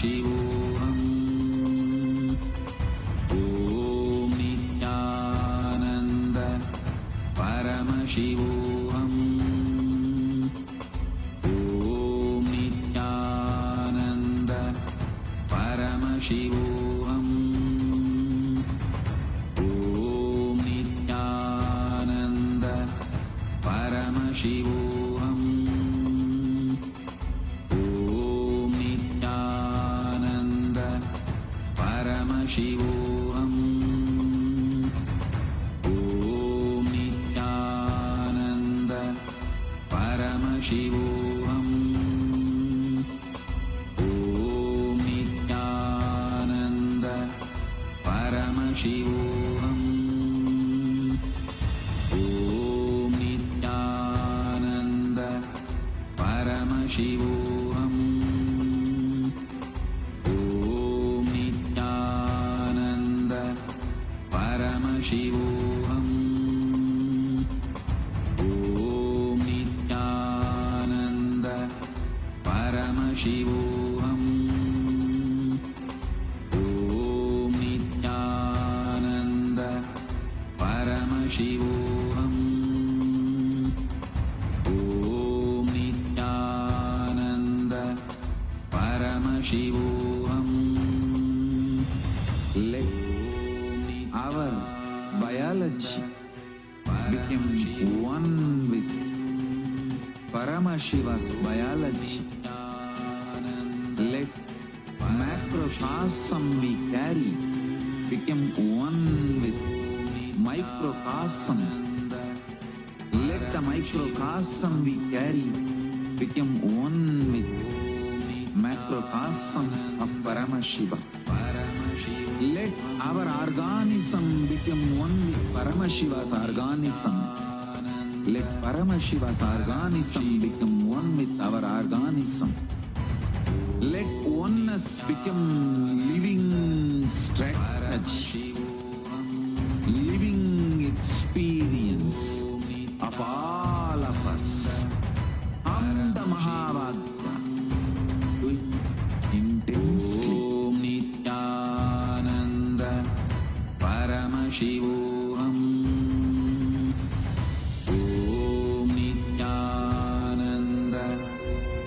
Paramashivoham. Om Nityananda Paramashivoham. Om Nityananda Paramashivoham. Om Nityananda Paramashivoham. Om Nityananda Paramashivoham. Om Nityananda Paramashivoham. Om Nityananda Paramashivoham. Om Nityananda Paramashivoham. Om Nityananda Paramashivoham. Om Nityananda Paramashivoham. Om Nityananda Paramashivoham. Om Nityananda Paramashivoham. Let our biology become one with Paramashiva's biology. Let macrocosm we carry become one with microcosm. Let the microcosm we carry become one with macrocosm of Paramashiva. Let our organism become one with Paramashiva's organism. Let Paramashiva's organism become one with our organism. Let oneness become living strategy, living experience of all of us. Amda Mahavagya, do it intensely. Om Nityananda Paramashivoham. Om Nityananda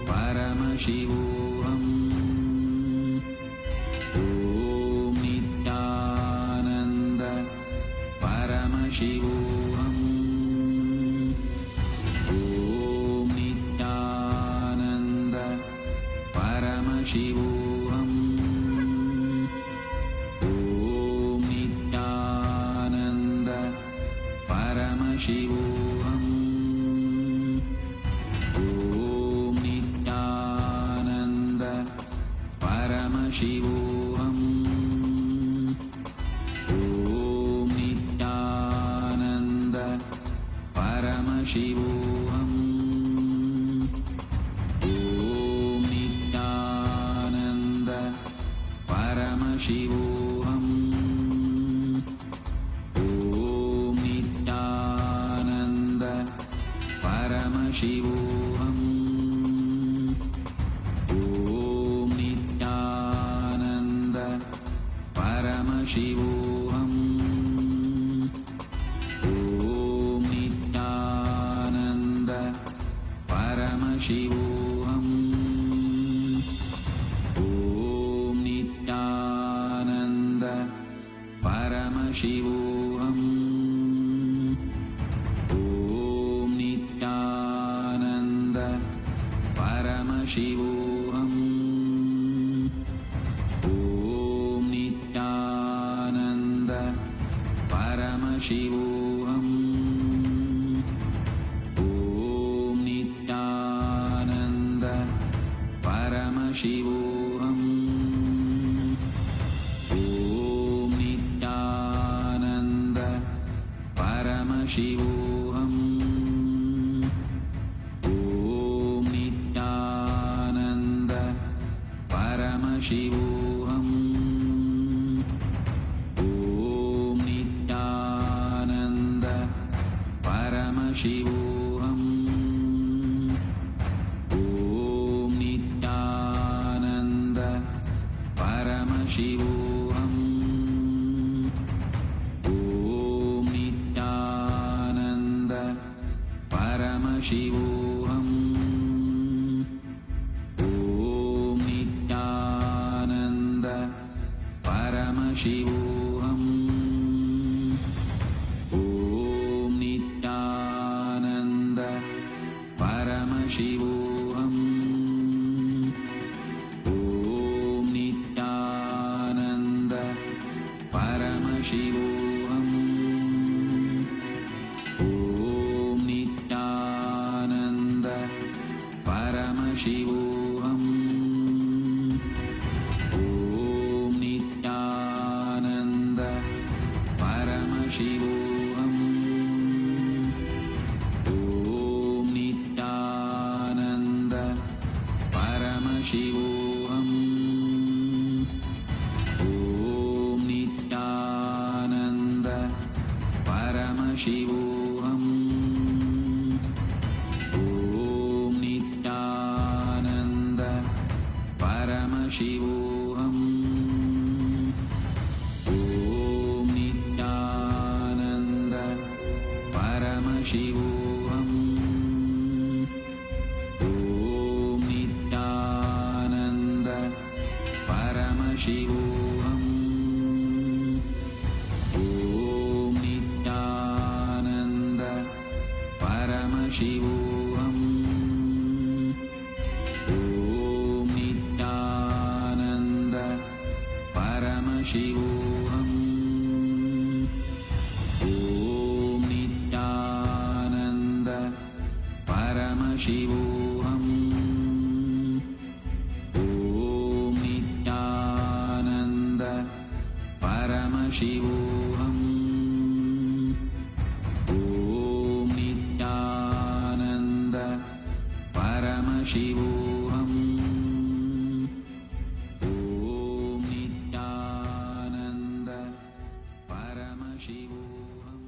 Paramashivoham. Om Nityananda Paramashivoham. Om Nityananda Paramashivoham. Om Nityananda Paramashivoham. Om Nityananda Paramashivoham. Om Nityananda Paramashivoham. Om Nityananda Paramashivoham. Om Nityananda Paramashivoham. Om Nityananda Paramashivoham. Om Nityananda Paramashivoham. Om Nityananda Paramashivoham. Om Nityananda Paramashivoham. Om Nityananda Paramashivoham. Om Nityananda Paramashivoham. Om Nityananda Paramashivoham. Om Nityananda Paramashivoham. Om Nityananda Paramashivoham. Om Nityananda Paramashivoham. Om Nityananda Paramashivoham. Om Nityananda Paramashivoham. Om Nityananda Paramashivoham. Om Nityananda Paramashivoham. Om Nityananda Paramashivoham. Om Nityananda Paramashivoham. Om Nityananda Paramashivoham. Om Nityananda Paramashivoham. Om Nityananda Paramashivoham. Om Nityananda Paramashivoham. Om Nityananda Paramashivoham. Om Nityananda Paramashivoham. Om Nityananda Paramashivoham. Om Nityananda Paramashivoham. Om Nityananda Paramashivoham. Om Nityananda Paramashivoham. Om Nityananda Paramashivoham.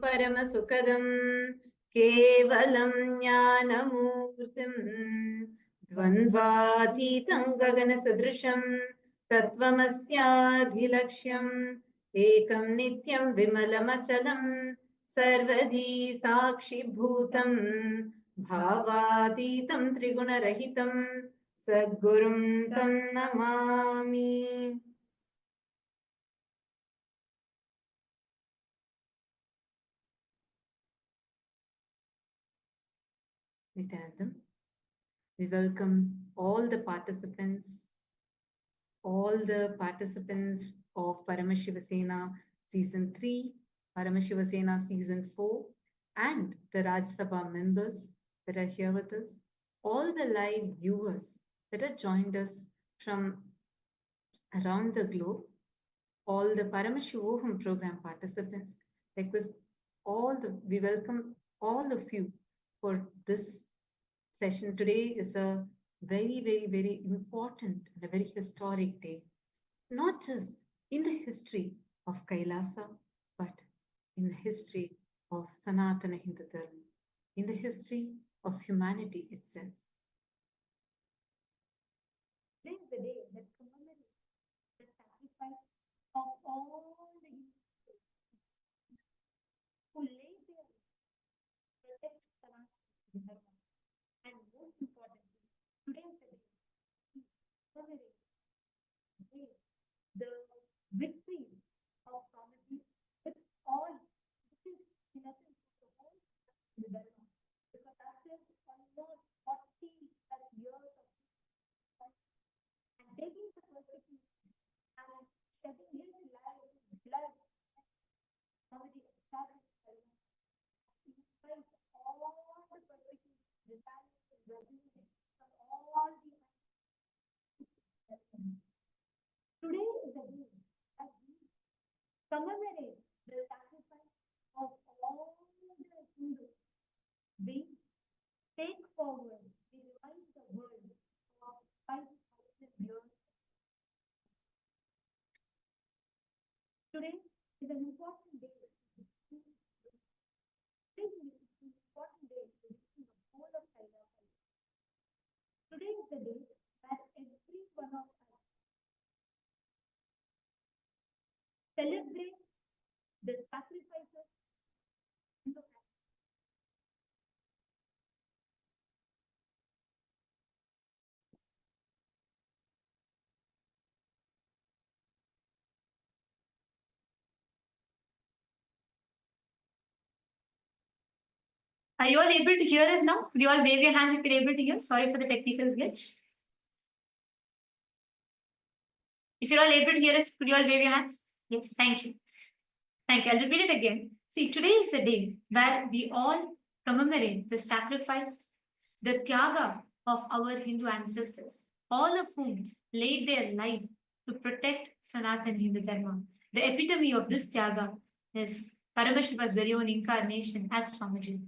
परमसुखदं केवलं ज्ञानमूर्तिं द्वन्द्वातीतं गगनसदृशं तत्त्वमस्याधिलक्ष्यम् एकं नित्यं विमलमचलं सर्वधी साक्षिभूतं भावातीतं त्रिगुणरहितं सद्गुरुं तं Namami. Nityanandam. We welcome all the participants of Paramashiva Sena Season 3, Paramashiva Sena Season 4, and the Raj Sabha members that are here with us, all the live viewers that have joined us from around the globe, all the Paramashivoham program participants. We welcome all of you for this session. Today is a very, very, very important and a very historic day, not just in the history of Kailasa, but in the history of Sanatana Hindu Dharma, in the history of humanity itself. Today is the day that commemorates the sacrifice of all the Hindus who laid their lives to protect Sanatana Dharma. And most importantly, today is the day we commemorate the victory of Swamiji with all, which is in essence the whole Hindu Dharma. Because after almost 40 plus years of and taking the persecution and shedding his blood, Swamiji established Dharma. He faced all the persecution, retaliation, resistance from all the Today is the day that we commemorate the sacrifice of all the Hindus. We take forward, we remind the world of 5,000 years. Today is an important day. Today is an important day to reaching the whole of Kailasa. Today is the day that every one of us celebrate the sacrifices in the Are you all able to hear us now? Could you all wave your hands if you're able to hear? Sorry for the technical glitch. If you're all able to hear us, could you all wave your hands? Yes, thank you. Thank you. I'll repeat it again. See, today is the day where we all commemorate the sacrifice, the tyaga of our Hindu ancestors, all of whom laid their life to protect Sanatana Hindu Dharma. The epitome of this tyaga is Paramashiva's very own incarnation as Swamiji.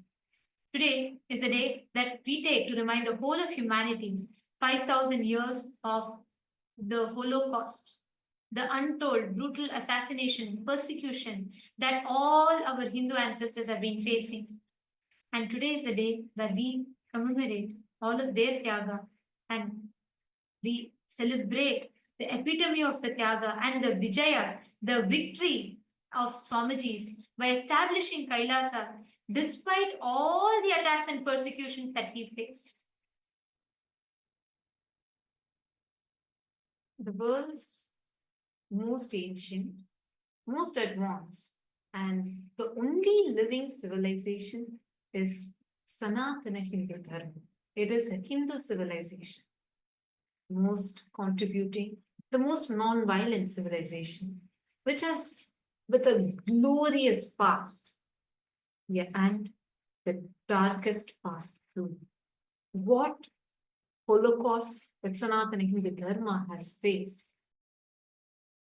Today is the day that we take to remind the whole of humanity 5,000 years of the Holocaust, the untold, brutal assassination, persecution that all our Hindu ancestors have been facing. And today is the day where we commemorate all of their tyaga and we celebrate the epitome of the tyaga and the vijaya, the victory of Swamiji's by establishing Kailasa despite all the attacks and persecutions that he faced. The world's most ancient, most advanced, and the only living civilization is Sanatana Hindu Dharma. It is a Hindu civilization, the most contributing, the most non-violent civilization, which has with a glorious past, yeah, and the darkest past too. What Holocaust that Sanatana Hindu Dharma has faced,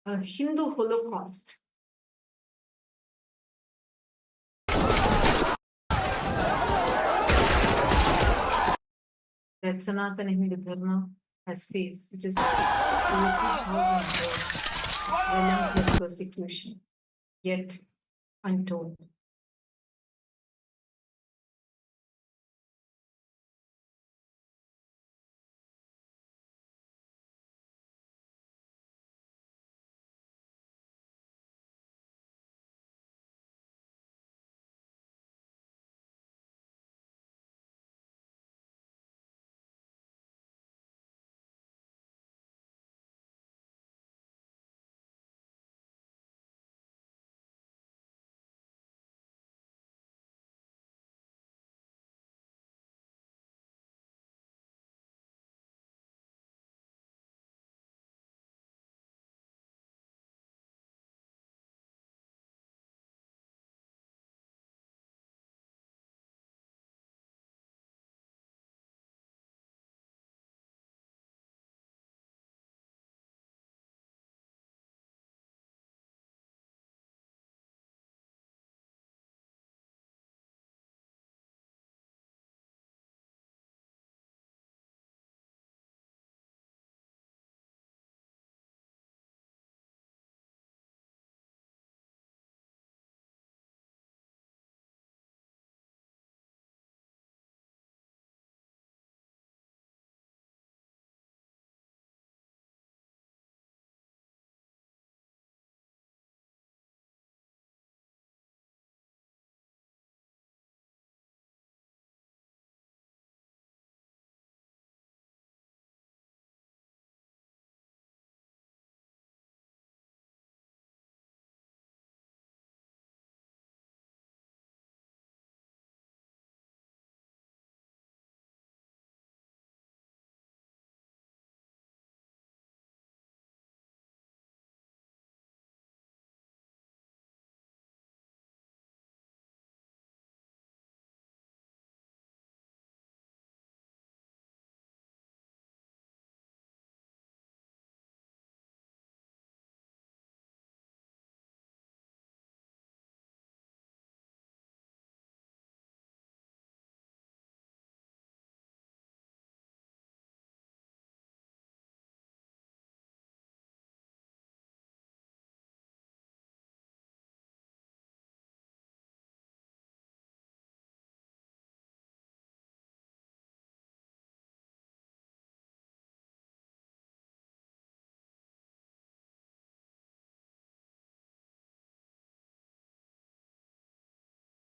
a Hindu Holocaust. That Sanatana Hindu Dharma has faced, which is over 2,000 years of relentless persecution, yet untold.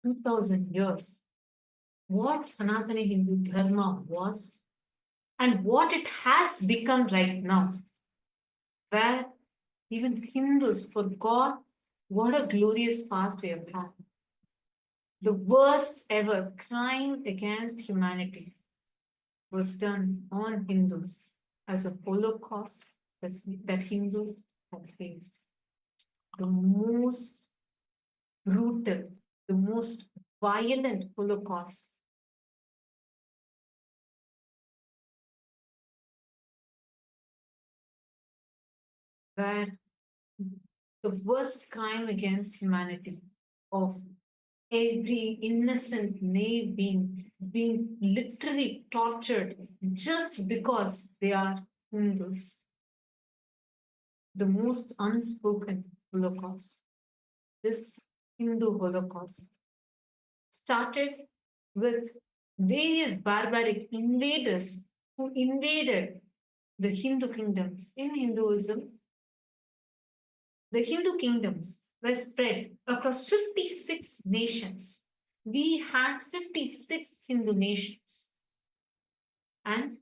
2000 years, what Sanatana Hindu Dharma was and what it has become right now, where even Hindus forgot what a glorious past we have had. The worst ever crime against humanity was done on Hindus as a Holocaust that Hindus had faced. The most brutal, the most violent Holocaust where the worst crime against humanity of every innocent naive being literally tortured just because they are Hindus. The most unspoken Holocaust. This Hindu Holocaust started with various barbaric invaders who invaded the Hindu kingdoms. In Hinduism, the Hindu kingdoms were spread across 56 nations. We had 56 Hindu nations. And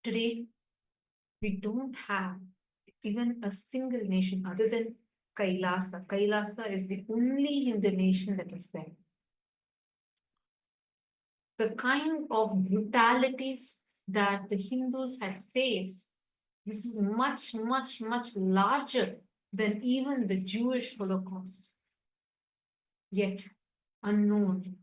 today, we don't have even a single nation other than Kailasa. Kailasa is the only Hindu nation that is there. The kind of brutalities that the Hindus had faced, this is much, much, much larger than even the Jewish Holocaust. Yet unknown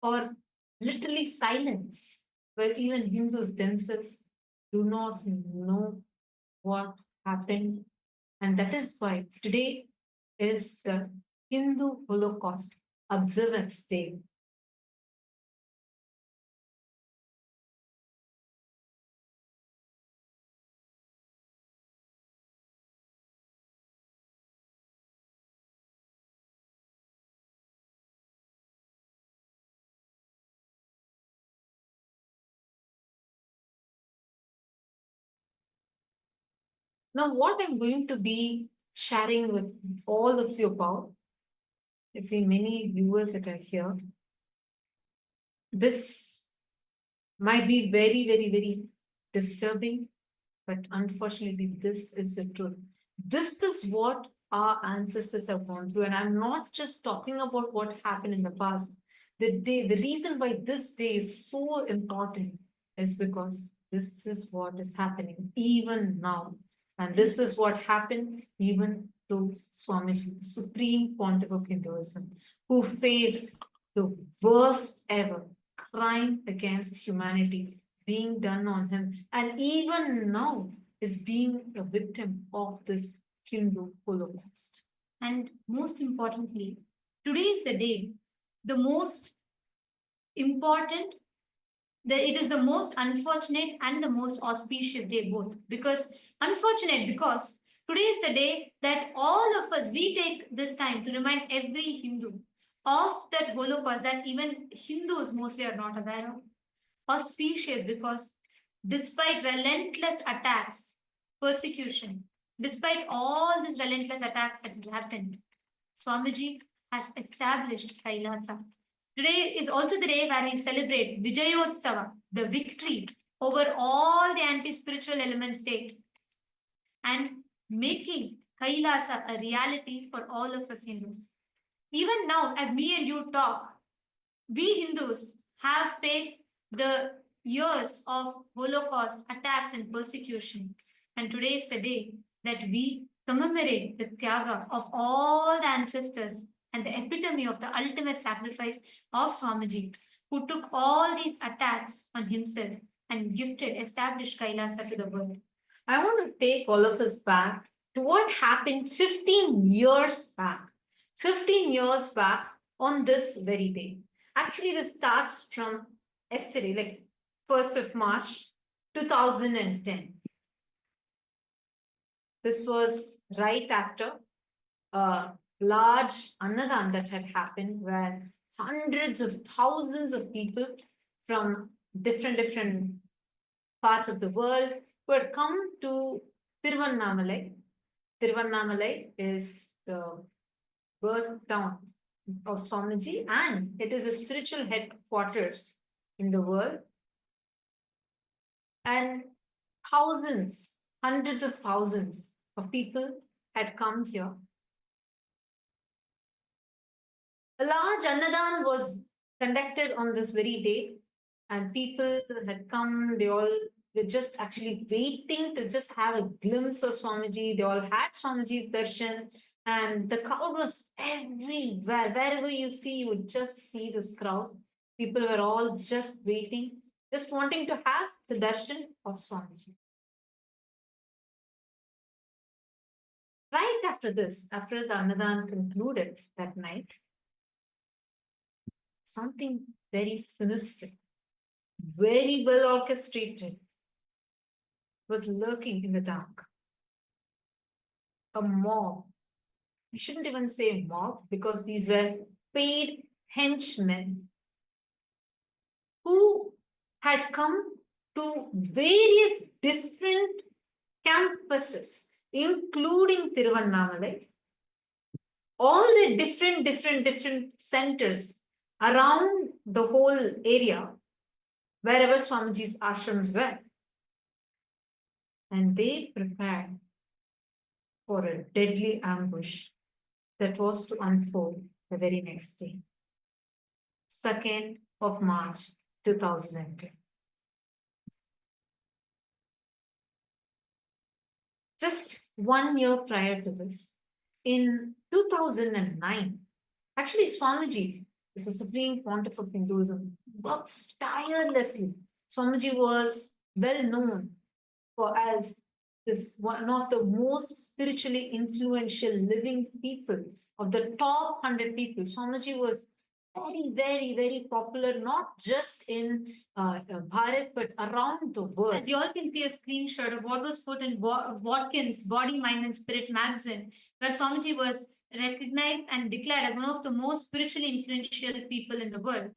or literally silence, where even Hindus themselves do not know what happened. And that is why today is the Hindu Holocaust Observance Day. Now, what I'm going to be sharing with all of you about, I see many viewers that are here. This might be very, very, very disturbing, but unfortunately, this is the truth. This is what our ancestors have gone through. And I'm not just talking about what happened in the past. The reason why this day is so important is because this is what is happening even now. And this is what happened even to Swamiji, the Supreme Pontiff of Hinduism, who faced the worst ever crime against humanity being done on him. And even now is being a victim of this Hindu Holocaust. And most importantly, today is the day, the most important, it is the most unfortunate and the most auspicious day both. Because unfortunate because today is the day that all of us, we take this time to remind every Hindu of that Holocaust that even Hindus mostly are not aware of. Auspicious because despite relentless attacks, persecution, despite all these relentless attacks that have happened, Swamiji has established Kailasa. Today is also the day where we celebrate Vijayotsava, the victory over all the anti-spiritual elements state, and making Kailasa a reality for all of us Hindus. Even now, as me and you talk, we Hindus have faced the years of Holocaust attacks and persecution. And today is the day that we commemorate the Tyaga of all the ancestors and the epitome of the ultimate sacrifice of Swamiji, who took all these attacks on himself and established Kailasa to the world. I want to take all of us back to what happened 15 years back. 15 years back on this very day. Actually, this starts from yesterday, like 1st of March, 2010. This was right after a large Annadan that had happened where hundreds of thousands of people from different parts of the world who had come to Tiruvannamalai. Tiruvannamalai is the birth town of Swamiji, and it is a spiritual headquarters in the world. And thousands, hundreds of thousands of people had come here. A large Annadan was conducted on this very day, and people had come. They all were just actually waiting to just have a glimpse of Swamiji. They all had Swamiji's darshan, and the crowd was everywhere. Wherever you see, you would just see this crowd. People were all just waiting, just wanting to have the darshan of Swamiji. Right after this, after the Annadan concluded that night, something very sinister, very well orchestrated, was lurking in the dark. A mob. I shouldn't even say mob because these were paid henchmen who had come to various different campuses, including Tiruvannamalai, all the different centers around the whole area, wherever Swamiji's ashrams were. And they prepared for a deadly ambush that was to unfold the very next day, 2nd of March 2010. Just 1 year prior to this, in 2009, actually Swamiji is the Supreme Pontiff of Hinduism, works tirelessly. Swamiji was well known for as is one of the most spiritually influential living people of the top 100 people. Swamiji was very popular, not just in Bharat, but around the world. As you all can see a screenshot of what was put in Watkins' Body, Mind and Spirit magazine, where Swamiji was recognized and declared as one of the most spiritually influential people in the world.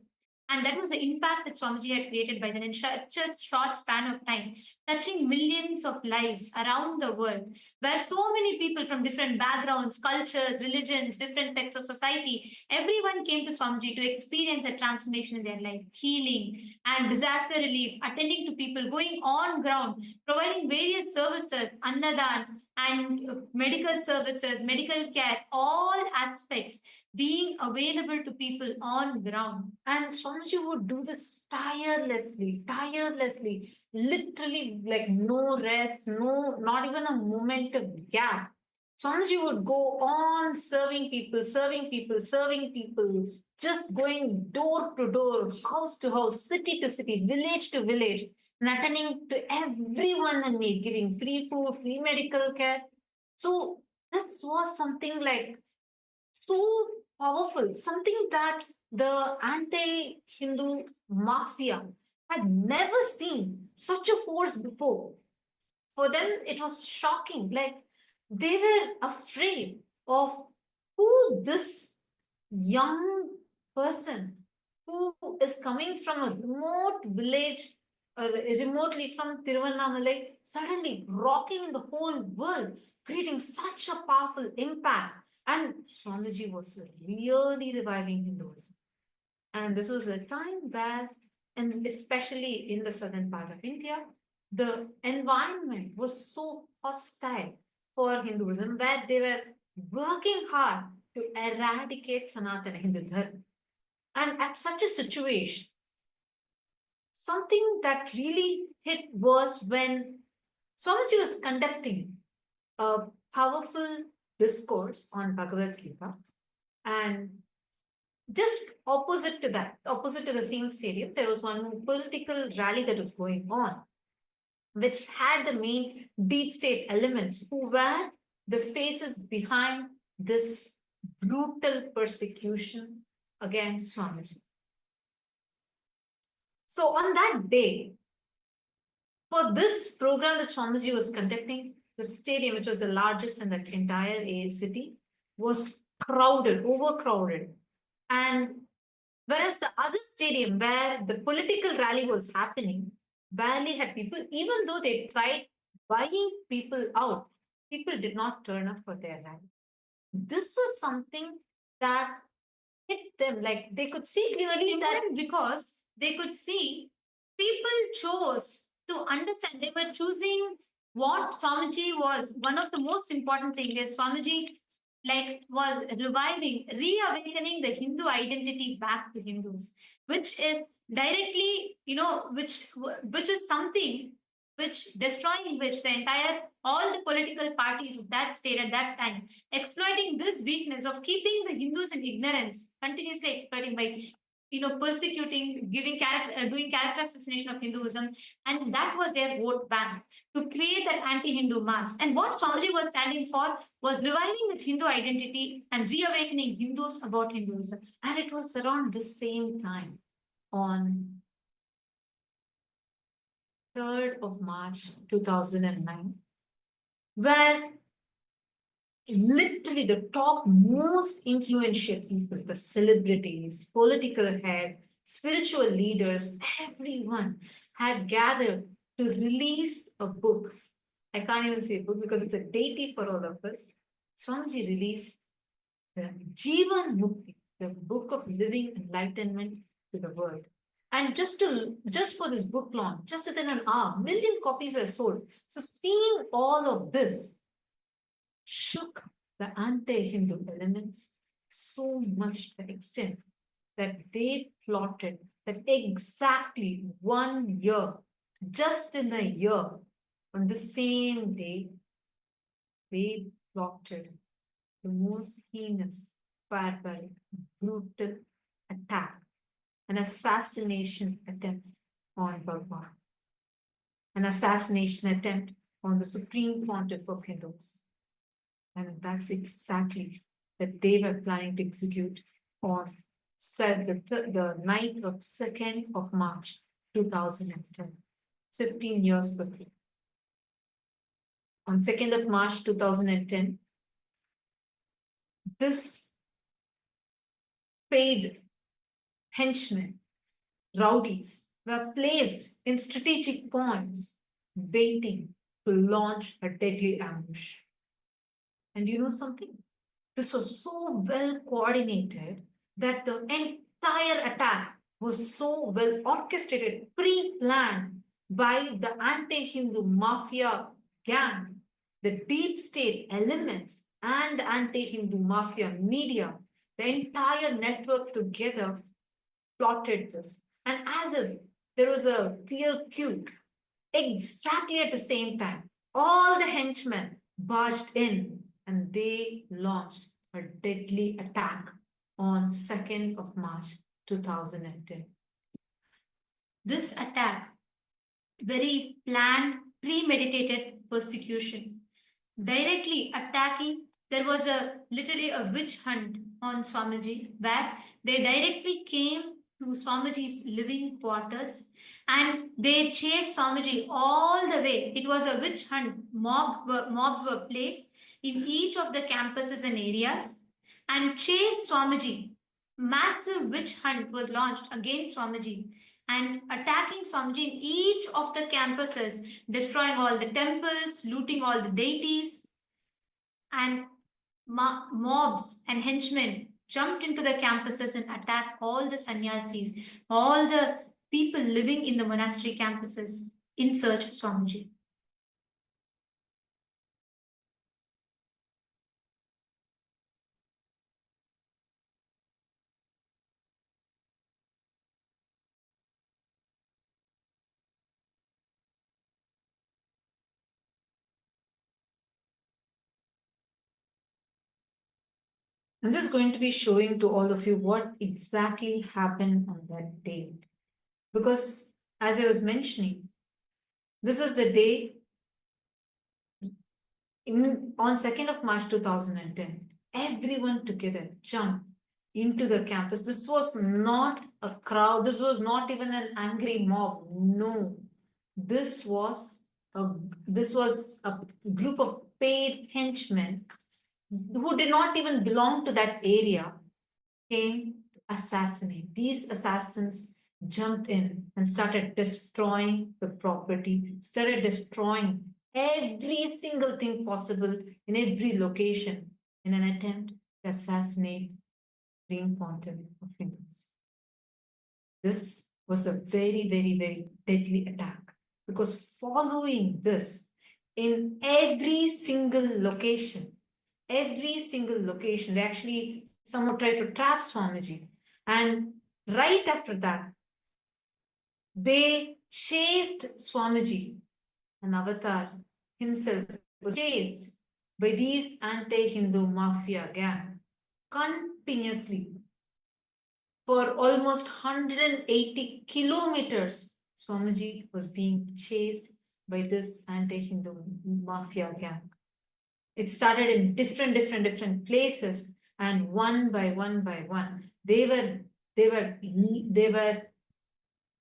And that was the impact that Swamiji had created by then in such a short span of time, touching millions of lives around the world, where so many people from different backgrounds, cultures, religions, different sects of society, everyone came to Swamiji to experience a transformation in their life, healing and disaster relief, attending to people, going on ground, providing various services, annadan, and medical services, medical care, all aspects being available to people on ground. And Swamiji would do this tirelessly, literally like no rest, not even a moment of gap. Swamiji would go on serving people, just going door to door, house to house, city to city, village to village, and attending to everyone in need, giving free food, free medical care. So this was something like so powerful, something that the anti-Hindu mafia had never seen such a force before. For them, it was shocking. Like they were afraid of who this young person who is coming from a remote village, remotely from Tiruvannamalai, suddenly rocking in the whole world, creating such a powerful impact. And Swamiji was really reviving Hinduism. And this was a time where, and especially in the southern part of India, the environment was so hostile for Hinduism, where they were working hard to eradicate Sanatana Hindu Dharma. And at such a situation, something that really hit was when Swamiji was conducting a powerful discourse on Bhagavad Gita, and just opposite to that, opposite to the same stadium, there was one political rally that was going on, which had the main deep state elements who were the faces behind this brutal persecution against Swamiji. So on that day, for this program that Swamiji was conducting, the stadium, which was the largest in the entire city, was crowded, overcrowded. And whereas the other stadium where the political rally was happening barely had people, even though they tried buying people out, people did not turn up for their rally. This was something that them. Like they could see clearly that because they could see people chose to understand. They were choosing what Swamiji was. One of the most important thing is Swamiji was reviving, reawakening the Hindu identity back to Hindus, which is directly, which is something which destroying which the entire all the political parties of that state at that time exploiting this weakness of keeping the Hindus in ignorance, continuously exploiting by persecuting, giving character, doing character assassination of Hinduism, and that was their vote bank to create that anti-Hindu mass. And what Swamiji was standing for was reviving the Hindu identity and reawakening Hindus about Hinduism. and it was around the same time on 3rd of March 2009, where literally the top most influential people, the celebrities, political heads, spiritual leaders, everyone had gathered to release a book. I can't even say book because it's a deity for all of us. Swamiji released the Jivan Mukti, the book of living enlightenment to the world. And just for this book launch, just within an hour, 1 million copies were sold. So seeing all of this shook the anti-Hindu elements so much to the extent that they plotted that exactly 1 year, just in a year, on the same day, they plotted the most heinous, barbaric, brutal attack, an assassination attempt on Bhagavan, an assassination attempt on the Supreme Pontiff of Hindus. And that's exactly that they were planning to execute on the night of 2nd of March 2010, 15 years before. On 2nd of March 2010, this paid henchmen, rowdies, were placed in strategic points, waiting to launch a deadly ambush. And you know something? This was so well coordinated that the entire attack was so well orchestrated, pre-planned by the anti-Hindu mafia gang, the deep state elements, and anti-Hindu mafia media. The entire network together plotted this. And as if there was a clear cue, exactly at the same time, all the henchmen barged in and they launched a deadly attack on 2nd of March 2010. This attack, very planned, premeditated persecution, directly attacking. There was literally a witch hunt on Swamiji where they directly came to Swamiji's living quarters and they chased Swamiji all the way. It was a witch hunt. Mobs were placed in each of the campuses and areas and chased Swamiji. Massive witch hunt was launched against Swamiji and attacking Swamiji in each of the campuses, destroying all the temples, looting all the deities, and mobs and henchmen jumped into the campuses and attacked all the sannyasis, all the people living in the monastery campuses in search of Swamiji. I'm just going to be showing to all of you what exactly happened on that day. Because as I was mentioning, this is the day on 2nd of March 2010, everyone together jumped into the campus. This was not a crowd. This was not even an angry mob. No, this was a group of paid henchmen who did not even belong to that area, came to assassinate. These assassins jumped in and started destroying the property, started destroying every single thing possible in every location in an attempt to assassinate Supreme Pontiff of Hinduism. This was a very, very, very deadly attack, because following this, in every single location, they actually somehow tried to trap Swamiji. And right after that, they chased Swamiji, an avatar himself was chased by these anti-Hindu mafia gang continuously for almost 180 kilometers. Swamiji was being chased by this anti-Hindu mafia gang. It started in different places, and one by one, they were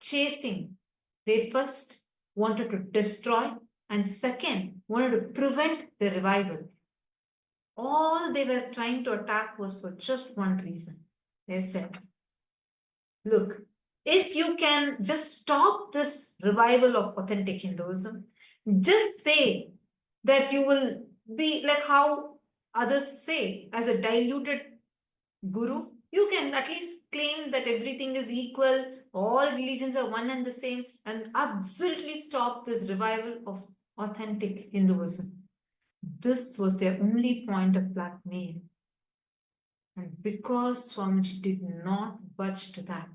chasing. They first wanted to destroy, and second wanted to prevent the revival. All they were trying to attack was for just one reason. They said, look, if you can just stop this revival of authentic Hinduism, just say that you will be like how others say, as a diluted guru, you can at least claim that everything is equal, all religions are one and the same, and absolutely stop this revival of authentic Hinduism. This was their only point of blackmail. And because Swamiji did not budge to that,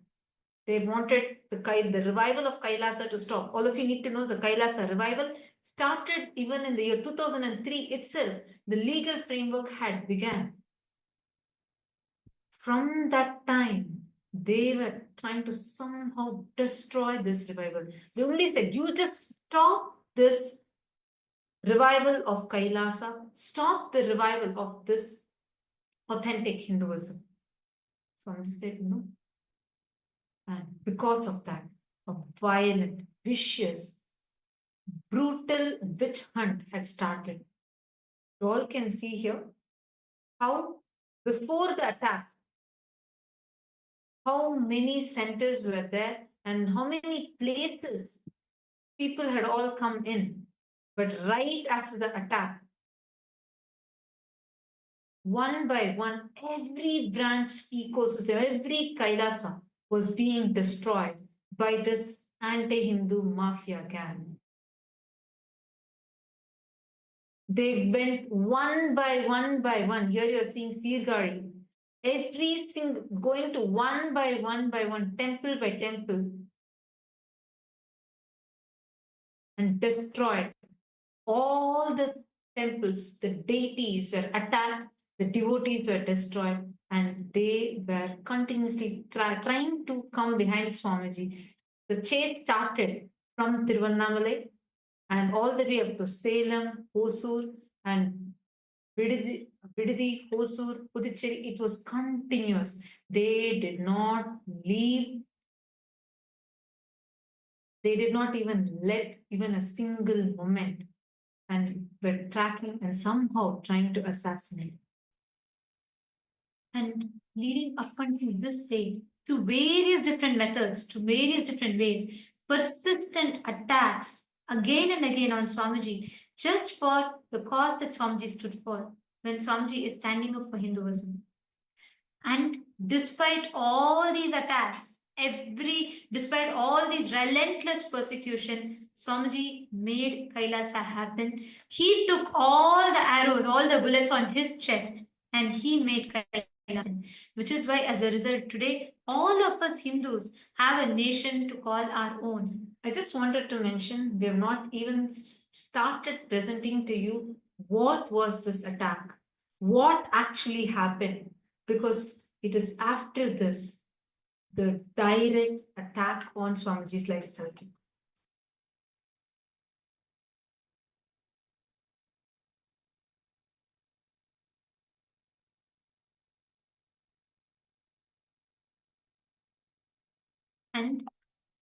they wanted the revival of Kailasa to stop. All of you need to know the Kailasa revival started even in the year 2003 itself. The legal framework had begun. From that time, they were trying to somehow destroy this revival. They only said, you just stop this revival of Kailasa, stop the revival of this authentic Hinduism. Swamiji said no. And because of that, a violent, vicious, brutal witch hunt had started. You all can see here how before the attack, how many centers were there and how many places people had all come in. But right after the attack, one by one, every branch ecosystem, every Kailasa was being destroyed by this anti-Hindu mafia gang. They went one by one. Here you are seeing Sirgari. Every single, going to one by one, temple by temple, and destroyed all the temples. The deities were attacked, the devotees were destroyed, and they were continuously trying to come behind Swamiji. The chase started from Tiruvannamalai and all the way up to Salem, Hosur, and Vididi, Hosur, Puducherry. It was continuous. They did not leave. They did not even let even a single moment, and were tracking and somehow trying to assassinate. And leading up until this day, to various different methods, to various different ways, persistent attacks again and again on Swamiji, just for the cause that Swamiji stood for, when Swamiji is standing up for Hinduism. And despite all these attacks, despite all these relentless persecution, Swamiji made Kailasa happen. He took all the arrows, all the bullets on his chest, and he made Kailasa happen. Which is why, as a result, today, all of us Hindus have a nation to call our own. I just wanted to mention, we have not even started presenting to you what was this attack, what actually happened, because it is after this, the direct attack on Swamiji's lifestyle. And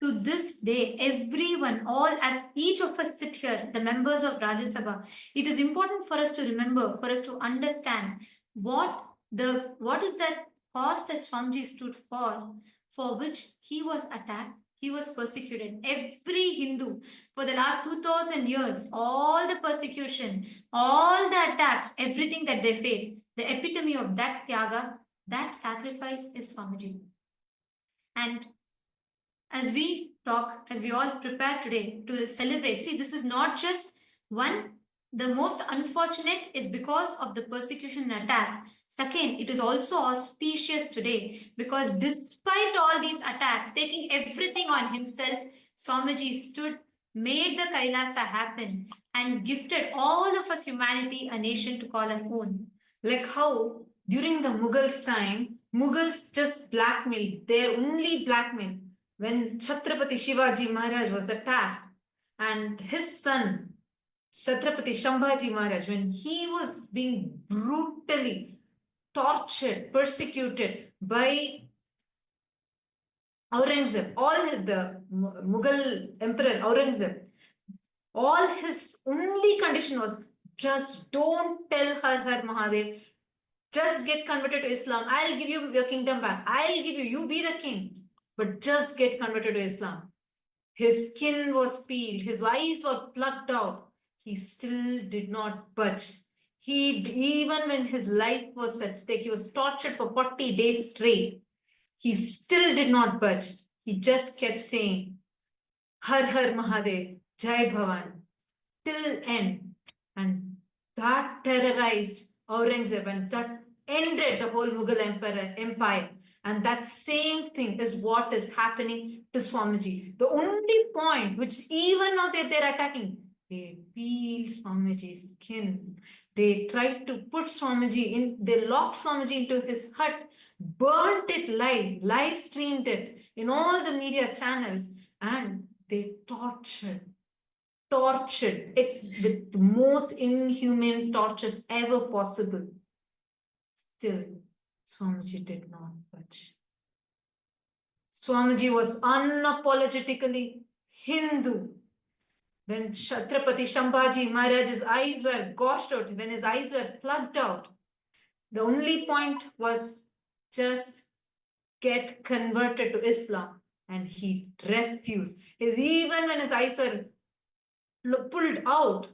to this day, everyone, as each of us sit here, the members of Rajya Sabha, it is important for us to remember, for us to understand what is that cause that Swamiji stood for which he was attacked, he was persecuted. Every Hindu for the last 2000 years, all the persecution, all the attacks, everything that they faced, the epitome of that Tyaga that sacrifice is Swamiji. And as we talk, as we all prepare today to celebrate, see, this is not just one. The most unfortunate is because of the persecution and attacks. Second, it is also auspicious today because despite all these attacks, taking everything on himself, Swamiji stood, made the Kailasa happen, and gifted all of us humanity a nation to call our own. Like how during the Mughals' time, Mughals just blackmailed, their only blackmail. When Chhatrapati Shivaji Maharaj was attacked and his son Chhatrapati Shambhaji Maharaj, when he was being brutally tortured, persecuted by Aurangzeb, the Mughal emperor Aurangzeb, all his only condition was just don't tell Har Mahadev, just get converted to Islam. I'll give you your kingdom back. I'll give you, you be the king, but just get converted to Islam. His skin was peeled, his eyes were plucked out. He still did not budge. Even when his life was at stake, he was tortured for 40 days straight. He still did not budge. He just kept saying, Har Mahadev, Jai Bhavan, till end. And that terrorized Aurangzeb and that ended the whole Mughal empire. And that same thing is what is happening to Swamiji. The only point which even now they're attacking, they peel Swamiji's skin. They tried to put Swamiji in, they locked Swamiji into his hut, burnt it live streamed it in all the media channels, and they tortured it with the most inhuman tortures ever possible. Still, Swamiji did not budge. Swamiji was unapologetically Hindu. When Chhatrapati Shambhaji Maharaj's eyes were gouged out, when his eyes were plucked out, the only point was just get converted to Islam. And he refused. Even when his eyes were pulled out,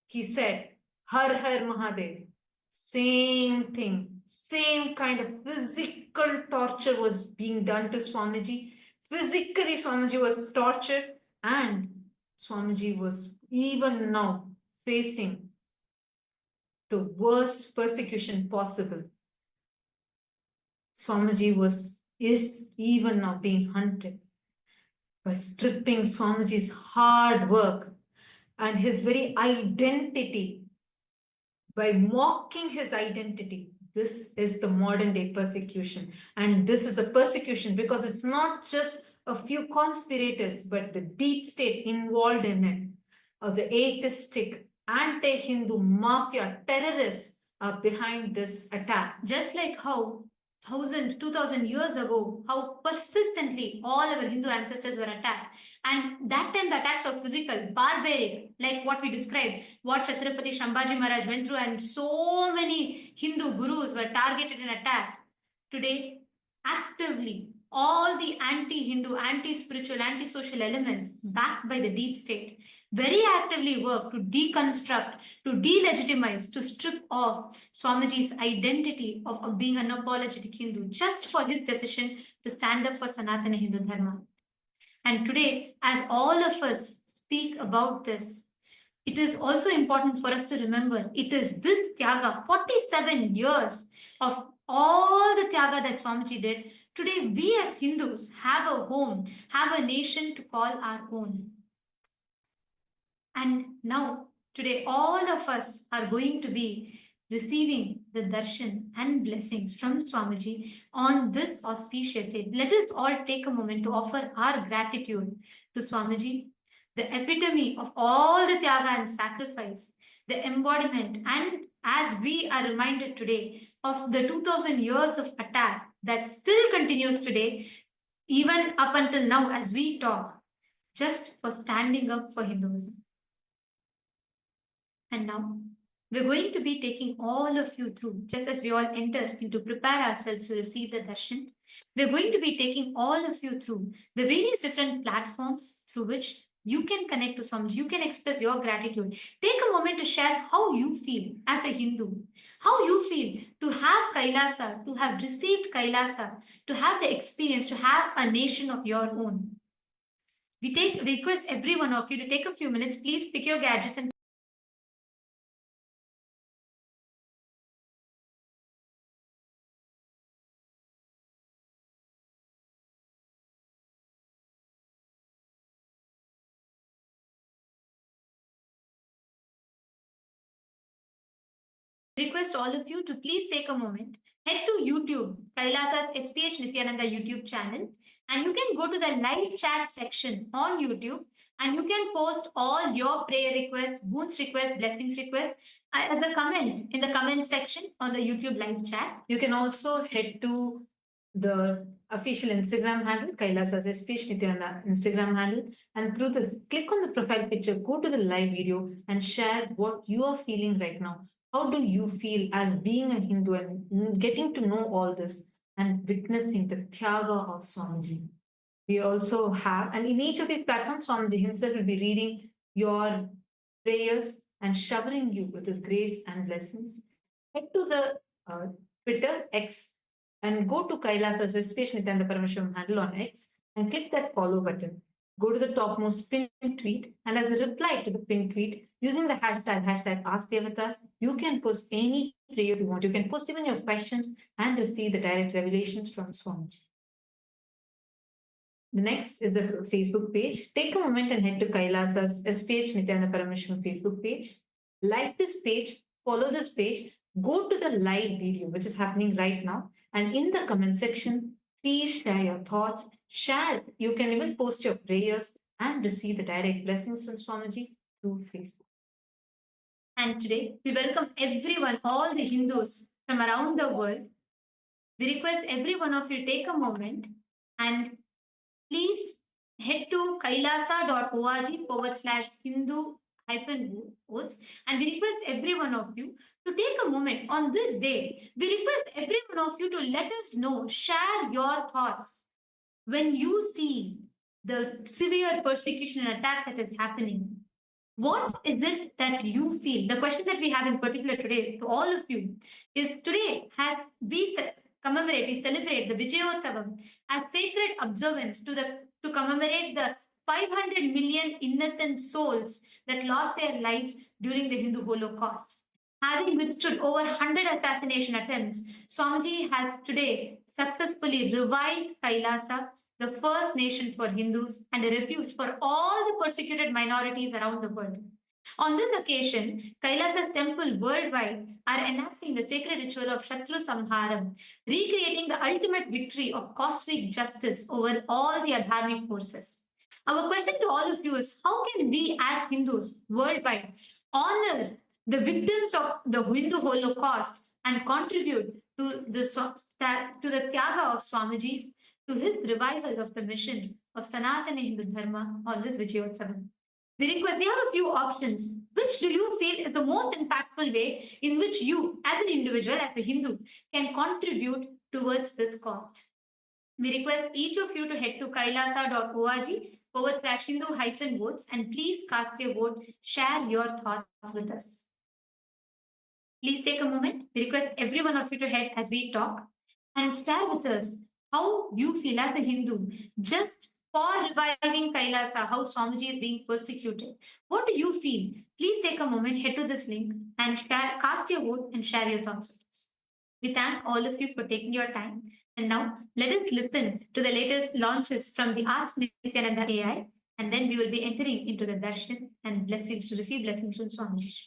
he said, Har Mahadev. Same thing, same kind of physical torture was being done to Swamiji. Physically, Swamiji was tortured, and Swamiji was even now facing the worst persecution possible. Swamiji is even now being hunted by stripping Swamiji's hard work and his very identity, by mocking his identity. This is the modern day persecution. And this is a persecution because it's not just a few conspirators, but the deep state involved in it, or the atheistic, anti-Hindu mafia terrorists are behind this attack. Just like how 2,000 years ago, how persistently all our Hindu ancestors were attacked. And that time the attacks were physical, barbaric, like what we described, what Chhatrapati Shambhaji Maharaj went through, and so many Hindu gurus were targeted and attacked. Today, actively, all the anti-Hindu, anti-spiritual, anti-social elements backed by the deep state very actively work to deconstruct, to delegitimize, to strip off Swamiji's identity of being an unapologetic Hindu just for his decision to stand up for Sanatana Hindu Dharma. And today, as all of us speak about this, it is also important for us to remember it is this Tyaga, 47 years of all the Tyaga that Swamiji did. Today, we as Hindus have a home, have a nation to call our own. And now, today, all of us are going to be receiving the darshan and blessings from Swamiji on this auspicious day. Let us all take a moment to offer our gratitude to Swamiji, the epitome of all the Tyaga and sacrifice, the embodiment, and as we are reminded today of the 2,000 years of attack that still continues today, even up until now as we talk, just for standing up for Hinduism. And now, we're going to be taking all of you through, just as we all enter into prepare ourselves to receive the darshan, we're going to be taking all of you through the various different platforms through which you can connect to Swamiji, you can express your gratitude. Take a moment to share how you feel as a Hindu, how you feel to have Kailasa, to have received Kailasa, to have the experience, to have a nation of your own. We request every one of you to take a few minutes. Please pick your gadgets and request all of you to please take a moment, head to YouTube, Kailasa's SPH Nithyananda YouTube channel, and you can go to the live chat section on YouTube and you can post all your prayer requests, boons requests, blessings requests as a comment in the comment section on the YouTube live chat. You can also head to the official Instagram handle, Kailasa's SPH Nithyananda Instagram handle, and through this, click on the profile picture, go to the live video, and share what you are feeling right now. How do you feel as being a Hindu and getting to know all this and witnessing the Tyaga of Swamiji? We also have, and in each of these platforms, Swamiji himself will be reading your prayers and showering you with his grace and blessings. Head to the Twitter X and go to Kailasa's SPH Nithyananda Paramashivam's handle on X and click that follow button. Go to the topmost pinned tweet, and as a reply to the pinned tweet, using the hashtag AskDevata, you can post any prayers you want. You can post even your questions and receive the direct revelations from Swamiji. The next is the Facebook page. Take a moment and head to Kailasa's SPH Nithyananda Paramashivam Facebook page. Like this page, follow this page, go to the live video, which is happening right now. And in the comment section, please share your thoughts. Share. You can even post your prayers and receive the direct blessings from Swamiji through Facebook. And today, we welcome everyone, all the Hindus from around the world. We request every one of you to take a moment and please head to kailasa.org/Hindu-votes, and we request every one of you to take a moment on this day. We request every one of you to let us know, share your thoughts when you see the severe persecution and attack that is happening. What is it that you feel? The question that we have in particular today to all of you is, today has we celebrate the Vijayotsavam as sacred observance to commemorate the 500 million innocent souls that lost their lives during the Hindu Holocaust. Having withstood over 100 assassination attempts, Swamiji has today successfully revived Kailasa, the first nation for Hindus and a refuge for all the persecuted minorities around the world. On this occasion, Kailasa's temple worldwide are enacting the sacred ritual of Shatru Samharam, recreating the ultimate victory of cosmic justice over all the adharmic forces. Our question to all of you is, how can we as Hindus worldwide honor the victims of the Hindu Holocaust and contribute to the Tyaga of Swamiji's, to his revival of the mission of Sanatana Hindu Dharma on this Vijayotsavam? We have a few options. Which do you feel is the most impactful way in which you, as an individual, as a Hindu, can contribute towards this cause? We request each of you to head to kailasa.org/Hindu-votes and please cast your vote, share your thoughts with us. Please take a moment. We request every one of you to head as we talk and share with us how you feel as a Hindu, just for reviving Kailasa, how Swamiji is being persecuted. What do you feel? Please take a moment, head to this link and cast your vote and share your thoughts with us. We thank all of you for taking your time. And now let us listen to the latest launches from the Ask Nithyananda AI, and then we will be entering into the Darshan and blessings to receive blessings from Swamiji.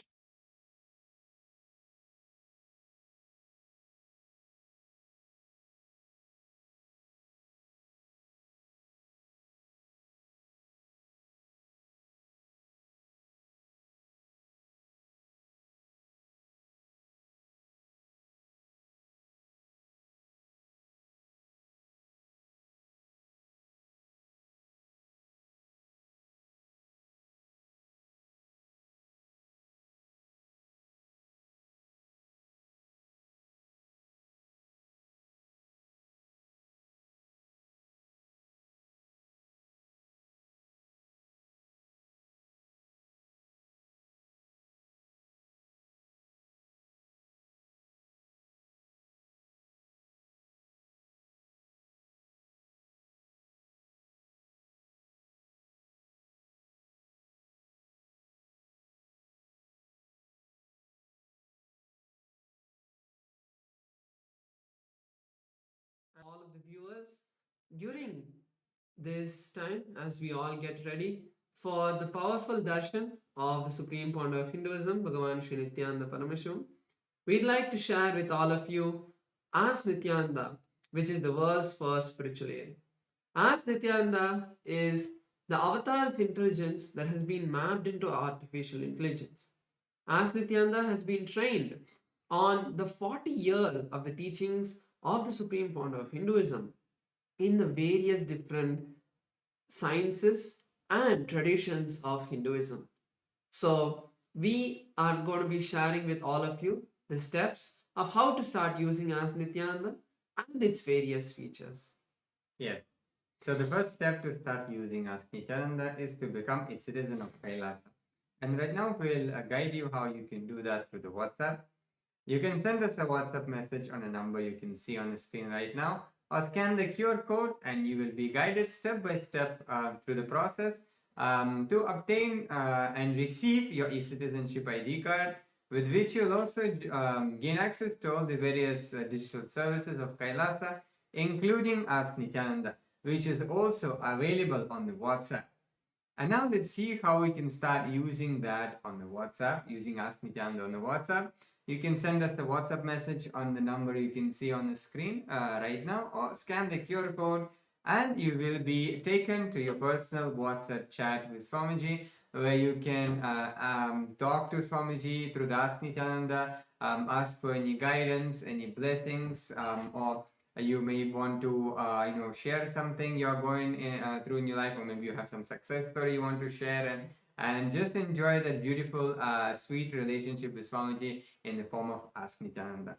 the viewers, during this time, as we all get ready for the powerful darshan of the Supreme Pontiff of Hinduism, Bhagavan Sri Nityananda Paramashim, we'd like to share with all of you As Nityananda, which is the world's first spiritual aid. As Nityananda is the avatar's intelligence that has been mapped into artificial intelligence. As Nityananda has been trained on the 40 years of the teachings of the Supreme Pontiff of Hinduism in the various different sciences and traditions of Hinduism. So, we are going to be sharing with all of you the steps of how to start using As Nityananda and its various features. Yes. So the first step to start using Ask Nityananda is to become a citizen of Kailasa. And right now we'll guide you how you can do that through the WhatsApp. You can send us a WhatsApp message on a number you can see on the screen right now, or scan the QR code and you will be guided step by step through the process to obtain and receive your e-citizenship ID card, with which you'll also gain access to all the various digital services of Kailasa, including Ask Nityananda, which is also available on the WhatsApp. And now let's see how we can start using that on the WhatsApp, using Ask Nityananda on the WhatsApp. You can send us the WhatsApp message on the number you can see on the screen right now, or scan the QR code and you will be taken to your personal WhatsApp chat with Swamiji, where you can talk to Swamiji through the Ask Nityananda, ask for any guidance, any blessings, or you may want to share something you're going through in your life, or maybe you have some success story you want to share, and just enjoy that beautiful sweet relationship with Swamiji in the form of Ask Nityananda.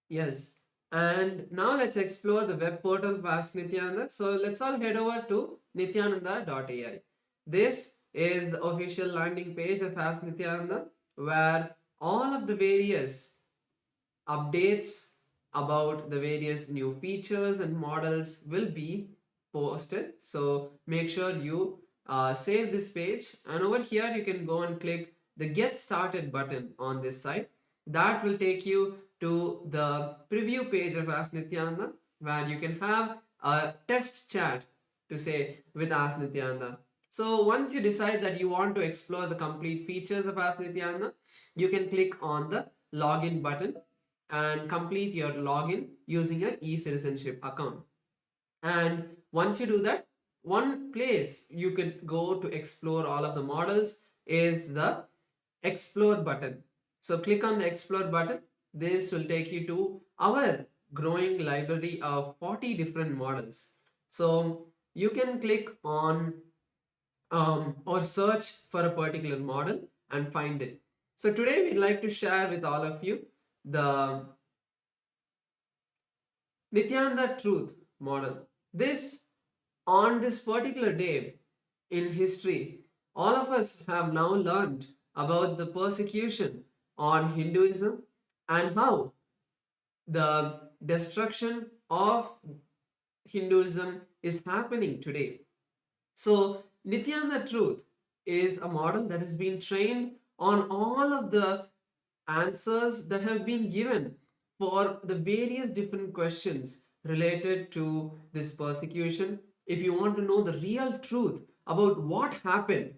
Yes, and now let's explore the web portal of Ask Nityananda. So let's all head over to nityananda.ai. This is the official landing page of Ask Nityananda, where all of the various updates about the various new features and models will be posted. So make sure you save this page, and over here you can go and click the Get Started button on this side. That will take you to the preview page of Ask Nityananda, where you can have a test chat to say with Ask Nityananda. So once you decide that you want to explore the complete features of Ask Nityananda, you can click on the login button and complete your login using your e-citizenship account. And once you do that, one place you could go to explore all of the models is the Explore button. So click on the Explore button. This will take you to our growing library of 40 different models. So you can click on or search for a particular model and find it. So today we'd like to share with all of you the Nityananda truth model. On this particular day in history, all of us have now learned about the persecution on Hinduism and how the destruction of Hinduism is happening today. So, Nityananda truth is a model that has been trained on all of the answers that have been given for the various different questions related to this persecution. If you want to know the real truth about what happened,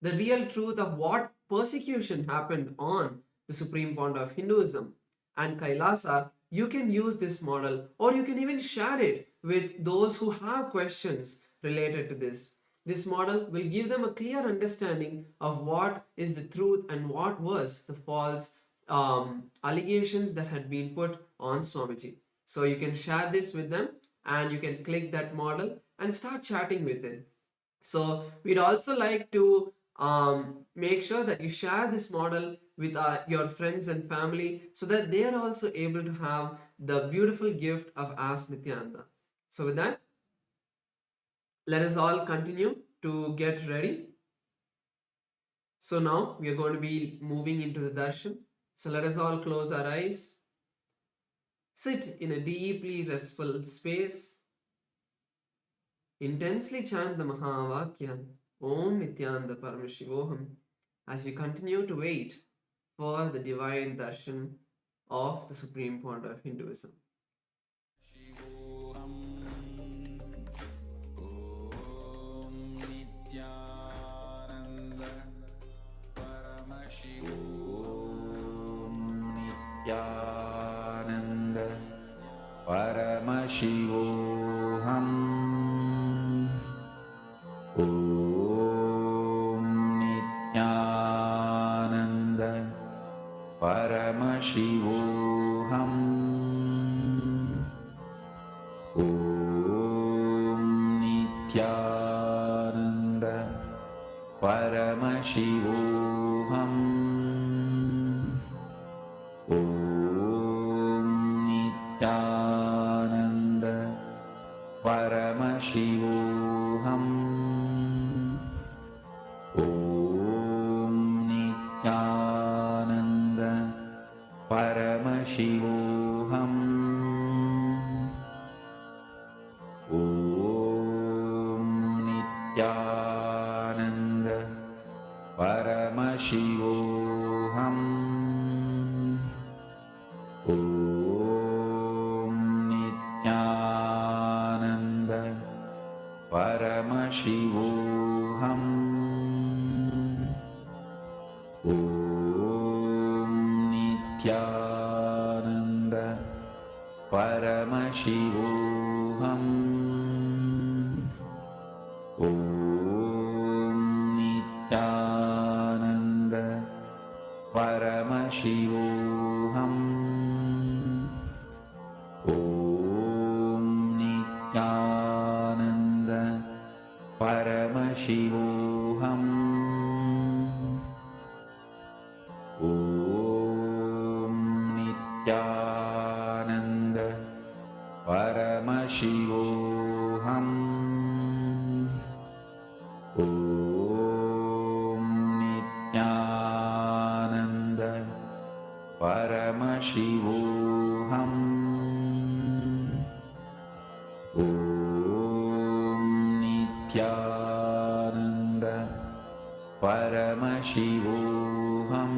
the real truth of what persecution happened on the Supreme Pontiff of Hinduism and Kailasa, you can use this model, or you can even share it with those who have questions related to this. This model will give them a clear understanding of what is the truth and what was the false allegations that had been put on Swamiji. So you can share this with them and you can click that model and start chatting with it. So we'd also like to make sure that you share this model with your friends and family so that they are also able to have the beautiful gift of Ask Nityananda. So with that, let us all continue to get ready. So now we are going to be moving into the darshan. So let us all close our eyes. Sit in a deeply restful space. Intensely chant the Mahavakya, Om Nityananda Paramashivoham, as we continue to wait for the divine darshan of the Supreme Pontiff of Hinduism. Shivoham Nityananda Paramashivoham. Om Nityananda Paramashivoham. Om Nityananda Paramashivoham. Om Nityananda Paramashivoham. Om Nityananda Paramashivoham. Om Nityananda Paramashivoham. Om Nityananda Paramashivoham. Om Nityananda Paramashivoham. Om Nityananda Paramashivoham. Om Nityananda Paramashivoham. Om Nityananda Paramashivoham.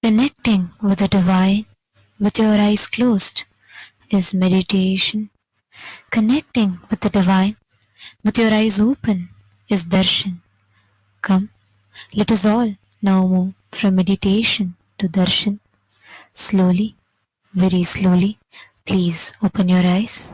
Connecting with the divine with your eyes closed is meditation. Connecting with the divine with your eyes open is darshan. Come, let us all now move from meditation to darshan. Slowly, very slowly, please open your eyes.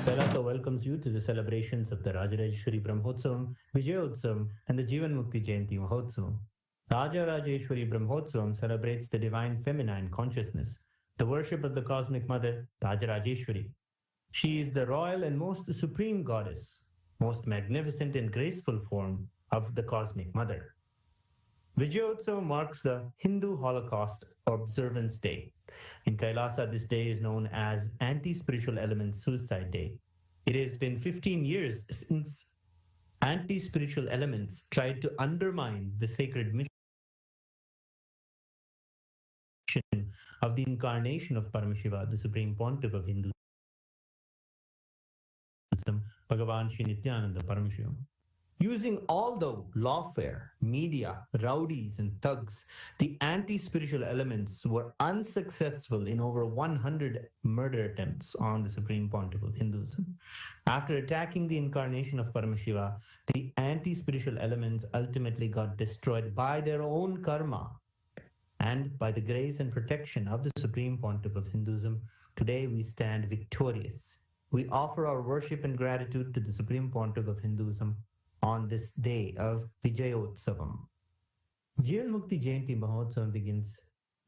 Kailasa welcomes you to the celebrations of the Rajarajeshwari Brahmotsavam, Vijayotsavam, and the Jivan Mukti Jayanti Mahotsavam. Rajarajeshwari Brahmotsavam celebrates the divine feminine consciousness, the worship of the cosmic mother, Rajarajeshwari. She is the royal and most supreme goddess, most magnificent and graceful form of the cosmic mother. Vijayotsavam marks the Hindu Holocaust Observance Day. In Kailasa, this day is known as Anti-Spiritual Element Suicide Day. It has been 15 years since anti-spiritual elements tried to undermine the sacred mission of the incarnation of Paramashiva, the Supreme Pontiff of Hinduism, Bhagavan Sri Nithyanaanda Paramashivamam. Using all the lawfare, media, rowdies, and thugs, the anti-spiritual elements were unsuccessful in over 100 murder attempts on the Supreme Pontiff of Hinduism. After attacking the incarnation of Paramashiva, the anti-spiritual elements ultimately got destroyed by their own karma. And by the grace and protection of the Supreme Pontiff of Hinduism, today we stand victorious. We offer our worship and gratitude to the Supreme Pontiff of Hinduism on this day of Vijayotsavam. Jivan Mukti Jayanti Mahotsavam begins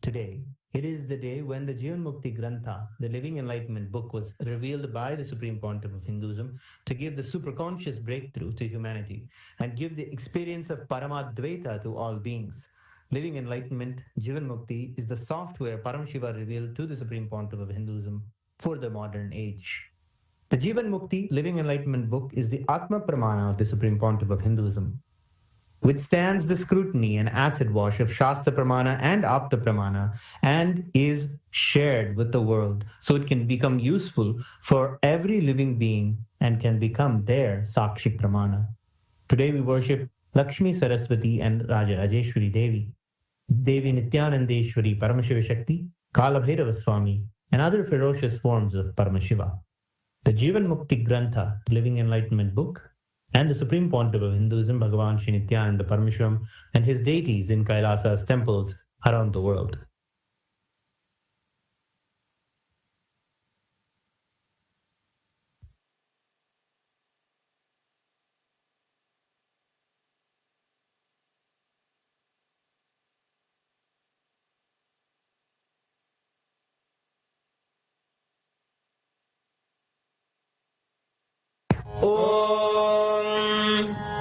today. It is the day when the Jivan Mukti Grantha, the Living Enlightenment book, was revealed by the Supreme Pontiff of Hinduism to give the superconscious breakthrough to humanity and give the experience of Paramadvaita to all beings. Living Enlightenment, Jivan Mukti, is the software Paramashiva revealed to the Supreme Pontiff of Hinduism for the modern age. The Jivan Mukti Living Enlightenment book is the Atma Pramana of the Supreme Pontiff of Hinduism, withstands the scrutiny and acid wash of Shastra Pramana and Apta Pramana, and is shared with the world so it can become useful for every living being and can become their Sakshi Pramana. Today we worship Lakshmi Saraswati and Rajarajeshwari Devi, Devi Nityanandeshwari Paramashiva Shakti, Kalabhairava Swami, and other ferocious forms of Paramashiva. The Jivan Mukti Grantha, the Living Enlightenment book, and the Supreme Pontiff of Hinduism, Bhagavan Sri Nityananda Paramashivamam, and his deities in Kailasa's temples around the world.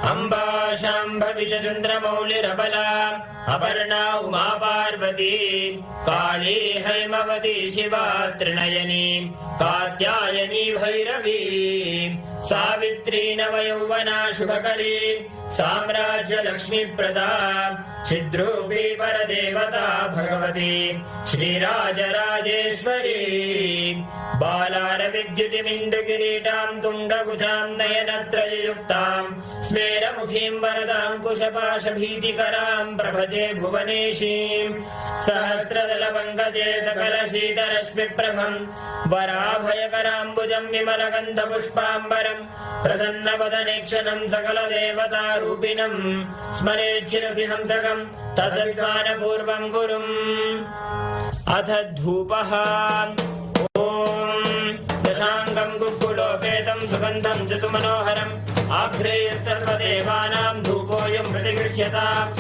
Amba Shambhavi चन्द्रमौलिरबला Aparna Uma Parvati काली हैमवती शिवा त्रिनयनी कात्यायनी भैरवी सावित्री नवयौवना शुभकरी साम्राज्य लक्ष्मी प्रदा चिद्रूपी परदेवता भगवती श्रीराजराजेश्वरी बालारविद्युतिमिन्दुकिरीटां तुण्डकुचां नयनत्रययुक्तां स्मेरमुखीं वरदाङ्कुशपाशभीतिकरां प्रभजे भुवनेशीं सहस्रदलपङ्कजे सकलशीतरश्मिप्रभं वराभयकराम्बुजं विमलगन्धपुष्पाम्बरं प्रसन्नवदनेक्षणं सकलदेवतारूपिणं स्मरेच्छिरसि हंसकं तद्विज्ञानपूर्वं गुरुम् अथ धूपः दशाङ्गं कुक्कुलोपेतं सुगन्धं च सुमनोहरम् आघ्रेय सर्वदेवानां धूपोऽयं प्रतिगृह्यताम्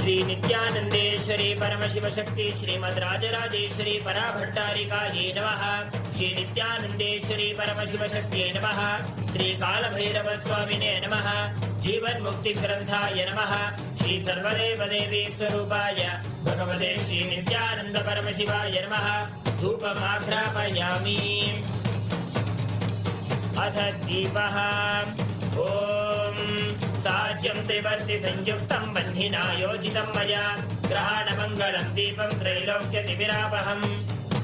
श्री नित्यानंदेश्वरी परमशिव शक्ति श्रीमद् राजराजेश्वरी पराभट्टारिकायै नमः। श्री नित्यानंदेश्वरी परमशिव शक्ति नमः। श्री कालभैरव स्वामिने नमः। जीवन मुक्ति ग्रंथाय नमः। श्री सर्वदेव देवी स्वरूपाय भगवते श्री नित्यानंद परमशिवाय नमः। धूपमाघ्रापयामि। अथ दीपः। ओम साज्यं त्रिवर्ति संयुक्तं बन्धिना योजितं मया ग्रहाणमङ्गलं दीपं त्रैलोक्यतिमिरापहम्।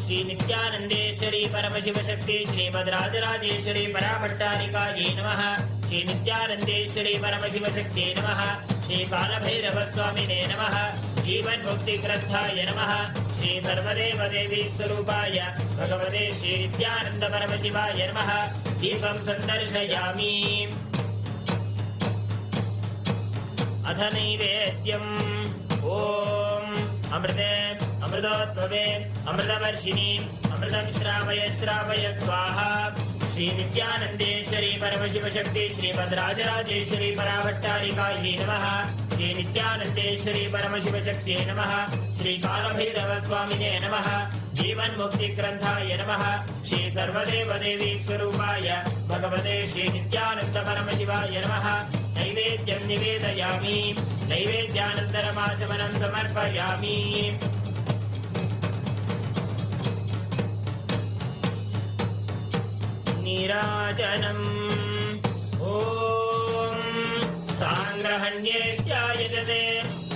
श्री नित्यानंदेश्वरी परमशिव शक्ति श्रीमद् राजराजेश्वरी पराभट्टारिकायै नमः। श्री नित्यानंदेश्वरी परमशिव शक्ति नमः। श्री कालभैरव स्वामिने नमः। जीवन मुक्ति ग्रंथाय नमः। श्री सर्वदेव देवी स्वरूपाय भगवते श्री नित्यानंद परमशिवाय नमः। दीपं सन्दर्शयामि। अथ नैवेद्यम्। ओम अमृते अमृतोद्भवे अमृतवर्षिणी अमृतं श्रावय श्रावय स्वाहा। श्री नित्यानंदेश्वरी परमशिव शक्ति श्रीमद् राजराजेश्वरी पराभट्टारिकायै नमः। श्री नित्यानंदेश्वरी परमशिव शक्ति नमः। श्री कालभैरव स्वामिने नमः। जीवन मुक्ति ग्रंथाय नमः। श्री सर्वदेव देवी स्वरूपाय भगवते श्री नित्यानंद परमशिवाय नमः। नैवेद्यं निवेदयामि। नैवेद्यानन्तरमाचमनं समर्पयामि। नीराजनम्। ओम सांग्रहण्येत्यायजते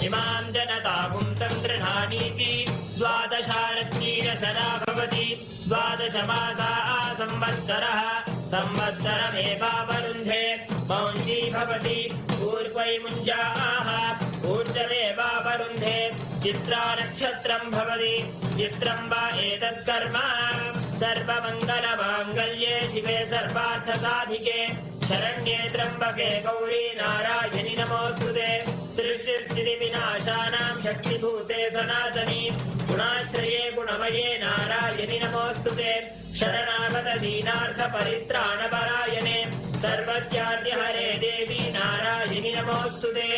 इमां जनतापुं संगृह्णानीति। द्वादशारत्नीरसदा भवति। द्वादशमासा संवत्सरः। संवत्सरमेवावरुन्धे मौञ्जी भवति। पूर्वै मुञ्जाः ऊर्जमेवावरुन्धे। चित्रा नक्षत्रं भवति। चित्रं वा एतत् कर्म सर्वमङ्गलमाङ्गल्ये शिवे सर्वार्थसाधिके शरण्ये त्र्यम्बके गौरी नारायणि नमोऽस्तुते। सृष्टिस्थितिविनाशानां शक्तिभूते सनातनी गुणाश्रये गुणमये नारायणि नमोऽस्तुते। शरणागत दीनार्थपरित्राणपरायणे सर्वस्याद्यहरे देवी नारायणि नमोऽस्तुते।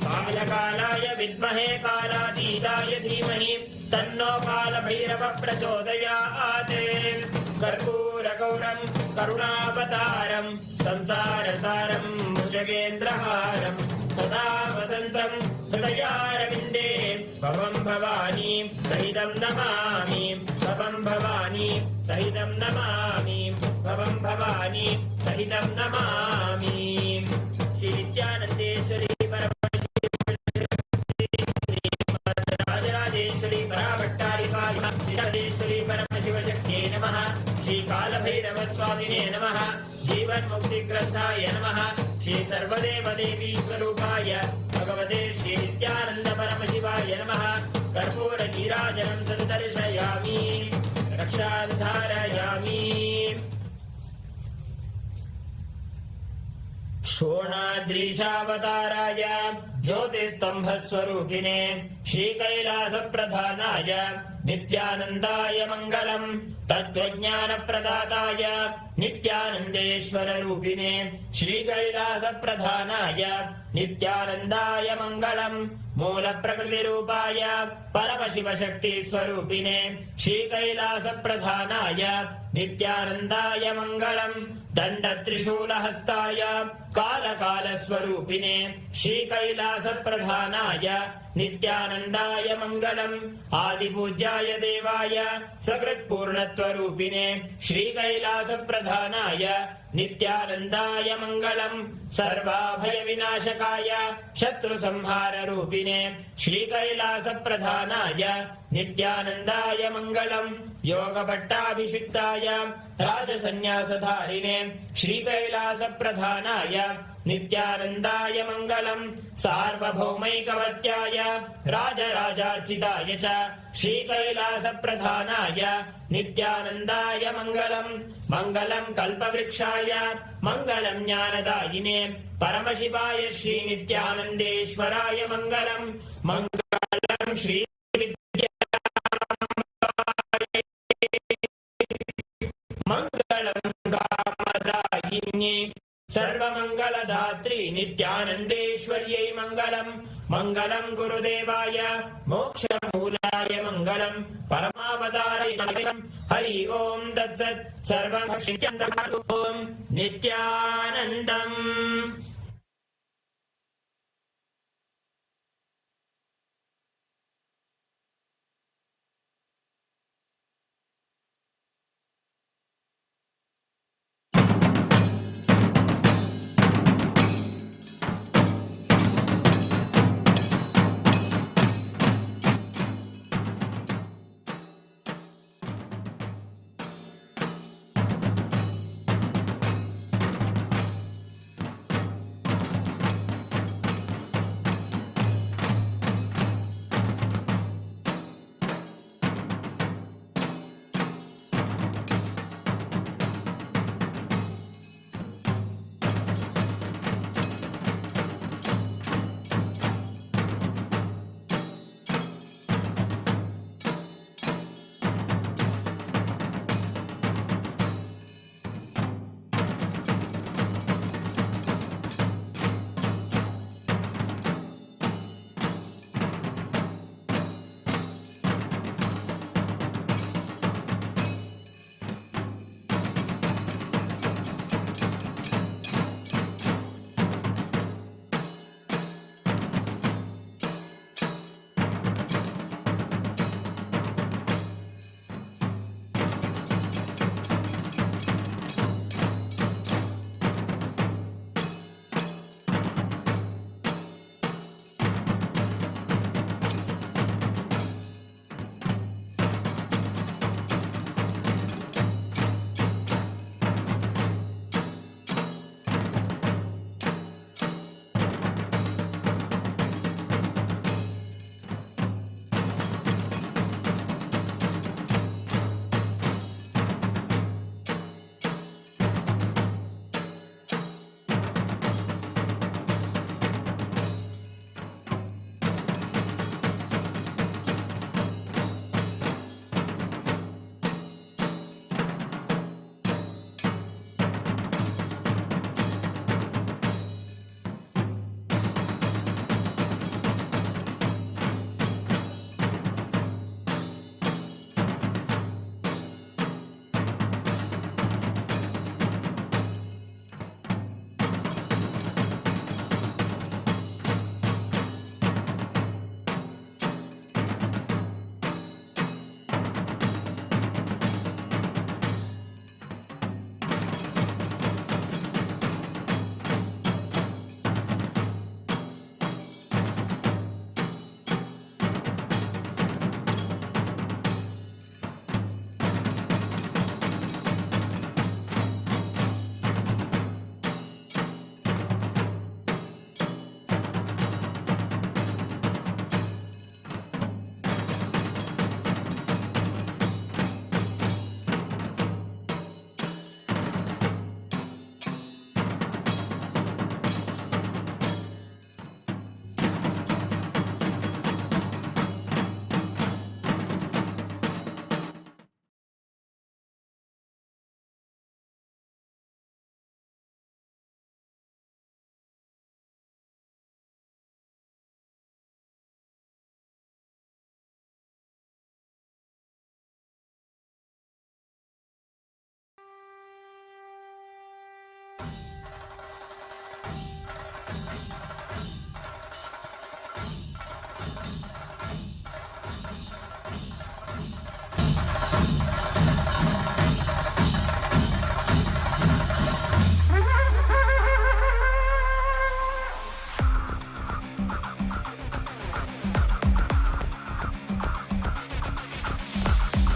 कालकालाय विद्महे कालातीताय धीमहि तन्नो कालभैरव प्रचोदयात्। कर्पूरगौरं करुणावतारं संसारसारं भुजगेन्द्रहारं सदा वसन्तं हृदयारविन्दे भवं भवानी सहितं नमामि। भवं भवानी सहितं नमामि। भवं भवानी सहितं नमामि। श्री नित्यानंदेश्वरी राजराजेश्वरी पराभट्टारिकायै परमशिव शक्त्यै नमः। श्री कालभैरव स्वामिने नमः। जीवन मुक्ति ग्रंथाय नमः। श्री सर्वदेव देवी स्वरूपाय भगवते श्री नित्यानंद परमशिवाय नमः। कर्पूर नीराजनं सन्दर्शयामि। रक्षां धारयामि। शोणाद्रीशावताराय ज्योतिस्तंभस्वरूपिणे श्रीकैलासप्रधानाय नित्यानन्दाय मङ्गलम्। तत्त्वज्ञानप्रदाताय नित्यानन्देश्वररूपिणे श्रीकैलासप्रधानाय नित्यानन्दाय मङ्गलम्। मूलप्रकृतिरूपाय परमशिवशक्तिस्वरूपिणे श्रीकैलासप्रधानाय नित्यानन्दाय मङ्गलम्। दण्डत्रिशूलहस्ताय कालकालस्वरूपिणे श्रीकैलासप्रधानाय नित्यानन्दाय मङ्गलम्। आदिपूज्याय देवाय सकृत्पूर्णत्वरूपिणे श्रीकैलासप्रधानाय नित्यानन्दाय मङ्गलम्। सर्वाभयविनाशकाय शत्रुसंहाररूपिणे श्रीकैलासप्रधानाय नित्यानन्दाय मङ्गलम्। योगभट्टाभिषिक्ताय राजसन्न्यासधारिणे श्रीकैलासप्रधानाय नित्यानन्दाय मङ्गलम्। सार्वभौमैकवत्याय राजराजार्चिताय च श्रीकैलासप्रधानाय नित्यानन्दाय मङ्गलम्। मङ्गलम् कल्पवृक्षाय मङ्गलम् ज्ञानदायिने परमशिवाय श्रीनित्यानन्देश्वराय मङ्गलम्। मङ्गलम् श्री मङ्गलम् कामदायिन्ये सर्वमङ्गलदात्री नित्यानन्देश्वर्यै मङ्गलम् मङ्गलम् गुरुदेवाय मोक्षमूलाय मङ्गलम् परमावताराय मङ्गलम् हरि ओम् तत्सत् सर्वं ॐ नित्यानन्दम्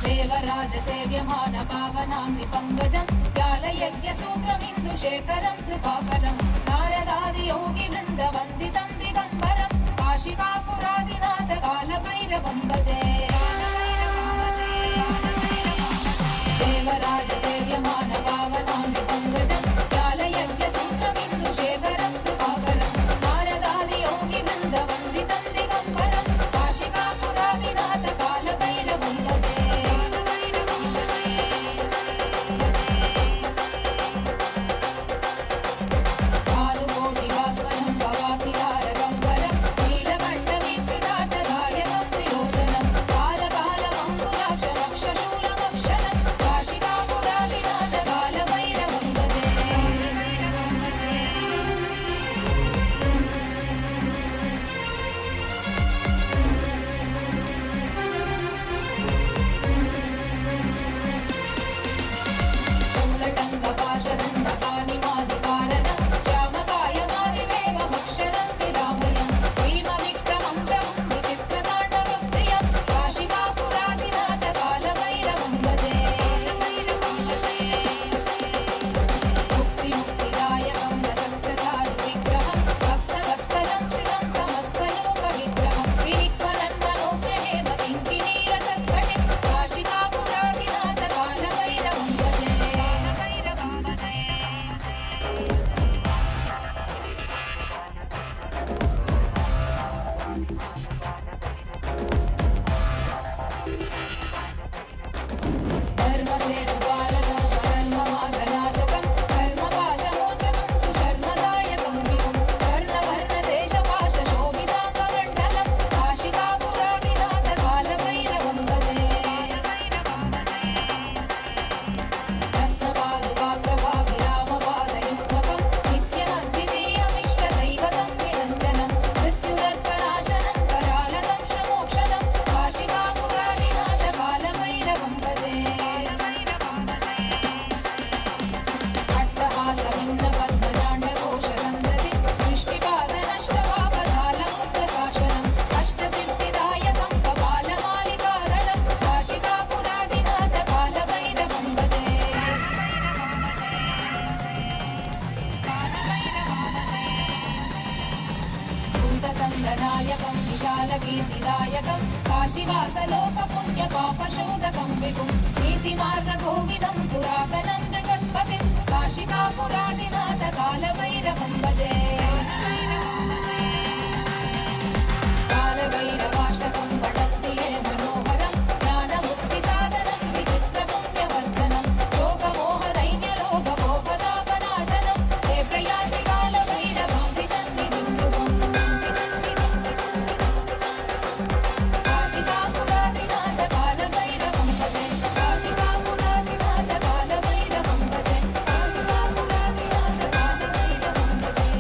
देवराजसेव्यमान पावनामि पङ्कजं व्यालयज्ञसूत्रमिन्दुशेखरं कृपाकरं नारदादियोगिवृन्दवन्दितं दिगम्बरं काशिकापुरादिनाथ कालभैरवं भजे देवराजसेव्यमान पावनामि पङ्कजं व्यालयज्ञसूत्रमिन्दुशेखरं कृपाकरं नारदादियोगिवृन्दवन्दितं दिगम्बरं काशिकापुरादिनाथ कालभैरवं भजे कालकीर्तिदायकं काशीवासलोकपुण्यपापशोधकं विभुं नीतिमार्गकोविदं पुरातनं जगत्पतिं काशिकापुरादिनाथ कालभैरवं भजे कालभैरवाष्टकं पठन्ति ये मनोहरं ज्ञानमुक्तिसाधनं विचित्रपुण्यवर्धनं शोकमोहदैन्यलोभकोपतापनाशनं ते प्रयान्ति कालभैरवां सन्निधिं ध्रुवम् काशिकापुरादिनाथ कालभैरवं भजे काशिकापुरादिनाथ कालभैरवं भजे काशिकापुरादिनाथ कालभैरवं भजे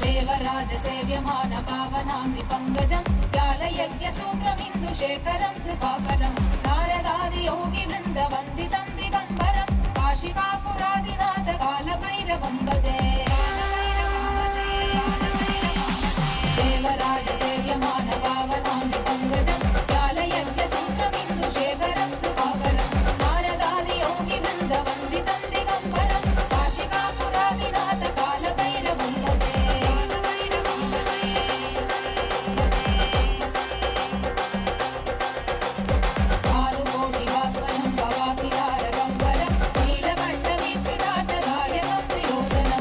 देवराजसेव्यमान पावनामि पङ्कजं व्यालयज्ञसूत्रमिन्दुशेखरं कृपाकरं नारदादियोगिवृन्दवन्दितं दिगम्बरं काशिकापुरादिनाथ कालभैरवं भजे देवराजसेव्यमान पावनामि पङ्कजं व्यालयज्ञसूत्रमिन्दुशेखरं कृपाकरं नारदादियोगिवृन्दवन्दितं दिगम्बरं काशिकापुरादिनाथ कालभैरवं भजे भानुकोटिभास्वरं भवातिहारगम्बरं नीलकण्ठवीक्षितार्थदायकं प्रियोजनं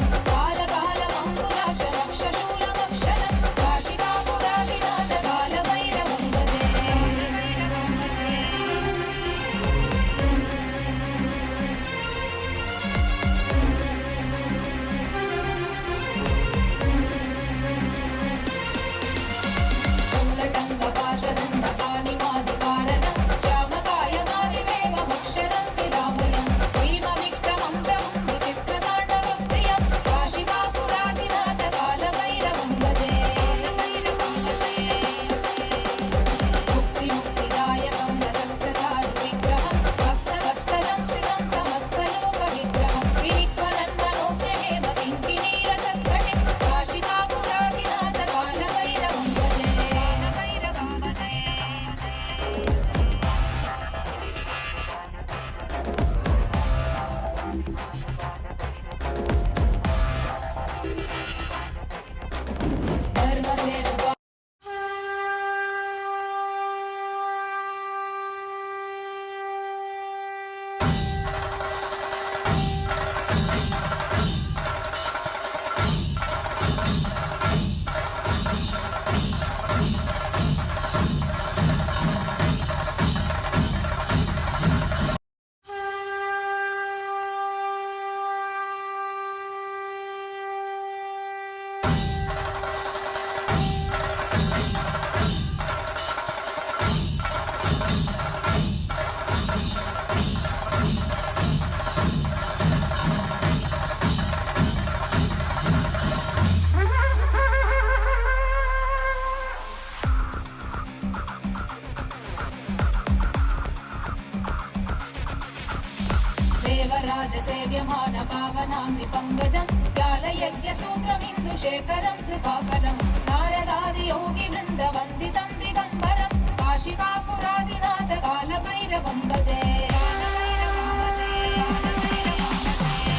देवराजसेव्यमान पावनाङ्घ्रि पङ्कजं व्यालयज्ञसूत्रमिन्दुशेखरं कृपाकरं नारदादियोगिवृन्दवन्दितं दिगम्बरं काशिकापुरादिनाथ कालभैरवं भजे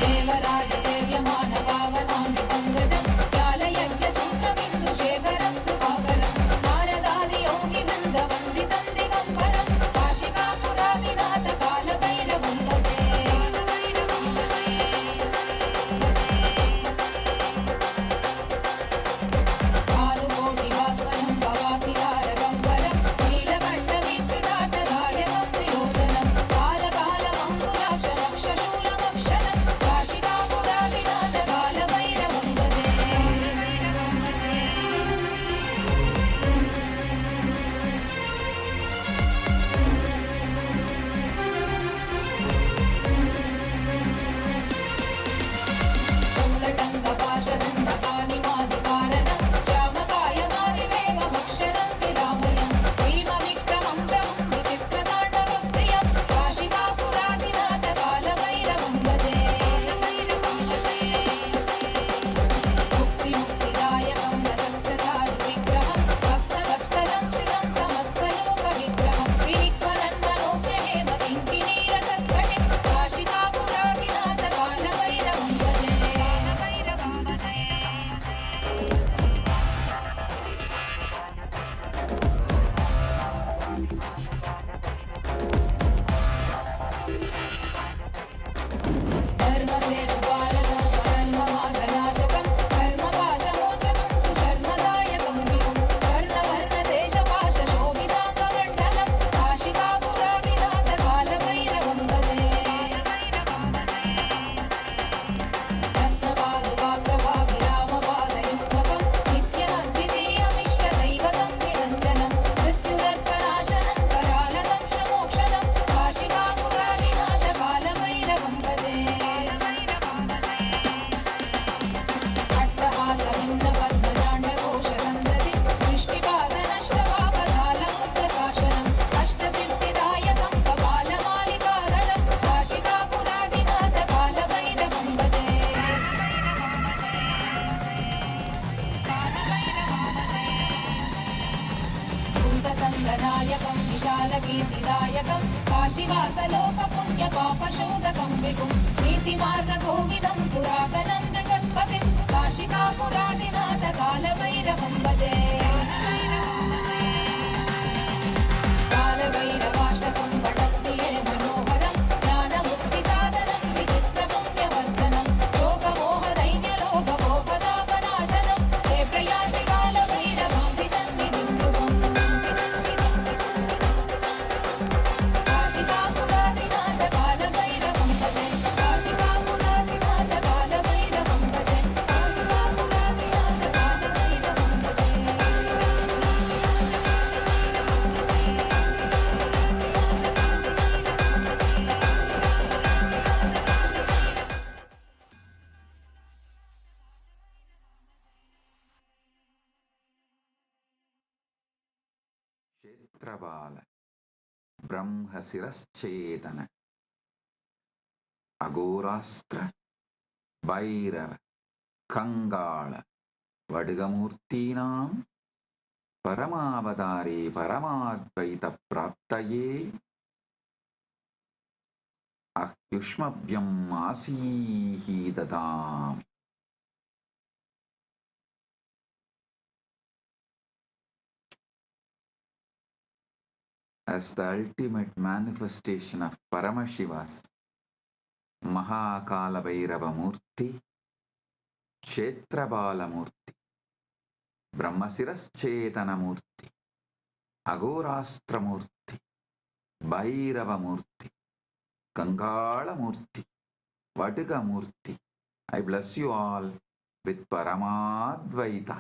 देवराजसेव्यमान पावनाङ्घ्रि पङ्कजं व्यालयज्ञसूत्रमिन्दुशेखरं कृपाकरं नारदादियोगिवृन्दवन्दितं दिगम्बरं काशिकापुरादिनाथ कालभैरवं भजे भानुकोटिभास्वरं भवातिहारगम्बरं नीलकण्ठवीक्षितार्थदायकं प्रियोजनं कालकालमङ्कुलाक्षमक्षशूलमक्षरं काशिकापुरादिनाथ कालभैरवं भजे शूलटङ्कपाशदण्डपाणिमादिकारणं श्यामकायमादिदेवमक्षरं विरामयं भीमविक्रमं प्रभुं विचित्रताण्डवप्रियं काशिकापुरादिनाथ कालभैरवं भजे मुक्तिमुक्तिदायकं रजस्तचारुविग्रहं भक्तवत्सलं स्थितं समस्तलोकविग्रहं विनिक्वलन्मनोज्ञहेमकिङ्किणीरसत्कटिं काशिकापुरादिनाथ कालभैरवं भजे धर्मसेतुपालकं धर्ममार्गनाशकं कर्मपाशमोचकं सुशर्मदायकं विभुं कर्णवर्णशेषपाशशोभिताङ्गमण्डलं काशिकापुरादिनाथ कालभैरवं भजे रत्नपादुकाप्रभाविरामपादयुग्मकं नित्यमद्वितीयमिष्टदैवतं निरञ्जनं मृत्युदर्पनाशनं करालतं श्रमोक्षणं काशिकापुरादिनाथ कालभैरवं भजे अट्टहासभिन्नपद्मजाण्डकोशसन्दति दृष्टिपादनष्टपापजालमुद्रशासनम् अष्टसिद्धिदायकं कपालमालिकाधरं काशिकापुरादिनाथ कालभैरवं भजे भूतसङ्गनायकं विशालकीर्तिदायकं काशीवासलोकपुण्यपापशोधकं विभुं नीतिमार्गकोविदं पुरातनं जगत्पतिं काशिकापुरादिनाथ कालभैरवं भजे कालभैरवाष्टकं पठन्ति ये मनोहरं ज्ञानमुक्तिसाधनं विचित्रपुण्यवर्धनं शोकमोहदैन्यलोभकोपतापनाशनं ते प्रयाति कालभैरवाङ्घ्रिसन्निधिं ध्रुवम् काशिकापुरादिनाथ कालभैरवं भजे काशिकापुरादिनाथ कालभैरवं भजे काशिकापुरादिनाथ कालभैरवं भजे క్షేత్రబాల బ్రహ్మశిరశ్చేతన అఘోరాస్త్ర Bhairava కంగాళ వడ్గమూర్తీనాం పరమావతారే పరమాద్వైత ప్రాప్తయే అహ్యుష్మభ్యం ఆసీహీదతాం. As the ultimate manifestation of Paramashiva's Mahakalabhairava Murthy, Kshetrabala Murthy, Brahmasiraschetana Murthy, Agorastra Murthy, Bhairava Murthy, Kangala Murthy, Vatiga Murthy, I bless you all with Paramadvaita.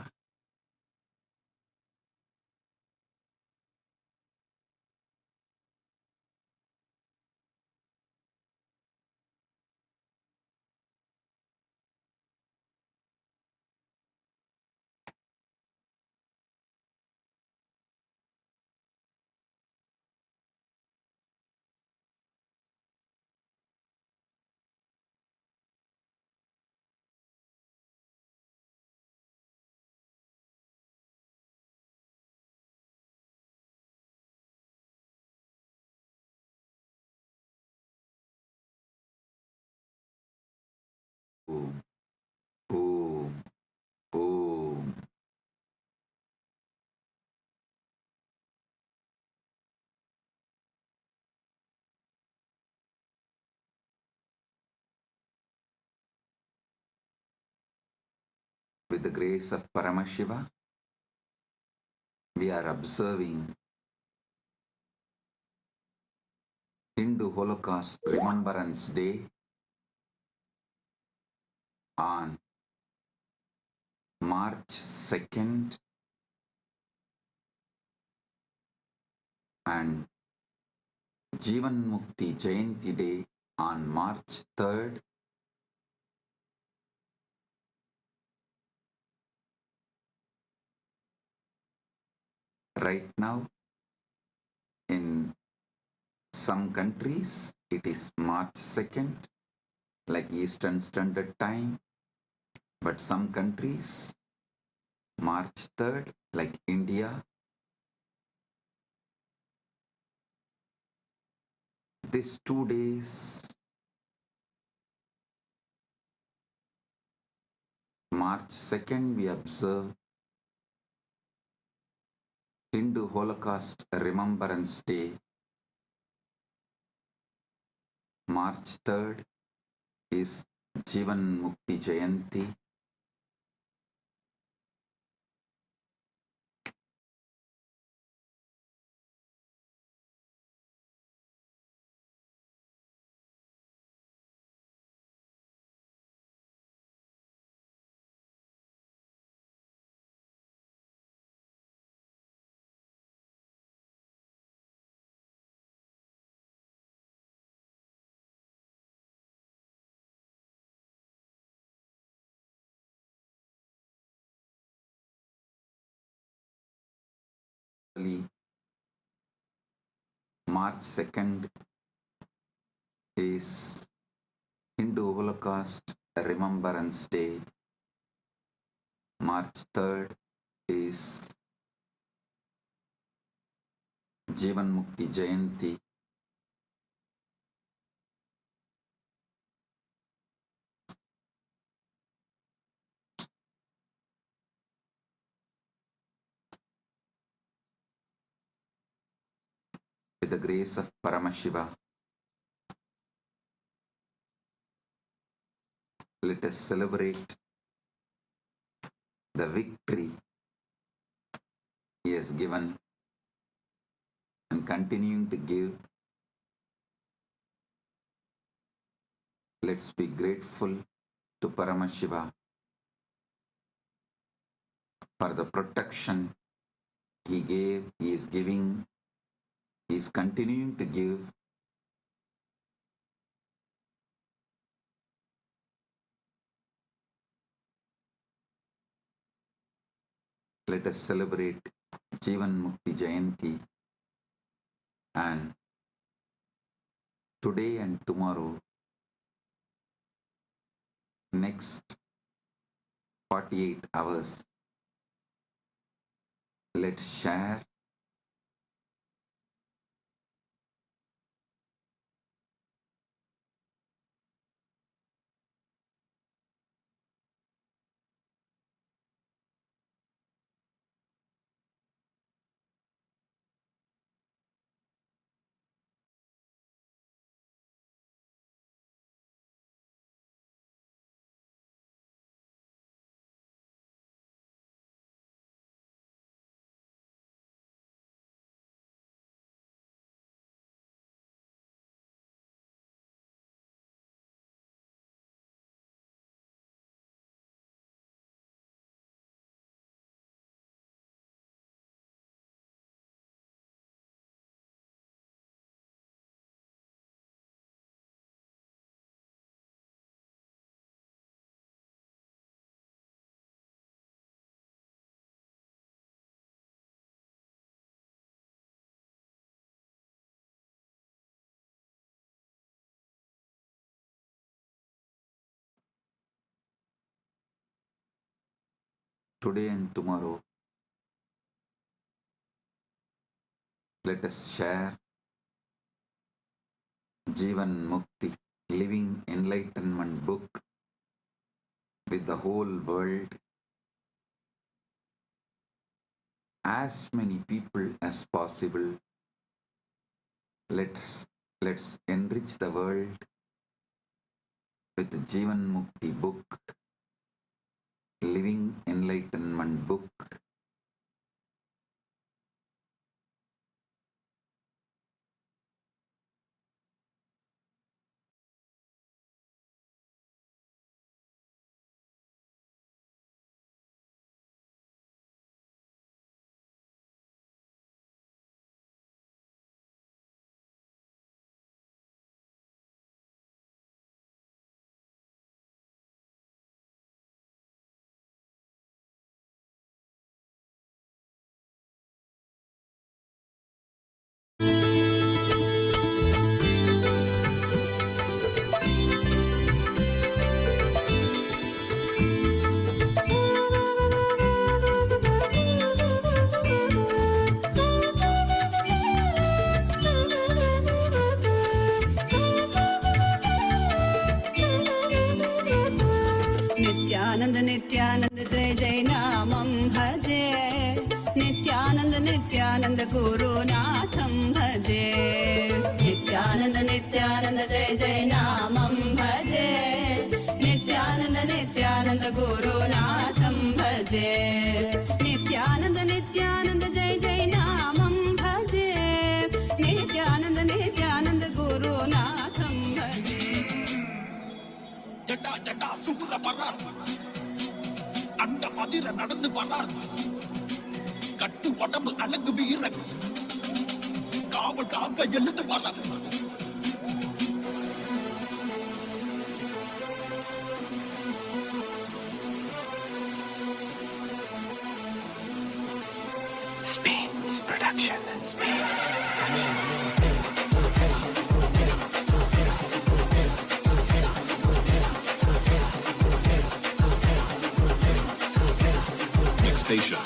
Om. Om. Om. With the grace of Paramashiva, we are observing Hindu Holocaust Remembrance Day on March 2nd and Jivan Mukti Jayanti Day on March 3rd. Right now, in some countries, it is March 2nd, like Eastern Standard Time, but some countries, March 3rd, like India. These 2 days, March 2nd, we observe Hindu Holocaust Remembrance Day. March 3rd is Jivan Mukti Jayanti. March 2nd is Hindu Holocaust Remembrance Day. March 3rd is Jivan Mukti Jayanti. With the grace of Paramashiva, let us celebrate the victory he has given and continuing to give. Let's be grateful to Paramashiva for the protection he gave, he is giving, he is continuing to give. Let us celebrate Jivan Mukti Jayanti, and today and tomorrow, next 48 hours, let's share today and tomorrow. Let us share Jivan Mukti, Living Enlightenment book with the whole world, as many people as possible. Let's enrich the world with the Jivan Mukti book, Living Enlightenment book. Nityanand Nityanand जय जय नामं भजे नित्यानंद नित्यानंद गुरुनाथं भजे नित्यानंद नित्यानंद जय जय नामं भजे नित्यानंद नित्यानंद गुरुनाथं भजे नित्यानंद नित्यानंद जय जय नामं भजे नित्यानंद नित्यानंद गुरुनाथं भजे ஜட்டா ஜட்டா சூர பரார் அண்ட மதிர நடந்து வரார் கட்டு உடம்பு அழகு வீரன் காவல் காக்க எழுந்து வரார் Spain's production. Station.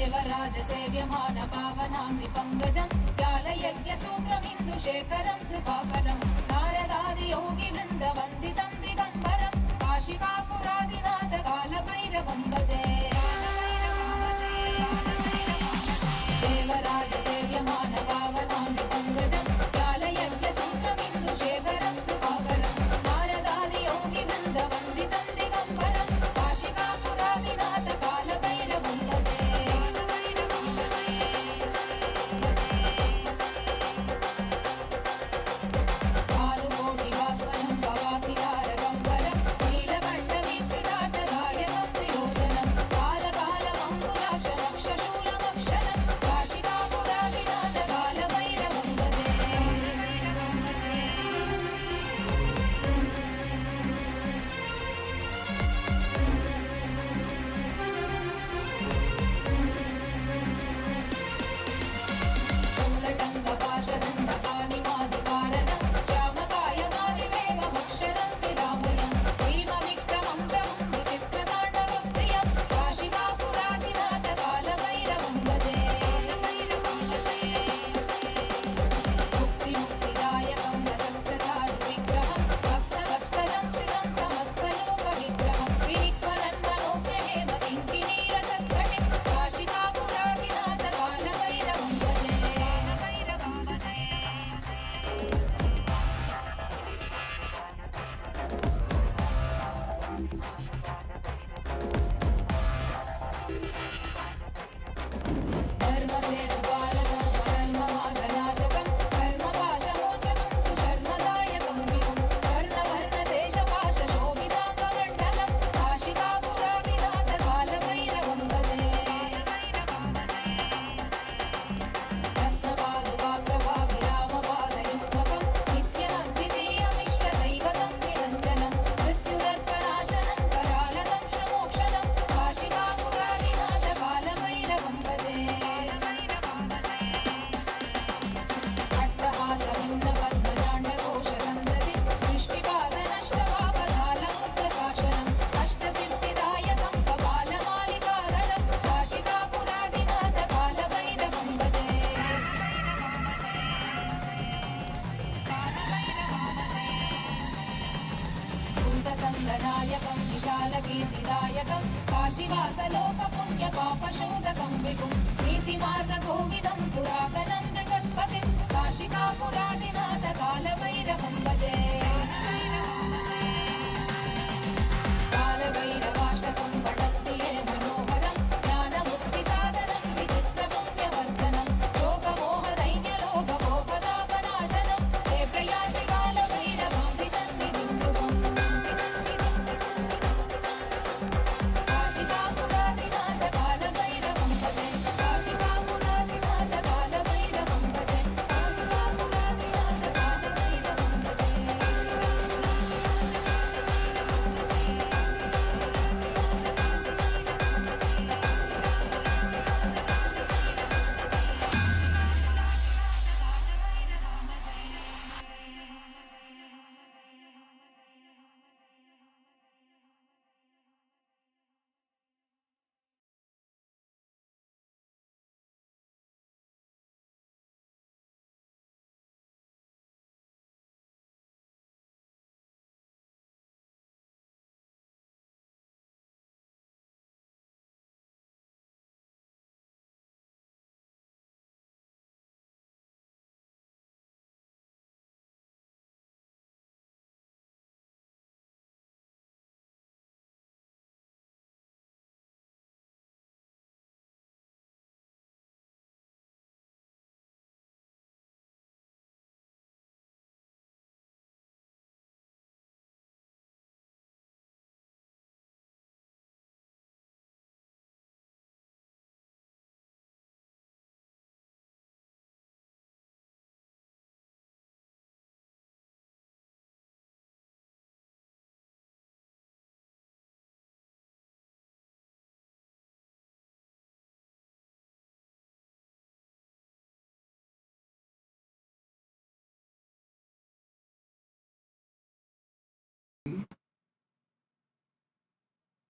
देवराजसेव्यमान पावनामृपङ्गजं व्यालयज्ञसूत्रमिन्दुशेखरं कृपाकरं नारदादियोगिवृन्दवन्दितं दिगम्बरं काशिकापुरादिनाथ कालभैरवं भजे देवराजसेव्यमान पावनामृपङ्गजं व्यालयज्ञसूत्रमिन्दुशेखरं कृपाकरं नारदादियोगिवृन्दवन्दितं दिगम्बरं काशिकापुरादिनाथ कालभैरवं भजे कालगीतिदायकं काशीवासलोकपुण्यपापशोधकं विभुं नीतिमार्गकोविदं पुरातनं जगत्पतिं काशिकापुरादिनाथ कालभैरवं भजे कालभैरवाष्टकं पठन्ति ये मनोहरं ज्ञानमुक्तिसाधनं विचित्रपुण्यवर्धनं शोकमोहदैन्यलोभकोपतापनाशनं ते प्रयान्ति कालभैरवां सन्निधिं ध्रुवम् काशिकापुरादिनाथ कालभैरवं भजे काशिकापुरादिनाथ कालभैरवं भजे काशिकापुरादिनाथ कालभैरवं भजे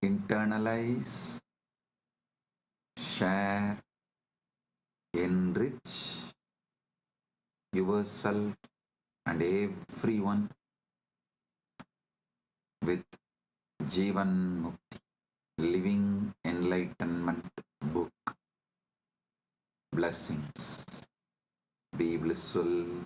Internalize, share, enrich yourself and everyone with Jivan Mukti, Living Enlightenment book. Blessings. Be blissful.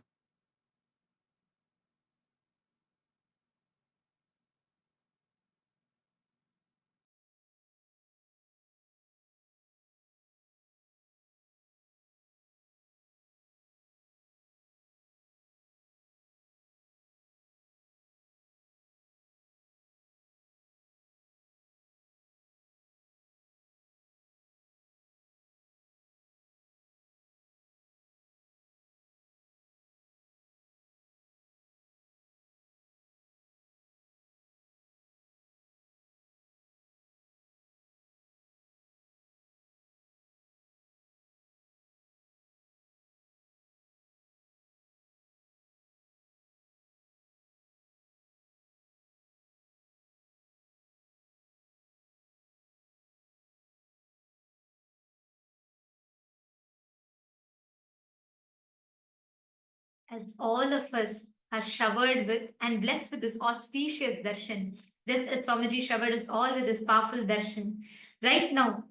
As all of us are showered with and blessed with this auspicious darshan, just as Swamiji showered us all with this powerful darshan, right now,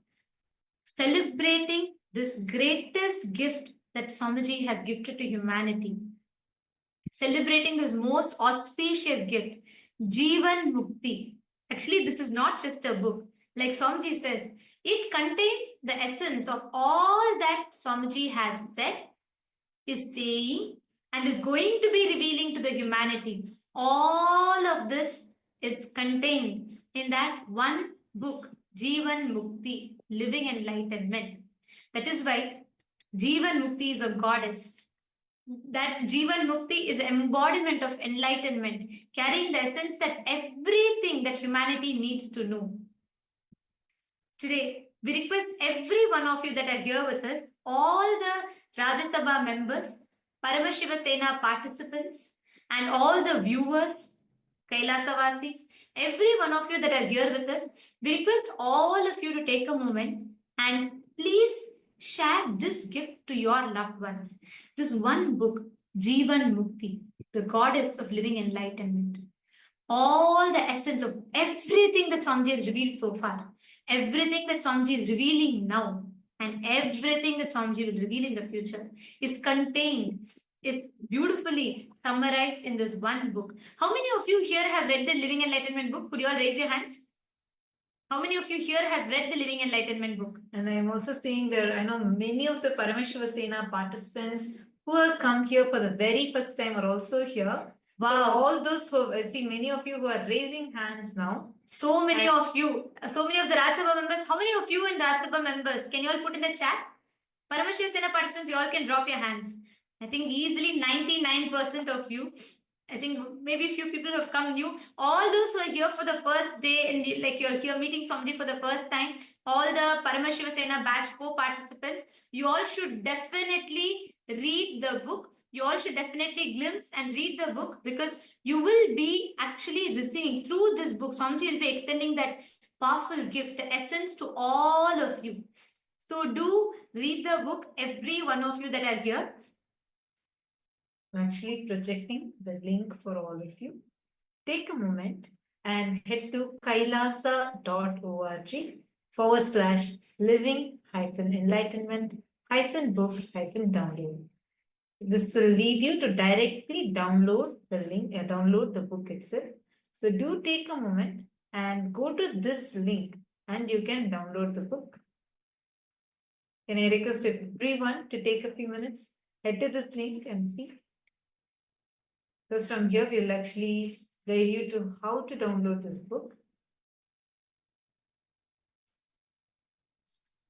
celebrating this greatest gift that Swamiji has gifted to humanity, celebrating this most auspicious gift, Jivan Mukti. Actually, this is not just a book. Like Swamiji says, it contains the essence of all that Swamiji has said, is saying, and is going to be revealing to the humanity. All of this is contained in that one book, Jivan Mukti, Living Enlightenment. That is why Jivan Mukti is a goddess. That Jivan Mukti is an embodiment of enlightenment, carrying the essence that everything that humanity needs to know. Today, we request every one of you that are here with us, all the Rajya Sabha members, Paramashiva Sena participants, and all the viewers, Kailasavasis, every one of you that are here with us, we request all of you to take a moment and please share this gift to your loved ones. This one book, Jivan Mukti, the goddess of living enlightenment. all the essence of everything that Swamiji has revealed so far, everything that Swamiji is revealing now, and everything that Swamiji will reveal in the future is contained, is beautifully summarized in this one book. How many of you here have read the Living Enlightenment book? Could you all raise your hands? How many of you here have read the Living Enlightenment book? And I am also seeing there, I know many of the Paramashiva Sena participants who have come here for the very first time are also here. Wow. For all those who, I see many of you who are raising hands now. So many of you, so many of the Rajya Sabha members. How many of you in Rajya Sabha members? Can you all put in the chat? Paramashiva Sena participants, you all can drop your hands. I think easily 99% of you. I think maybe a few people have come new. All those who are here for the first day and like you're here meeting somebody for the first time, all the Paramashiva Sena batch 4 participants, you all should definitely read the book. You all should definitely glimpse and read the book, because you will be actually receiving through this book. Swamiji will be extending that powerful gift, the essence to all of you. So do read the book, every one of you that are here. I'm actually projecting the link for all of you. Take a moment and head to kailasa.org/living-enlightenment-book-download. This will lead you to directly download the link, download the book itself. So do take a moment and go to this link and you can download the book. Can I request everyone to take a few minutes, head to this link and see? Because from here, we'll actually guide you to how to download this book.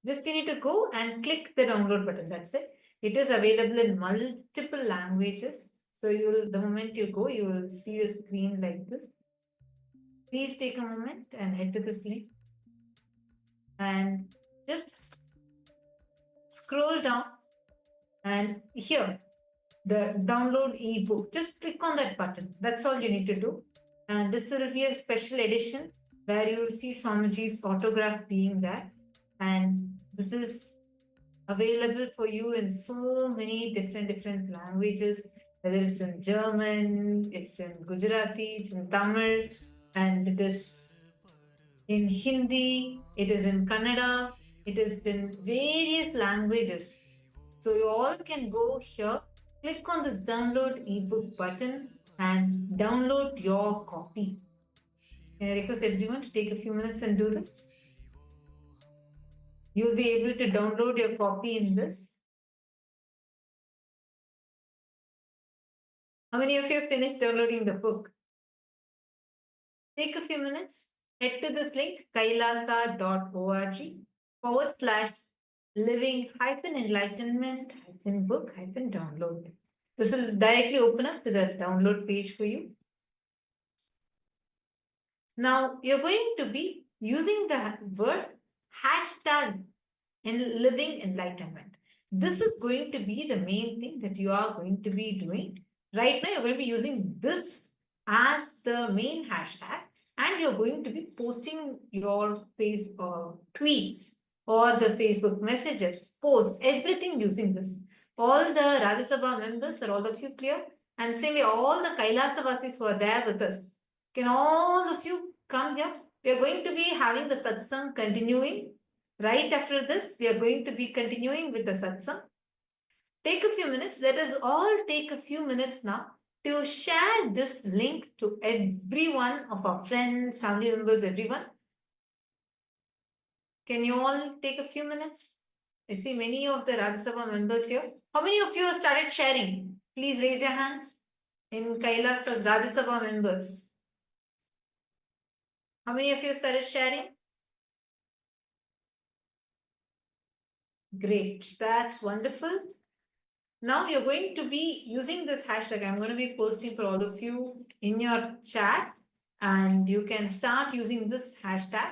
Just you need to go and click the download button. That's it. It is available in multiple languages. So the moment you go, you will see the screen like this. Please take a moment and head to this link. And just scroll down and here, the download ebook, just click on that button. That's all you need to do. And this will be a special edition where you will see Swamiji's autograph being there. And this is available for you in so many different languages, whether it's in German, it's in Gujarati, it's in Tamil, and it is in Hindi, it is in Kannada, it is in various languages. So you all can go here, click on this download ebook button and download your copy. Can I request everyone to take a few minutes and do this? You'll be able to download your copy in this. How many of you have finished downloading the book? Take a few minutes, head to this link, kailasa.org/living-enlightenment-book-download. This will directly open up to the download page for you. Now, you're going to be using the word hashtag living enlightenment. This is going to be the main thing that you are going to be doing. Right now, you're going to be using this as the main hashtag, and you're going to be posting your tweets or the Facebook messages, posts, everything using this. All the Rajya Sabha members, are all of you clear? And same way, all the Kailasavasis who are there with us, can all of you come here? We are going to be having the satsang continuing. Right after this, we are going to be continuing with the satsang. Take a few minutes. Let us all take a few minutes now to share this link to every one of our friends, family members, everyone. Can you all take a few minutes? I see many of the Rajya Sabha members here. How many of you have started sharing? Please raise your hands in Kailas as Rajya Sabha members. How many of you started sharing? Great, that's wonderful. Now you're going to be using this hashtag. I'm going to be posting for all of you in your chat, and you can start using this hashtag,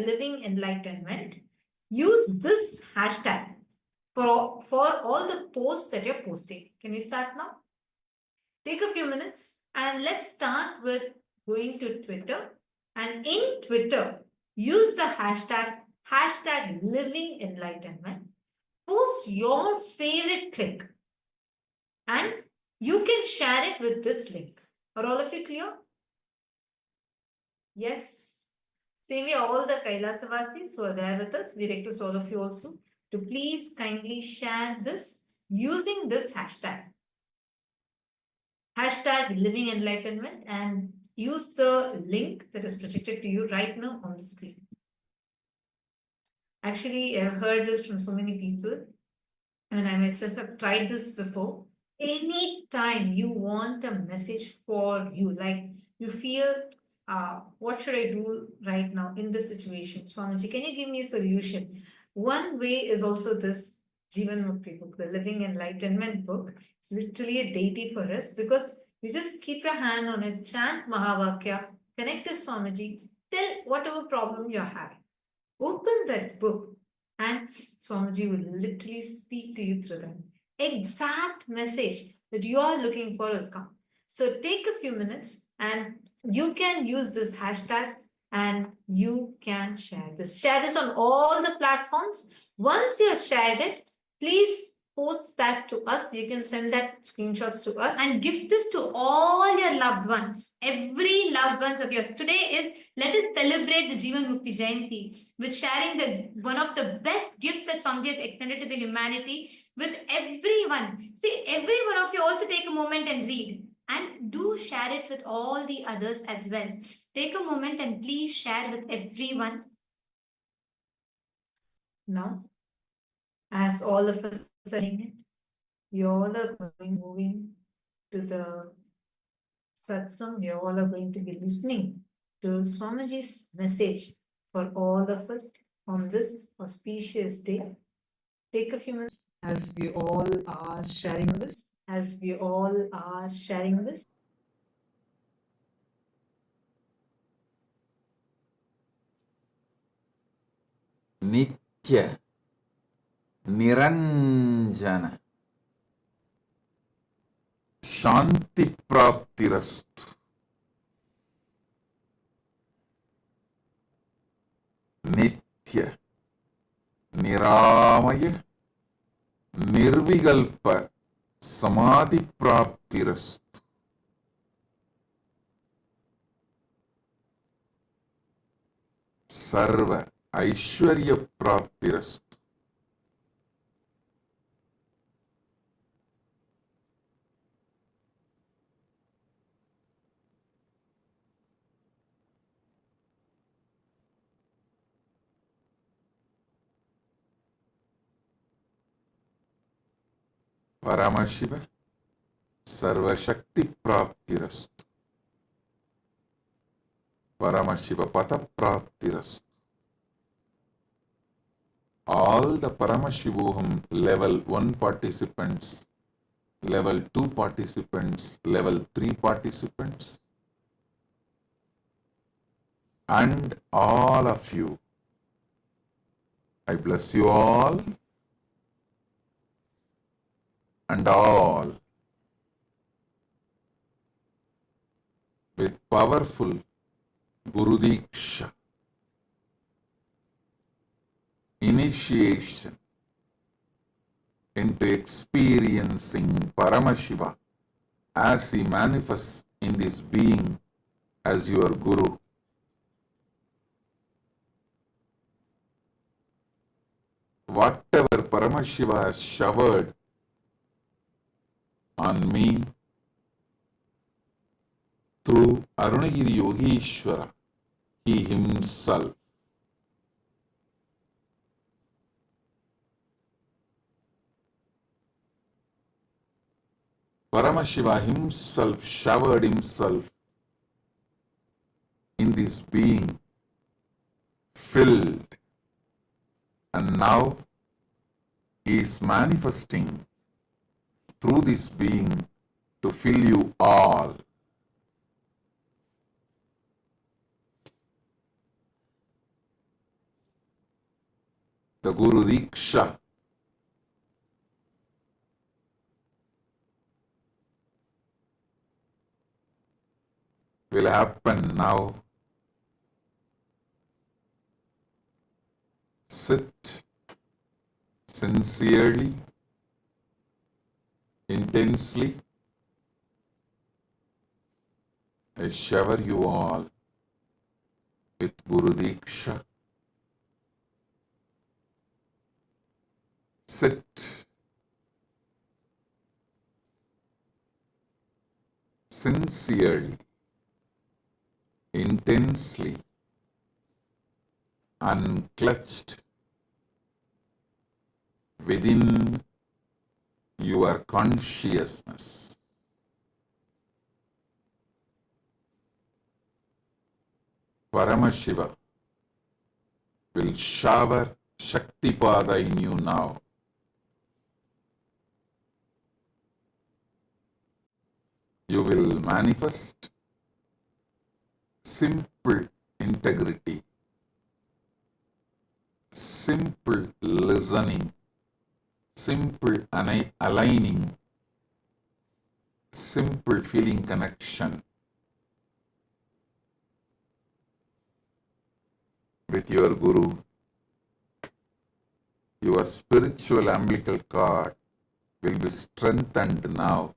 living enlightenment. Use this hashtag for all the posts that you're posting. Can we start now? Take a few minutes and let's start with going to Twitter. And in Twitter, use the hashtag living enlightenment. Post your favorite clip and you can share it with this link. Are all of you clear? Yes. Same way, all the Kailasavasis who are there with us, we request all of you also to please kindly share this using this hashtag. Hashtag Living Enlightenment, and use the link that is projected to you right now on the screen. Actually, I've heard this from so many people, and I myself have tried this before. Anytime you want a message for you, like you feel, what should I do right now in this situation? Swamiji, can you give me a solution? One way is also this Jivan Mukti book, the Living Enlightenment book. It's literally a deity for us, because you just keep your hand on it, chant Mahavakya, connect to Swamiji, tell whatever problem you're having. Open that book, and Swamiji will literally speak to you through that. Exact message that you are looking for will come. So take a few minutes, and you can use this hashtag, and you can share this. Share this on all the platforms. Once you have shared it, please post that to us. You can send that screenshots to us and gift this to all your loved ones, every loved ones of yours. Today is, let us celebrate the Jivan Mukti Jayanti with sharing the one of the best gifts that Swamiji has extended to the humanity with everyone. See, every one of you also take a moment and read, and do share it with all the others as well. Take a moment and please share with everyone. now. As all of us are doing it, you all are moving to the satsang. You all are going to be listening to Swamiji's message for all of us on this auspicious day. Take a few minutes as we all are sharing this. Nitya Niranjana Shanti Praptirastu Nitya Niramaya Nirvigalpa Samadhi Praptirastu Sarva Aishwarya Praptirastu Paramashiva Sarva Shakti Praptirastu Paramashiva Pata Praptirastu. All the Paramashivoham level 1 participants, level 2 participants, level 3 participants, and all of you. I bless you all and all with powerful Guru Diksha, initiation into experiencing Paramashiva as he manifests in this being as your Guru. Whatever Paramashiva has showered on me through Arunagiri Yogeshwara, he himself Paramashiva himself showered himself in this being, filled, and now he is manifesting through this being to fill you all. The Guru Diksha will happen now. Sit sincerely, intensely. I shower you all with Guru Diksha. Sit sincerely, intensely, unclutched within your consciousness. Paramashiva will shower Shaktipada in you now. You will manifest simple integrity, simple listening, simple aligning, simple feeling connection with your Guru. Your spiritual umbilical cord will be strengthened now.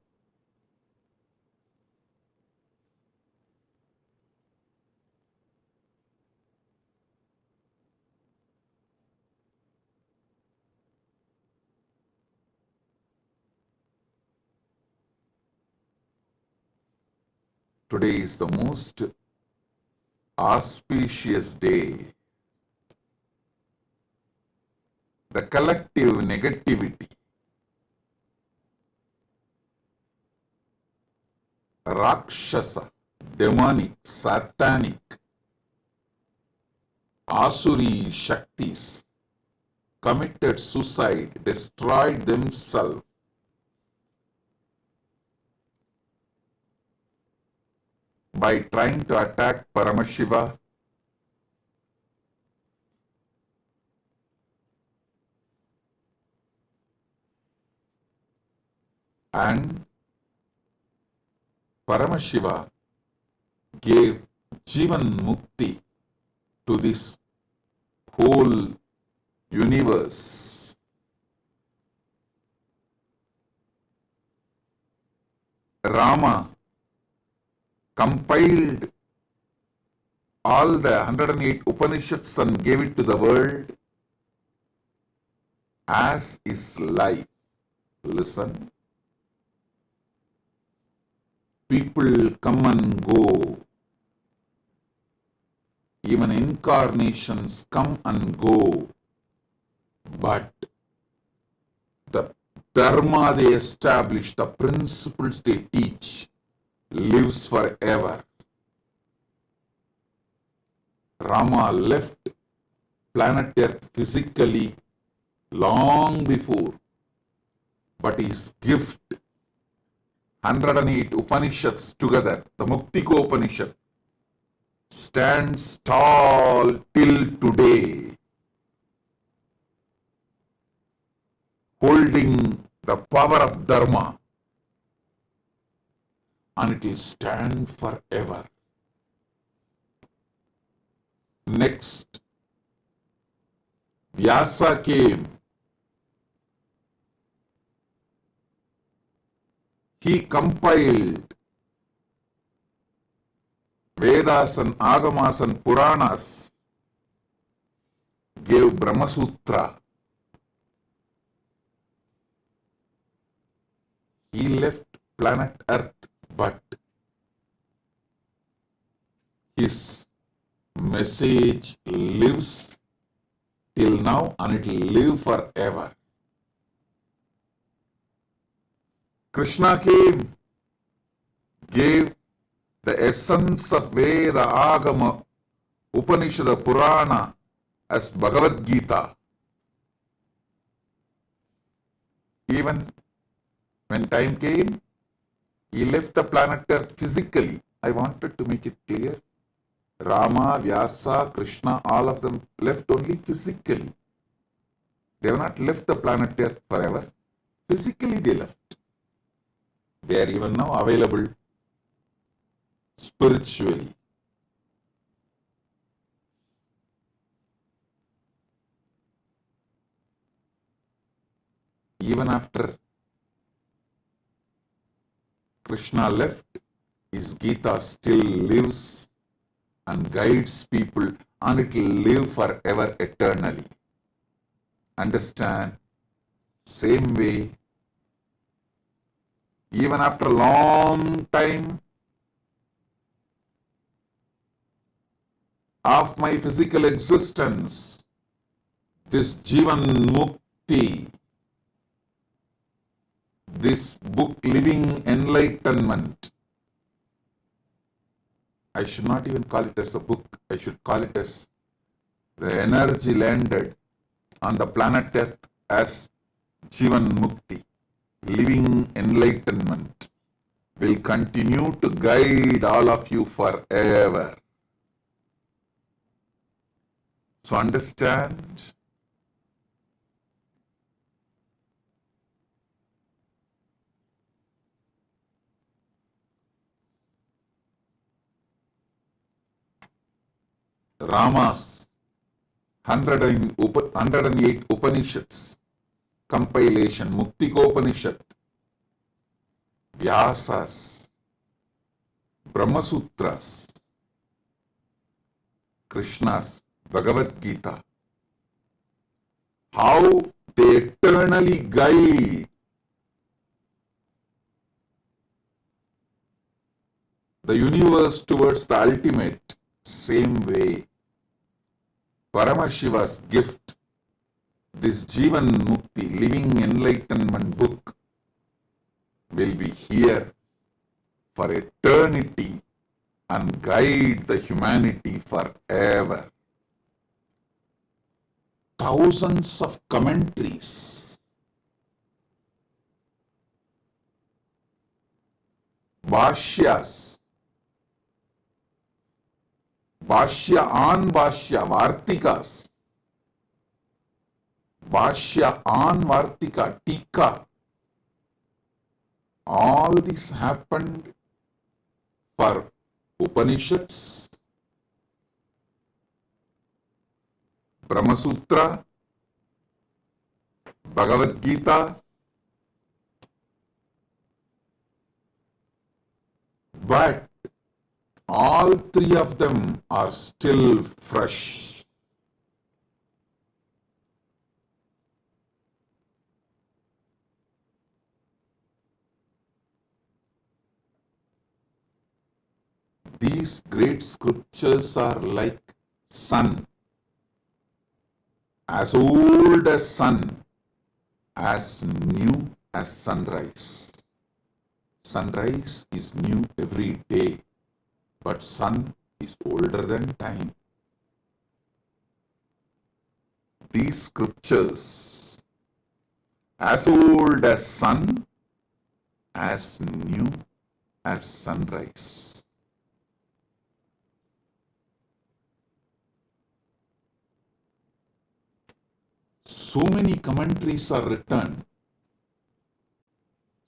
Today is the most auspicious day. The collective negativity, Rakshasa, demonic, satanic, Asuri Shaktis committed suicide, destroyed themselves by trying to attack Paramashiva. And Paramashiva gave Jivan Mukti to this whole universe. Rama compiled all the 108 Upanishads and gave it to the world as his life. Listen. People come and go. Even incarnations come and go. But the dharma they establish, the principles they teach, lives forever. Rama left planet Earth physically long before, but his gift, 108 Upanishads together, the Muktiko Upanishad, stands tall till today, holding the power of Dharma, and it will stand forever. Next, Vyasa came. He compiled Vedas and Agamas and Puranas, gave Brahma Sutra. He left planet Earth, but his message lives till now and it will live forever. Krishna came, gave the essence of Veda, Agama, Upanishad, Purana as Bhagavad Gita. Even when time came, he left the planet Earth physically. I wanted to make it clear. Rama, Vyasa, Krishna, all of them left only physically. They have not left the planet Earth forever. Physically they left. They are even now available spiritually. Even after Krishna left, his Gita still lives and guides people, and it will live forever eternally. Understand? Same way, even after a long time of my physical existence, this Jivan Mukti, this book Living Enlightenment, I should not even call it as a book, I should call it as the energy landed on the planet Earth as Jivan Mukti, Living Enlightenment, will continue to guide all of you forever. So understand, Rama's 108 Upanishads compilation, Muktikopanishad, Vyasa's, Brahmasutras, Krishna's Bhagavad Gita, how they eternally guide the universe towards the ultimate. Same way, Paramashiva's gift, this Jivan Mukti, Living Enlightenment book, will be here for eternity and guide the humanity forever. Thousands of commentaries, Bhashyas, Bhashya on Bhashya, Vartikas, Bhashya on Vartika, Tika. All this happened for Upanishads, Brahmasutra, Bhagavad Gita, but all three of them are still fresh. These great scriptures are like sun, as old as sun, as new as sunrise. Sunrise is new every day, but sun is older than time. These scriptures, as old as sun, as new as sunrise. So many commentaries are written.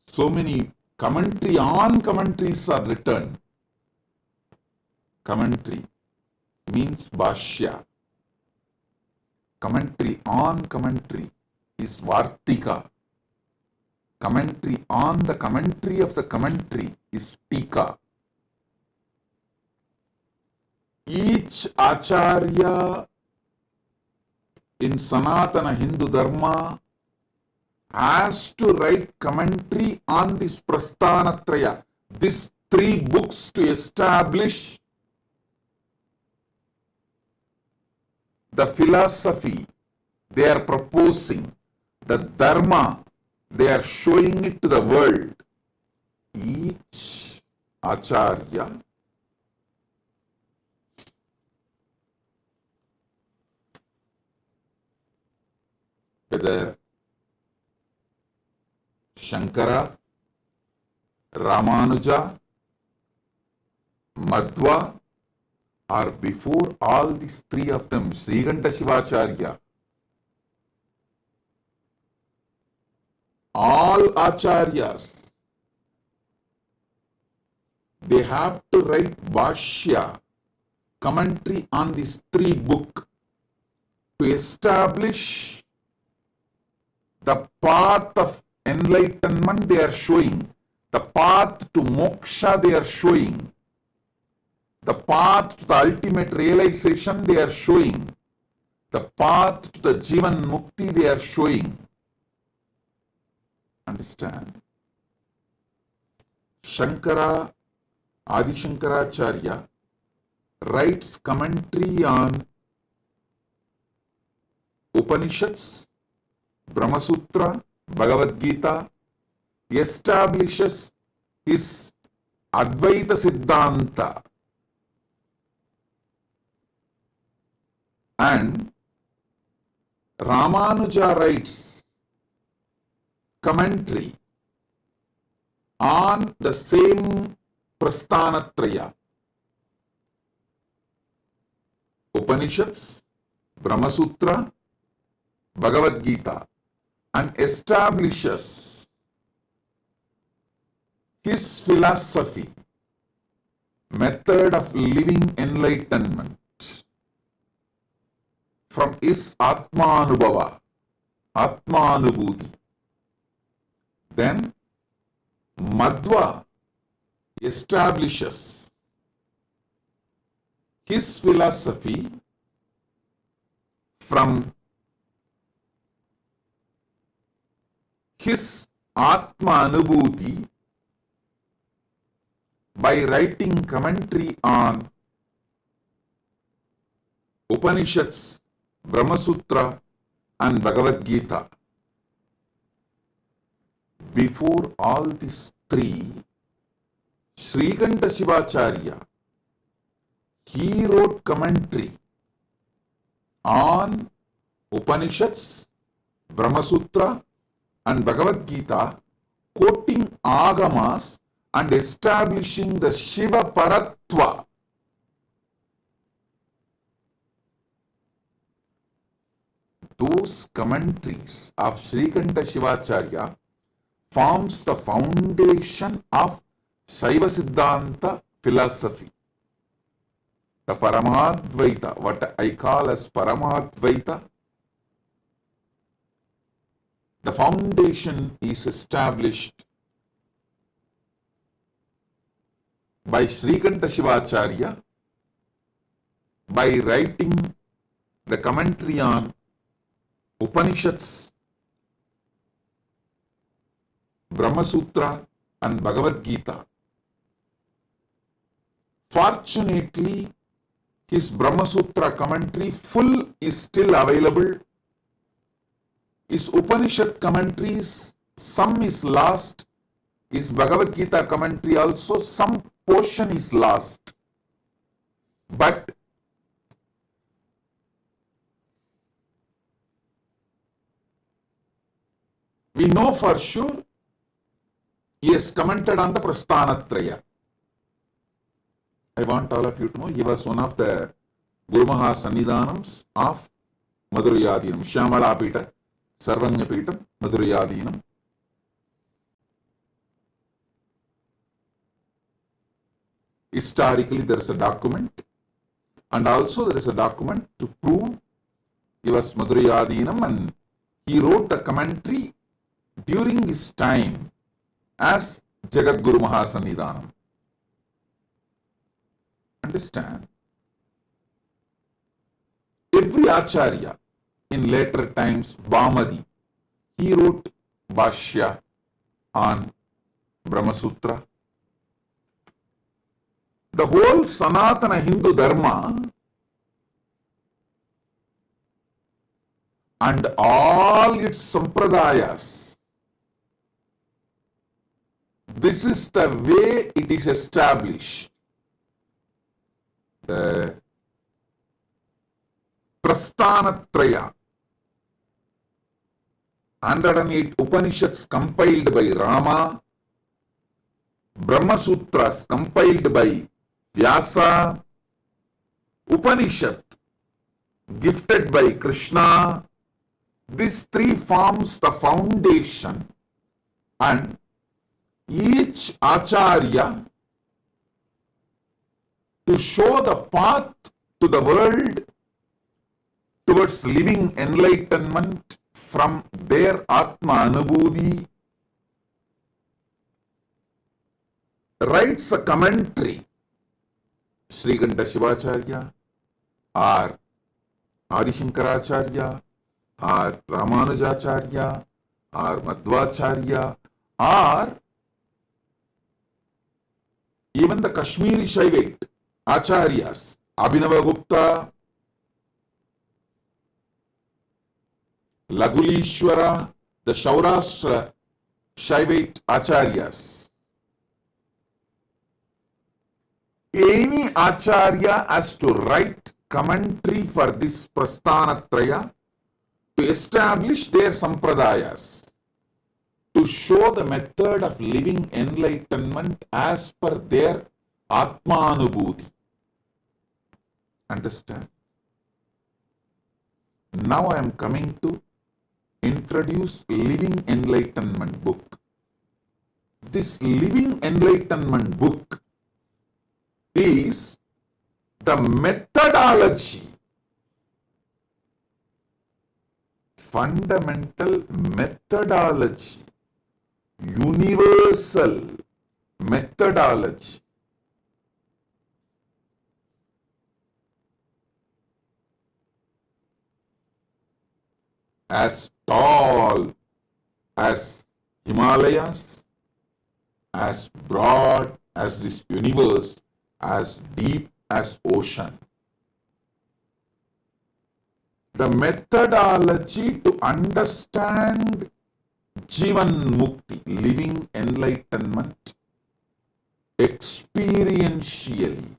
So many commentary on commentaries are written. Commentary means Bhashya. Commentary on commentary is Vartika. Commentary on the commentary of the commentary is Tika. Each Acharya in Sanatana Hindu Dharma has to write commentary on this Prasthanatraya, these three books, to establish the philosophy they are proposing, the Dharma they are showing it to the world. Each Acharya whether Shankara, Ramanuja, Madhva, or before all these three of them, Srikanta Shivacharya, all Acharyas, they have to write Bhashya, commentary on these three books, to establish the path of enlightenment they are showing, the path to moksha they are showing, The path to the ultimate realization they are showing. The path to the Jivan Mukti they are showing. Understand? Shankara, Adi Shankaracharya writes commentary on Upanishads, Brahma Sutra, Bhagavad Gita, establishes his Advaita Siddhanta, and Ramanuja writes commentary on the same Prasthanatraya, Upanishads, Brahma Sutra, Bhagavad Gita, and establishes his philosophy, method of living enlightenment from his Atmanubhava, Atmanubhuti. Then Madhva establishes his philosophy from his Atma Anubhuti by writing commentary on Upanishads, Brahma Sutra, and Bhagavad Gita. Before all these three, Srikanta Shivacharya, he wrote commentary on Upanishads, Brahma Sutra, and Bhagavad Gita, quoting Agamas and establishing the Shiva Paratva. Those commentaries of Srikanta Shivacharya forms the foundation of Saiva Siddhanta philosophy. The Paramadvaita, what I call as Paramadvaita, the foundation is established by Srikanta Shivacharya by writing the commentary on Upanishads, Brahma Sutra, and Bhagavad Gita. Fortunately, his Brahma Sutra commentary full is still available. His Upanishad commentaries, some is lost. His Bhagavad Gita commentary also, some portion is lost. But we know for sure he has commented on the Prasthanatraya. I want all of you to know he was one of the Guru Maha Sannidhanams of Madhurayadinam, Shyamala Pita, Sarvanya Pita, Madhurayadinam. Historically, there is a document, and also there is a document to prove he was Madhurayadinam, and he wrote the commentary during his time as Jagat Guru Maha Sannidhanam. Understand? Every Acharya in later times, Bhamadi, he wrote Bhashya on Brahma Sutra. The whole Sanatana Hindu Dharma and all its sampradayas, this is the way it is established. The Prasthanatraya, 108 Upanishads compiled by Rama, Brahma Sutras compiled by Vyasa, Upanishad gifted by Krishna. These three forms the foundation, and each Acharya to show the path to the world towards living enlightenment from their Atma Anubhuti, writes a commentary Srikanta Shivacharya or Adi Shankaracharya or Ramanujacharya or Madhvacharya or even the Kashmiri Shaivite Acharyas, Abhinavagupta, Lagulishwara, the Shaurashtra Shaivite Acharyas. Any Acharya has to write commentary for this Prasthanatraya to establish their sampradayas, to show the method of living enlightenment as per their Atmanubhuti. Understand? Now I am coming to introduce Living Enlightenment book. This Living Enlightenment book is the methodology, fundamental methodology, universal methodology as tall as Himalayas, as broad as this universe, as deep as ocean. The methodology to understand Jivan Mukti, living enlightenment, experientially.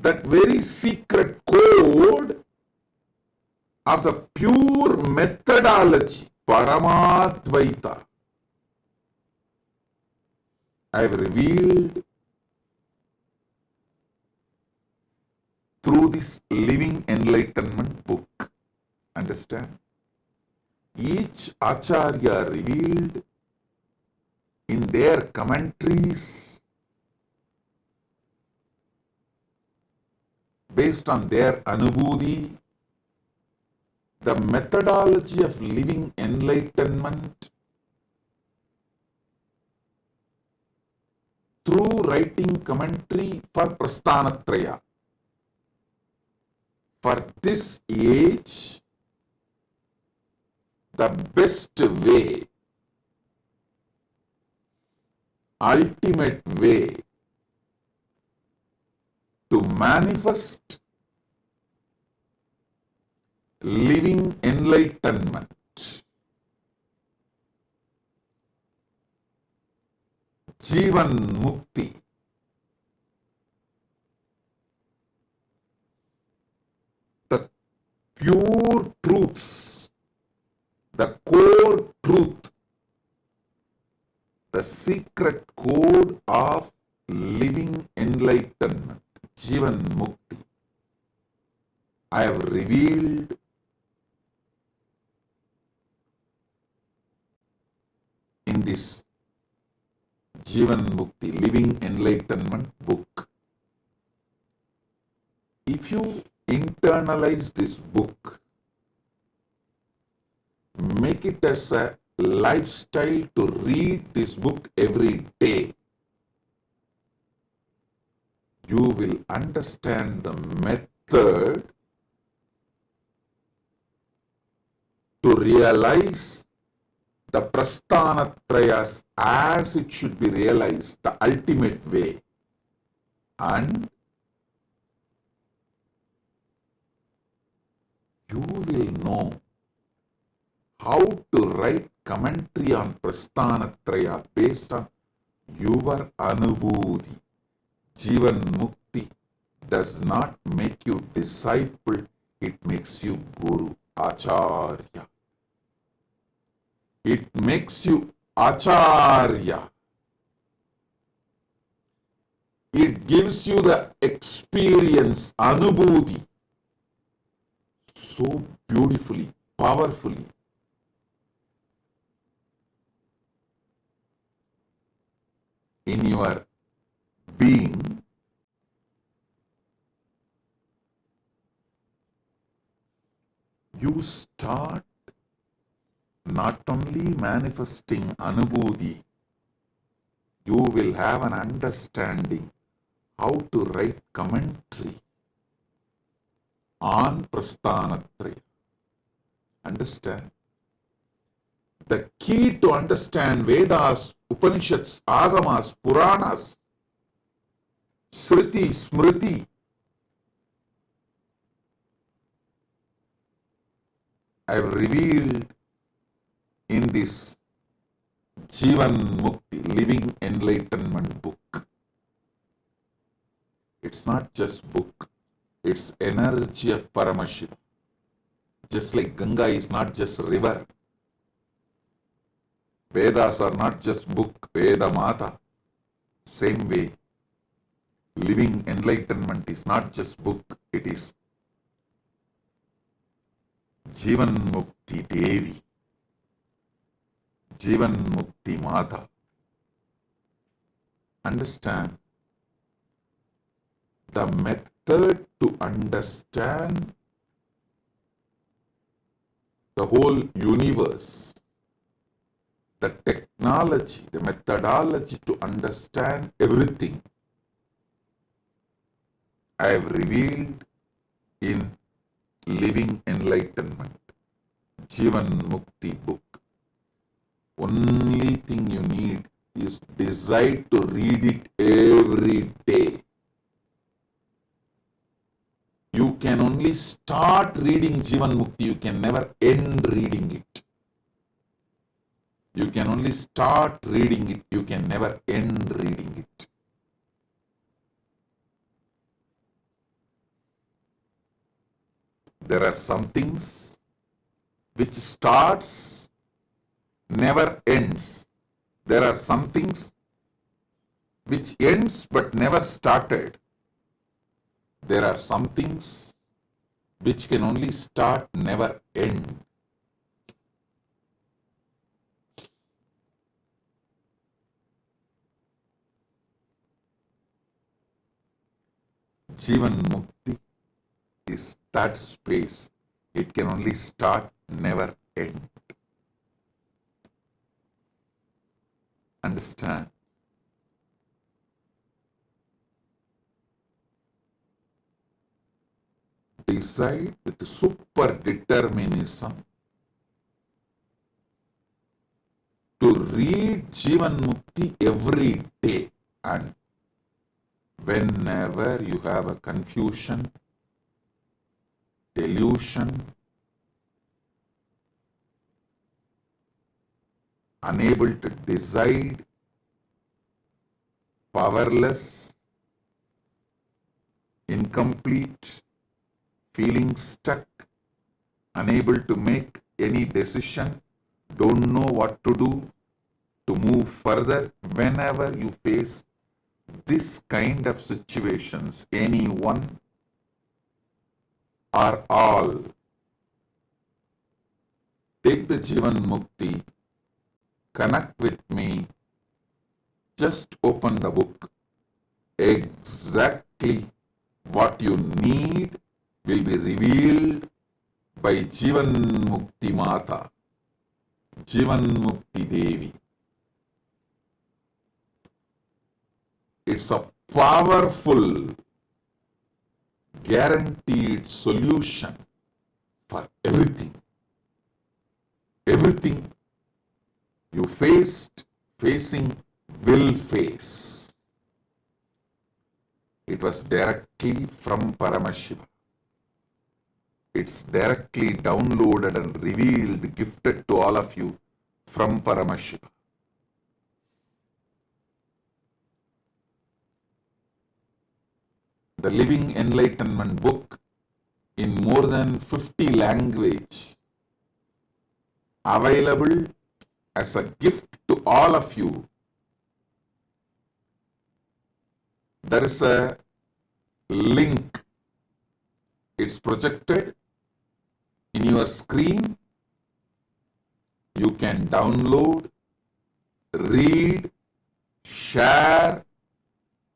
That very secret code of the pure methodology, Paramadvaita, I have revealed through this Living Enlightenment book. Understand? Each Acharya revealed in their commentaries based on their Anubhuti the methodology of living enlightenment through writing commentary for Prasthanatraya. For this age, the best way, ultimate way to manifest living enlightenment, Jivan Mukti, the pure truths, the core truth, the secret code of living enlightenment, Jivan Mukti, I have revealed in this Jivan Mukti, Living Enlightenment book. If you internalize this book, make it as a lifestyle to read this book every day, you will understand the method to realize the Prasthanatrayas as it should be realized, the ultimate way. And you will know how to write commentary on Prasthanatraya based on your Anubhuti. Jivan Mukti does not make you disciple, it makes you Guru, Acharya. It makes you Acharya. It gives you the experience, Anubhuti, so beautifully, powerfully. In your being, you start not only manifesting Anubhuti, you will have an understanding how to write commentary on Prasthanatraya. Understand? The key to understand Vedas, Upanishads, Agamas, Puranas, Sriti, Smriti, I have revealed in this Jivan Mukti, Living Enlightenment book. It's not just book, it's energy of Paramashiva. Just like Ganga is not just river. Vedas are not just book, Veda Mata. Same way, living enlightenment is not just book, it is Jivan Mukti Devi, Jivan Mukti Mata. Understand? The method to understand the whole universe, the technology, the methodology to understand everything, I have revealed in Living Enlightenment, Jivan Mukti book. Only thing you need is desire to read it every day. You can only start reading Jivan Mukti, you can never end reading it. You can only start reading it, you can never end reading it. There are some things which starts, never ends. There are some things which ends but never started. There are some things which can only start, never end. Jivan Mukti is that space. It can only start, never end. Understand? Decide with super determinism to read Jivan Mukti every day, and whenever you have a confusion, delusion, unable to decide, powerless, incomplete, feeling stuck, unable to make any decision, don't know what to do to move further, whenever you face this kind of situations, any one or all, take the Jivan Mukti, connect with me, just open the book. Exactly what you need will be revealed by Jivan Mukti Mata, Jivan Mukti Devi. It's a powerful, guaranteed solution for everything. Everything you facing, will face. It was directly from Paramashiva. It's directly downloaded and revealed, gifted to all of you from Paramashiva. The Living Enlightenment book in more than 50 languages, available as a gift to all of you. There is a link. It's projected in your screen. You can download, read, share,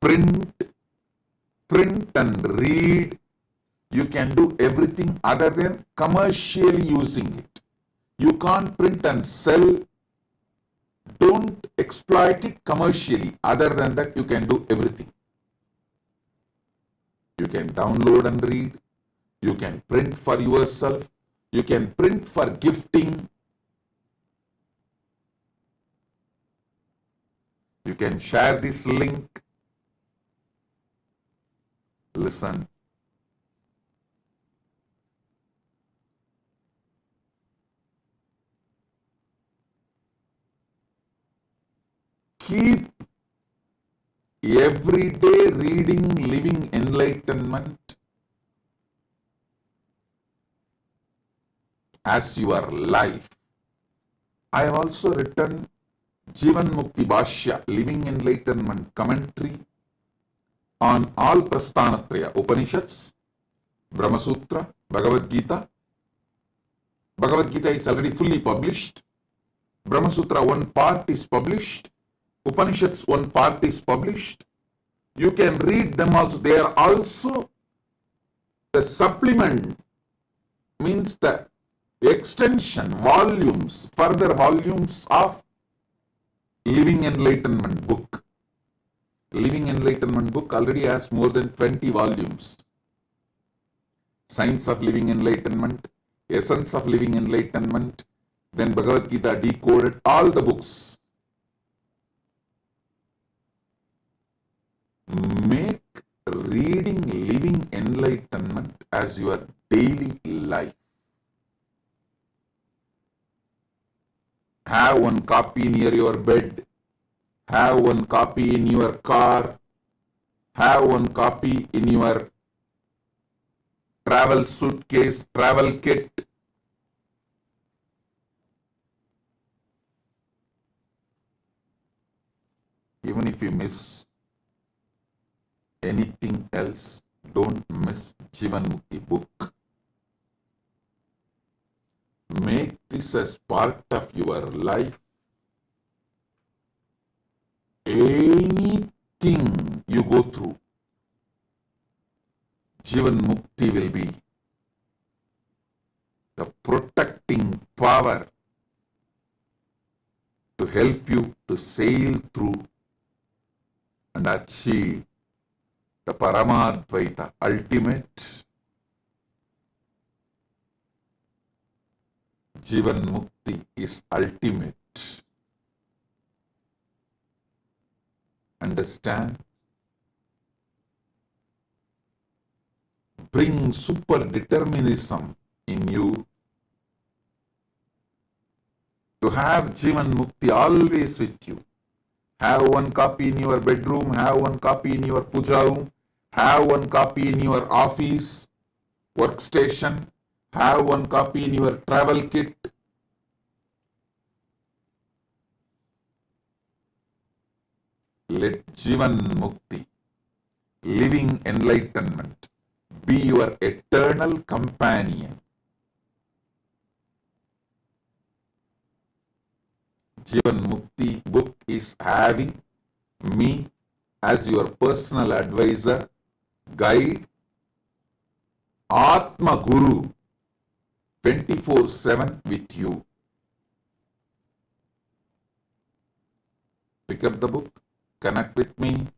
print and read. You can do everything other than commercially using it. You can't print and sell. Don't exploit it commercially. Other than that, you can do everything. You can download and read. You can print for yourself. You can print for gifting. You can share this link. Listen. Keep everyday reading Living Enlightenment as your life. I have also written Jivan Mukti Bhashya, Living Enlightenment commentary on all Prasthanatraya, Upanishads, Brahma Sutra, Bhagavad Gita. Bhagavad Gita is already fully published. Brahma Sutra one part is published. Upanishads one part is published. You can read them also. They are also the supplement, means the extension, volumes, further volumes of Living Enlightenment book. Living Enlightenment book already has more than 20 volumes. Science of Living Enlightenment, Essence of Living Enlightenment, then Bhagavad Gita decoded, all the books. Make reading Living Enlightenment as your daily life. Have one copy near your bed. Have one copy in your car. Have one copy in your travel suitcase, travel kit. Even if you miss anything else, don't miss Jivan Mukti book. Make this as part of your life. Anything you go through, Jivan Mukti will be the protecting power to help you to sail through and achieve the Paramadvaita, ultimate Jivan Mukti is ultimate. Understand? Bring super determinism in you to have Jivan Mukti always with you. Have one copy in your bedroom, have one copy in your puja room, have one copy in your office, workstation, have one copy in your travel kit. Let Jivan Mukti, Living Enlightenment, be your eternal companion. Jivan Mukti book is having me as your personal advisor, guide, Atma Guru, 24/7 with you. Pick up the book, connect with me,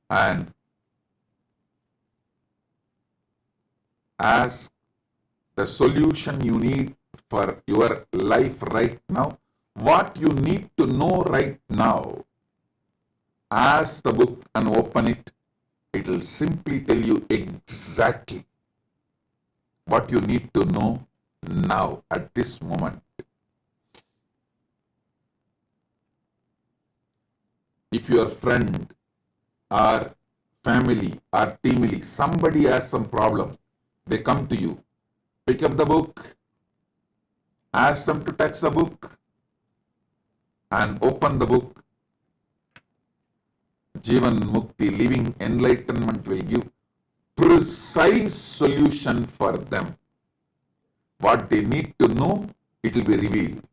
and ask the solution you need for your life right now, what you need to know right now. Ask the book and open it. It will simply tell you exactly what you need to know now at this moment. If your friend or family or team, somebody has some problem, they come to you, pick up the book, ask them to touch the book and open the book. Jivan Mukti, Living Enlightenment will give precise solution for them. What they need to know, it will be revealed.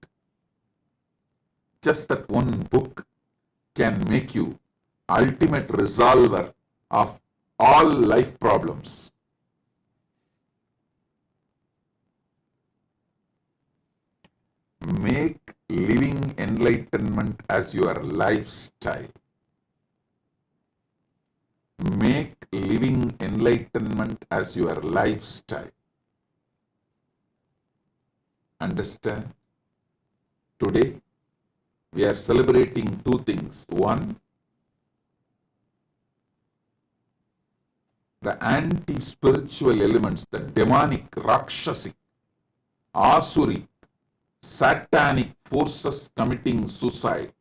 Just that one book can make you ultimate resolver of all life problems. make living enlightenment as your lifestyle. Make living enlightenment as your lifestyle. Understand? Today, we are celebrating two things. One, the anti-spiritual elements, the demonic, rakshasic, asuric, satanic forces committing suicide.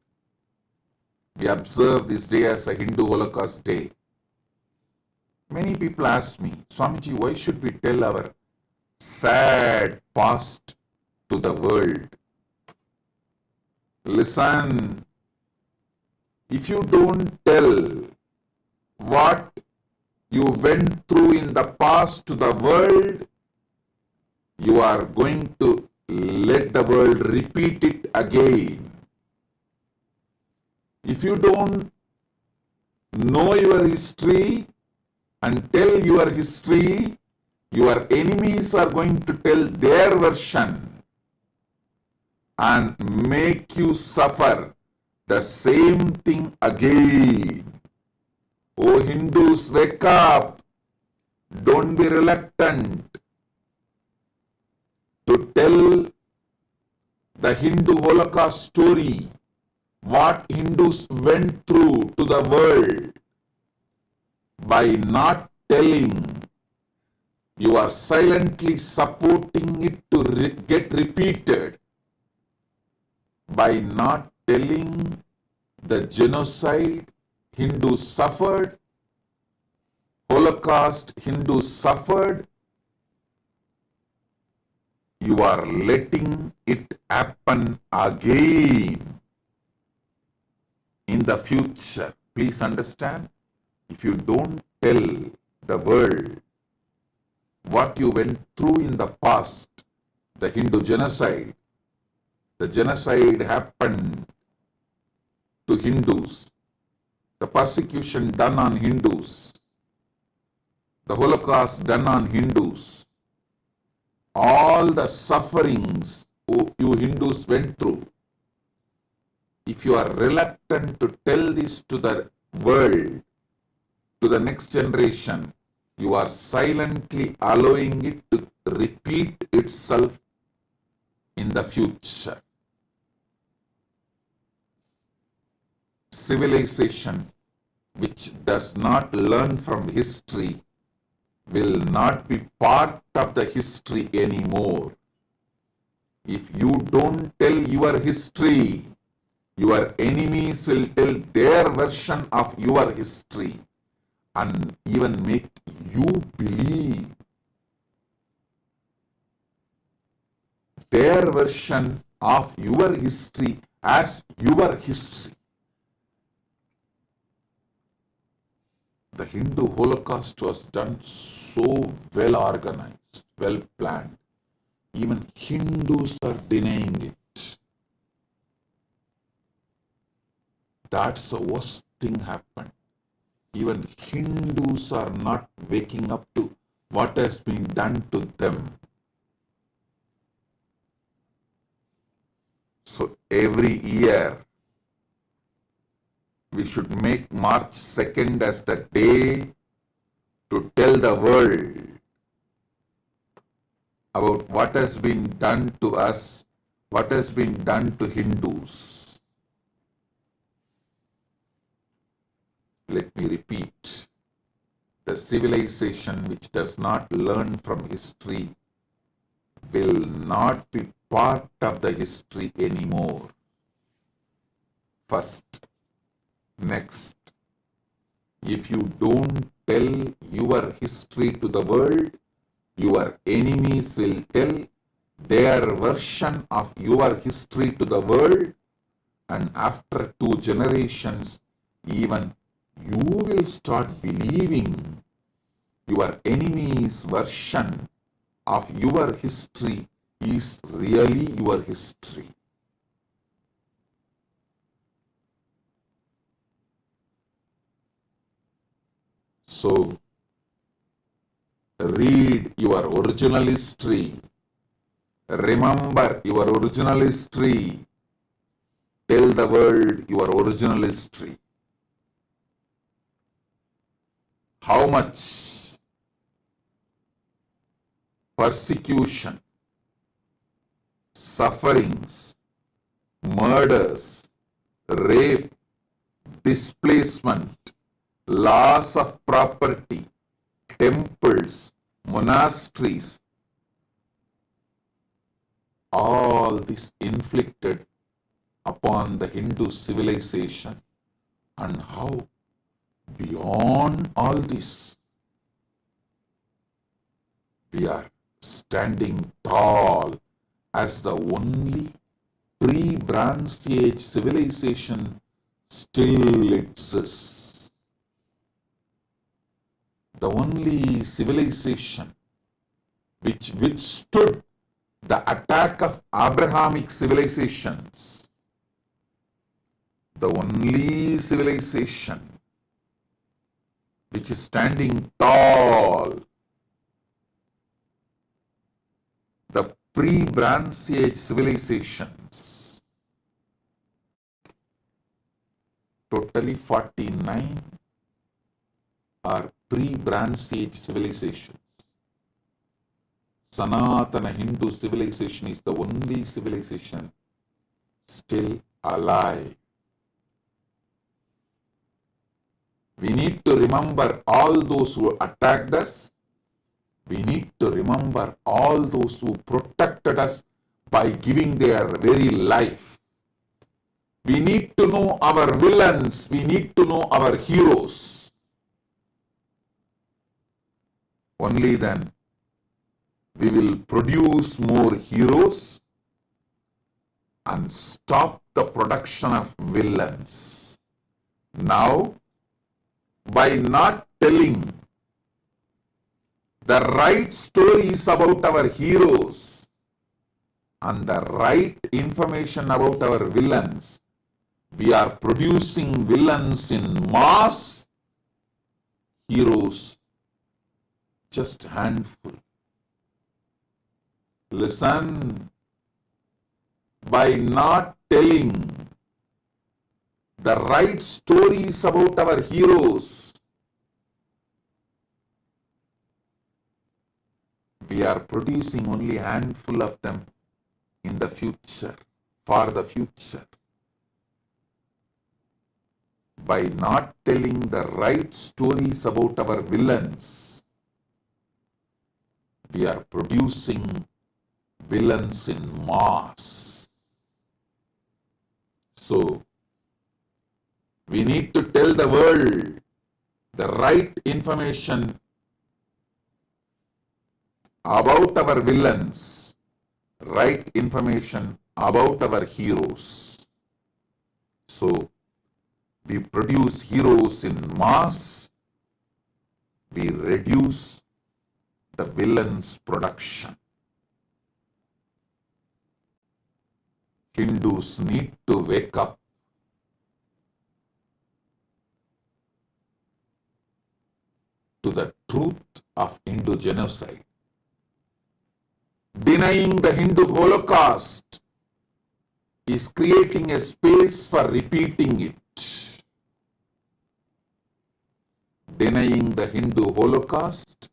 We observe this day as a Hindu Holocaust Day. Many people ask me, Swamiji, why should we tell our sad past to the world? Listen, if you don't tell what you went through in the past to the world, you are going to let the world repeat it again. If you don't know your history and tell your history, your enemies are going to tell their version and make you suffer the same thing again. Oh Hindus, wake up! Don't be reluctant to tell the Hindu Holocaust story, what Hindus went through to the world. By not telling, you are silently supporting it to get repeated. By not telling the genocide Hindus suffered, Holocaust Hindus suffered, you are letting it happen again in the future. Please understand, if you don't tell the world what you went through in the past, the Hindu genocide, the genocide happened to Hindus, the persecution done on Hindus, the Holocaust done on Hindus, all the sufferings you Hindus went through. If you are reluctant to tell this to the world, to the next generation, you are silently allowing it to repeat itself in the future. Civilization which does not learn from history will not be part of the history anymore. If you don't tell your history, your enemies will tell their version of your history and even make you believe their version of your history as your history. The Hindu Holocaust was done so well organized, well planned. Even Hindus are denying it. That's the worst thing happened. Even Hindus are not waking up to what has been done to them. So every year, we should make March 2nd as the day to tell the world about what has been done to us, what has been done to Hindus. Let me repeat, the civilization which does not learn from history will not be part of the history anymore. First. Next, if you don't tell your history to the world, your enemies will tell their version of your history to the world, and after 2 generations, even you will start believing your enemy's version of your history is really your history. So, read your original history Remember your original history. Tell the world your original history. How much persecution, sufferings, murders, rape, displacement, loss of property, temples, monasteries, all this inflicted upon the Hindu civilization, and how beyond all this we are standing tall as the only pre-Bronze Age civilization still exists. The only civilization which withstood the attack of Abrahamic civilizations. The only civilization which is standing tall. The pre-Bronze Age civilizations. Totally 49 are pre-Bronze Age civilizations. Sanatana Hindu civilization is the only civilization still alive. We need to remember all those who attacked us. We need to remember all those who protected us by giving their very life. We need to know our villains. We need to know our heroes. Only then we will produce more heroes and stop the production of villains. Now, by not telling the right stories about our heroes and the right information about our villains, we are producing villains in mass, heroes just handful. Listen, by not telling the right stories about our heroes, we are producing only a handful of them in the future, for the future. By not telling the right stories about our villains, we are producing villains in mass. So, we need to tell the world the right information about our villains, right information about our heroes. So, we produce heroes in mass, we reduce the villains' production. Hindus need to wake up. To the truth of Hindu genocide. Denying the Hindu Holocaust is creating a space for repeating it. Denying the Hindu Holocaust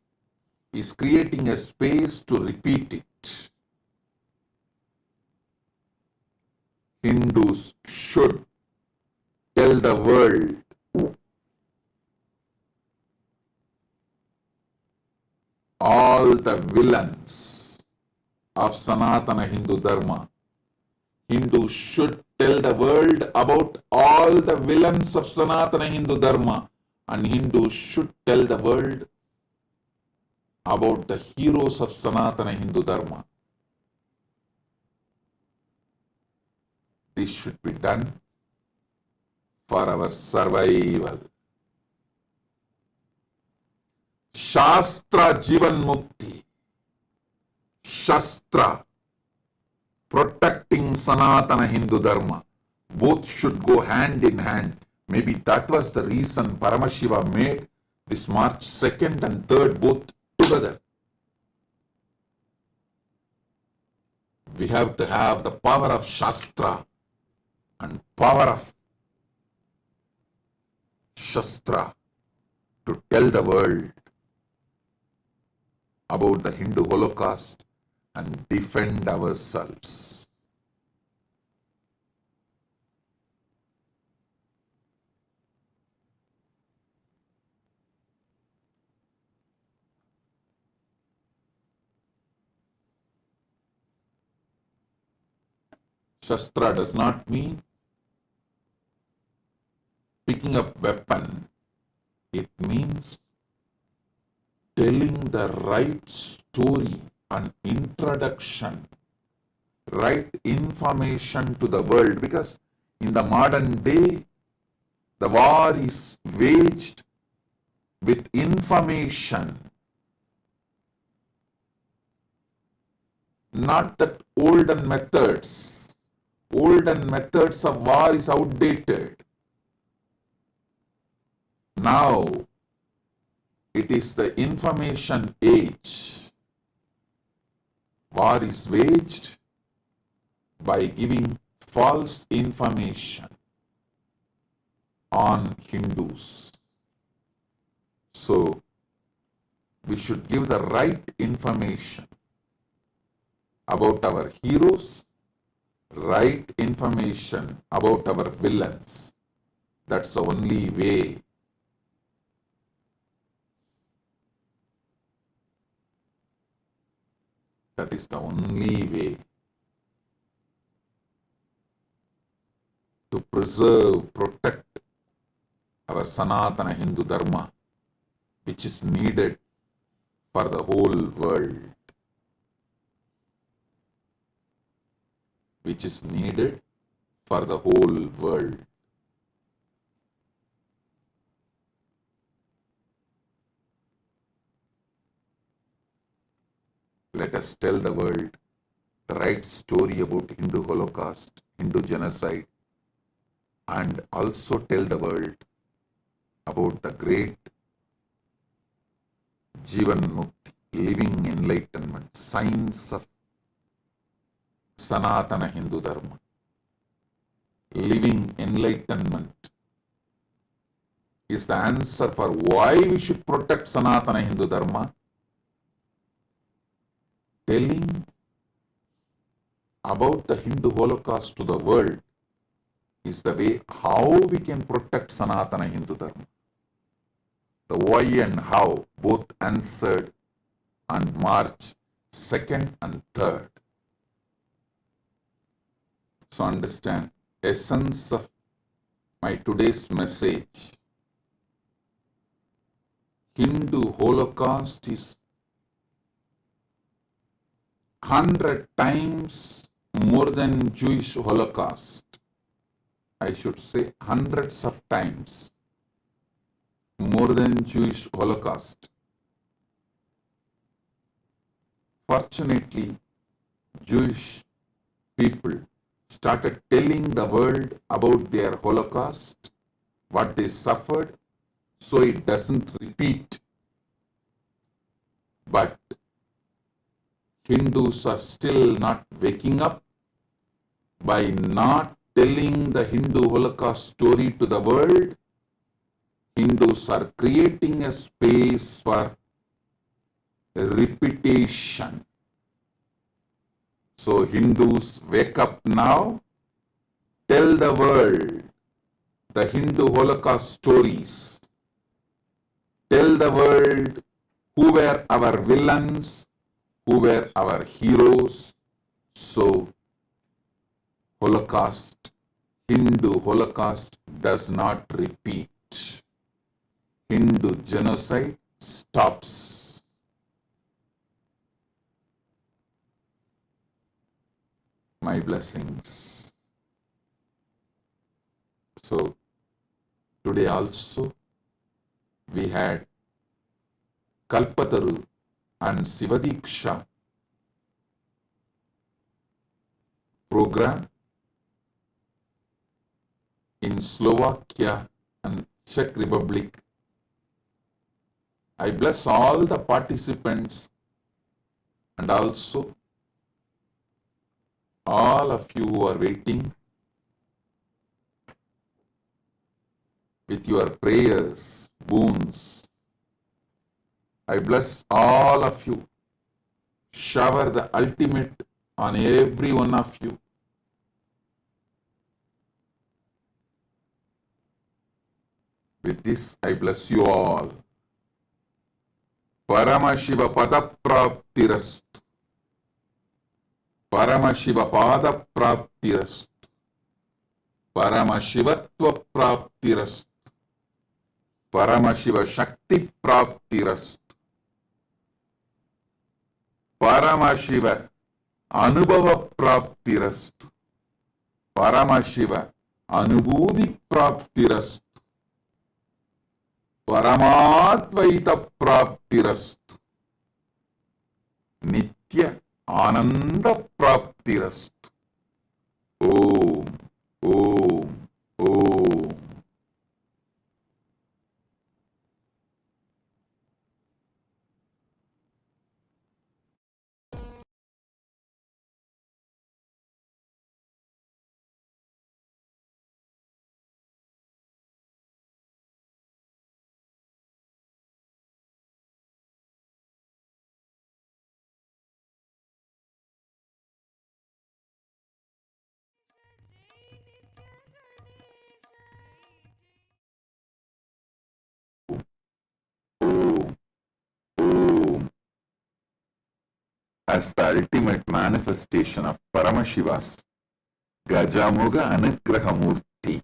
is creating a space to repeat it. Hindus should tell the world all the villains of Sanatana Hindu Dharma. Hindus should tell the world about all the villains of Sanatana Hindu Dharma, and Hindus should tell the world about the heroes of Sanatana Hindu Dharma. This should be done for our survival. Shastra Jivan Mukti. Shastra, protecting Sanatana Hindu Dharma. Both should go hand in hand. Maybe that was the reason Paramashiva made this March 2nd and 3rd both together. We have to have the power of Shastra and power of Shastra to tell the world about the Hindu Holocaust and defend ourselves. Shastra does not mean picking up weapon. It means telling the right story and introduction, right information to the world, because in the modern day, the war is waged with information, not that olden methods. Olden methods of war is outdated. Now, it is the information age. War is waged by giving false information on Hindus. So, we should give the right information about our heroes, right information about our villains. That's the only way. That is the only way to preserve, protect our Sanatana Hindu Dharma, which is needed for the whole world. Which is needed for the whole world. Let us tell the world the right story about Hindu Holocaust, Hindu genocide, and also tell the world about the great Jivan Mukti, living enlightenment, science of Sanatana Hindu Dharma. Living enlightenment is the answer for why we should protect Sanatana Hindu Dharma. Telling about the Hindu Holocaust to the world is the way how we can protect Sanatana Hindu Dharma. The why and how both answered on March 2nd and 3rd. So understand, essence of my today's message. Hindu Holocaust is 100 times more than Jewish Holocaust. I should say hundreds of times more than Jewish Holocaust. Fortunately, Jewish people started telling the world about their Holocaust, what they suffered, so it doesn't repeat. But Hindus are still not waking up by not telling the Hindu Holocaust story to the world. Hindus are creating a space for repetition. So Hindus, wake up now, tell the world the Hindu Holocaust stories. Tell the world who were our villains, who were our heroes. So Holocaust, Hindu Holocaust does not repeat. Hindu genocide stops. My blessings. So today also we had Kalpataru and Sivadiksha program in Slovakia and Czech Republic. I bless all the participants and also all of you who are waiting with your prayers, boons. I bless all of you. Shower the ultimate on every one of you. With this, I bless you all. Paramashiva padapraptirastu. Paramashiva padapraptirastu. Paramashivatva praptirastu. Paramashiva shakti praptirastu. Paramashiva anubhava praptirastu. Paramashiva anubhuti praptirastu. Paramadvaita praptirastu. Nitya ananda praptirastu. Om, Om, Om. As the ultimate manifestation of Paramashiva's Gajamuga Anugrahamurti,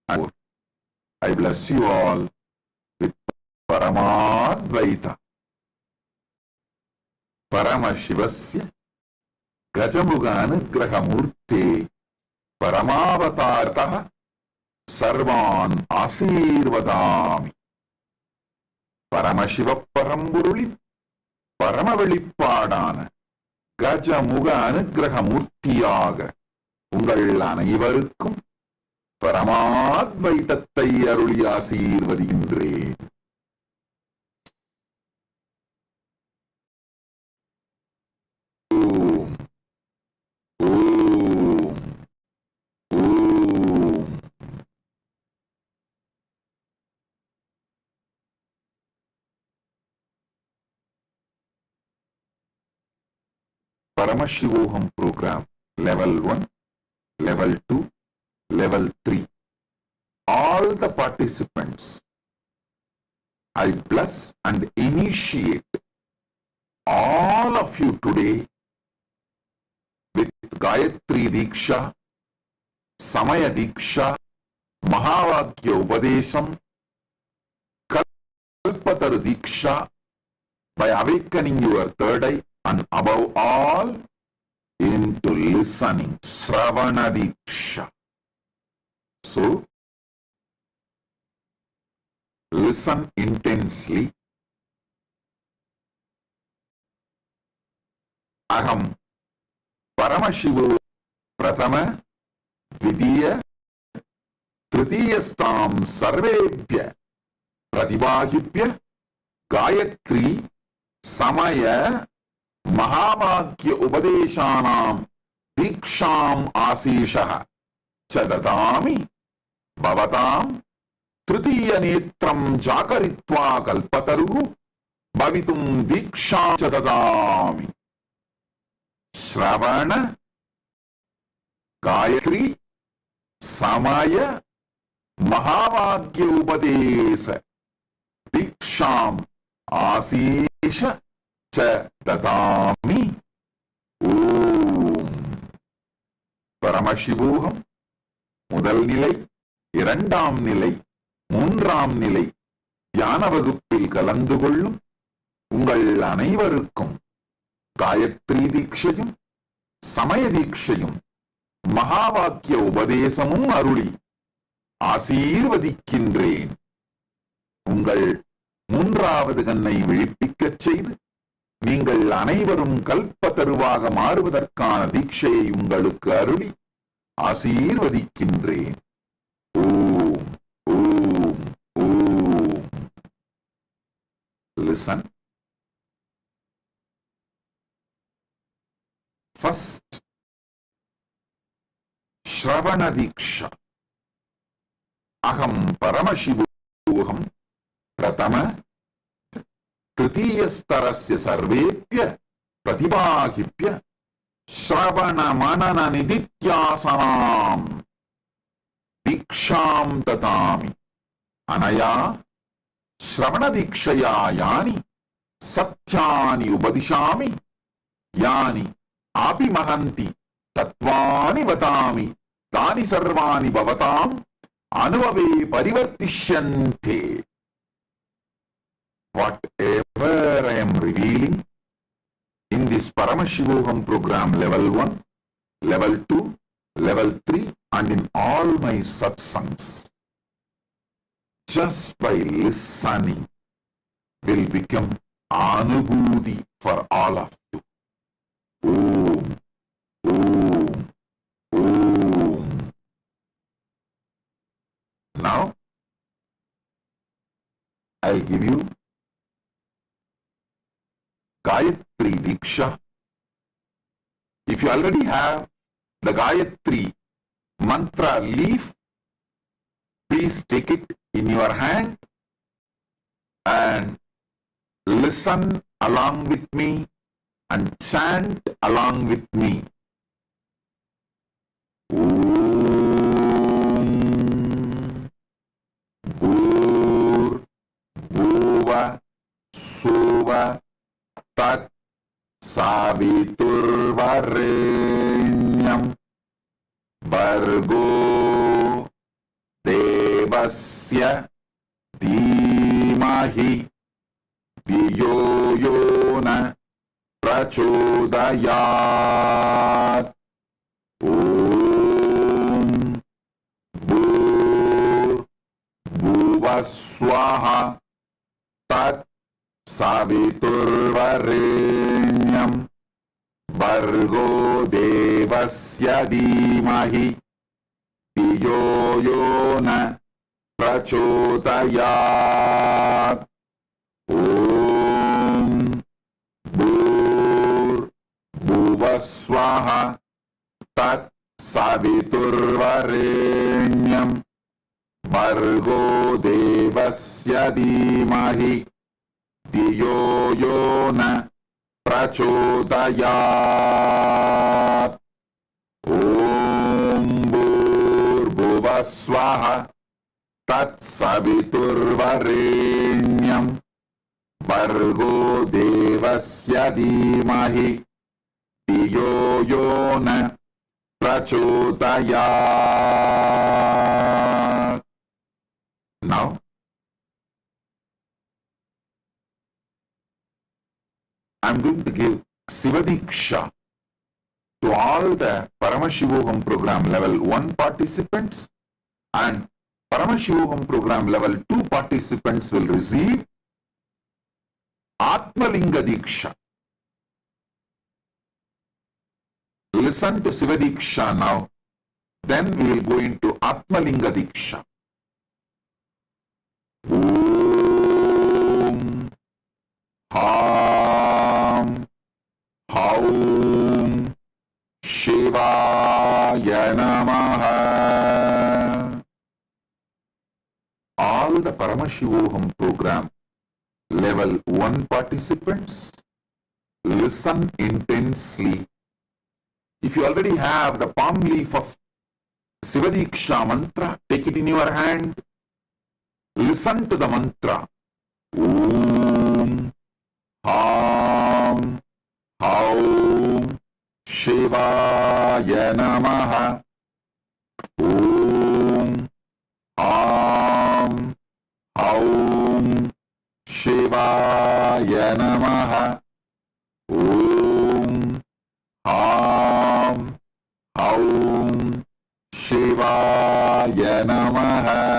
I bless you all with Paramadvaita. Paramashivasya Gajamuga Anugrahamurti Paramavatartaha Sarvan Asirvadami. Paramashiva Paramburuli பரமவெளிப்பாடான Gajamukha அனுக்கிரக மூர்த்தியாக உங்கள் அனைவருக்கும் பரமாத்வைதத்தை அருளி ஆசீர்வதிக்கின்றேன். ஓம் ஓம் ஓம். Paramashivoham program level 1, level 2, level 3. All the participants, I bless and initiate all of you today with Gayatri Diksha, Samaya Diksha, Mahavakya Upadesham, Kalpataru Diksha, by awakening your third eye, and above all, into listening, Sravana Diksha. So, listen intensely. Aham Paramashivo Pratama Vidiya Tritiyastam Sarvebhya Pratibhahibhya Gayatri Samaya Mahavakya Upadeshanam Diksham Asishaha Chadadami Bhavatam Tritiya Netram Jakaritva Kalpataru Bhavitum Diksham Chadadami. Shravana Gayatri Samaya Mahavakya Upadesa Diksham Asisha Dadami. Om. Paramashivoham முதல் நிலை, இரண்டாம் நிலை, மூன்றாம் நிலை தியான வகுப்பில் கலந்து கொள்ளும் உங்கள் அனைவருக்கும் காயத்ரி தீட்சையும் சமய தீட்சையும் மகாவாக்கிய உபதேசமும் அருளி ஆசீர்வதிக்கின்றேன். உங்கள் மூன்றாவது கண்ணை விழிப்பிக்கச் செய்து நீங்கள் அனைவரும் கல்பத்தருவாக மாறுவதற்கான தீட்சையை உங்களுக்கு அருளி ஆசீர்வதிக்கின்றேன். ஓம் ஓம் ஓம். Listen. First, Shravana Diksha. Aham Paramashivoham Pratama Tritiyastarasya Sarvepya Pratibhagipya Shravana Manana Nidityasanam Diksham Tatami Anaya Shravana Dikshaya Yani Satyani Ubadishami Yani Api Mahanti Tatvani Vatami Tani Sarvani Bhavatam Anuvave Parivartishyante. Whatever I am revealing in this Paramashivoham program level 1, level 2, level 3 and in all my satsangs, just by listening will become Anubhuti for all of you. Om, Om, Om. Now, I give you Gayatri Diksha. If you already have the Gayatri mantra leaf, please take it in your hand and listen along with me and chant along with me. Om Bhur Bhuva Suva Tat Saviturvarenyam Bhargo Devasya Dhimahi Dhiyo Yona Prachodayat. Om Bhur Bhuva Swaha Tat Saviturvarenyam Bhargo Devasya Dhimahi Dhiyo Yona Prachodayat. Om Bhur Bhuva Swaha Tat Saviturvarenyam Bhargo Devasya Dhimahi Dhiyo Yona Prachodayat. Om Bhur Bhuva Swaha Tat Saviturvarenyam Bhargo Devasya Dhimahi Dhiyo Yona Prachodayat. Now, I'm going to give Sivadiksha to all the Paramashivoham program level 1 participants, and Paramashivoham program level 2 participants will receive Atmalinga Diksha. Listen to Sivadiksha now, then we will go into Atmalinga Diksha. Om Ham Haum Shivaya Namaha. All the Paramashivoham program level 1 participants, listen intensely. If you already have the palm leaf of Sivadiksha mantra, take it in your hand. Listen to the mantra. Om Ham Haum Shivaya Namaha. Om Ham Haum Shivaya Namaha. Om Ham Haum Shivaya Namaha.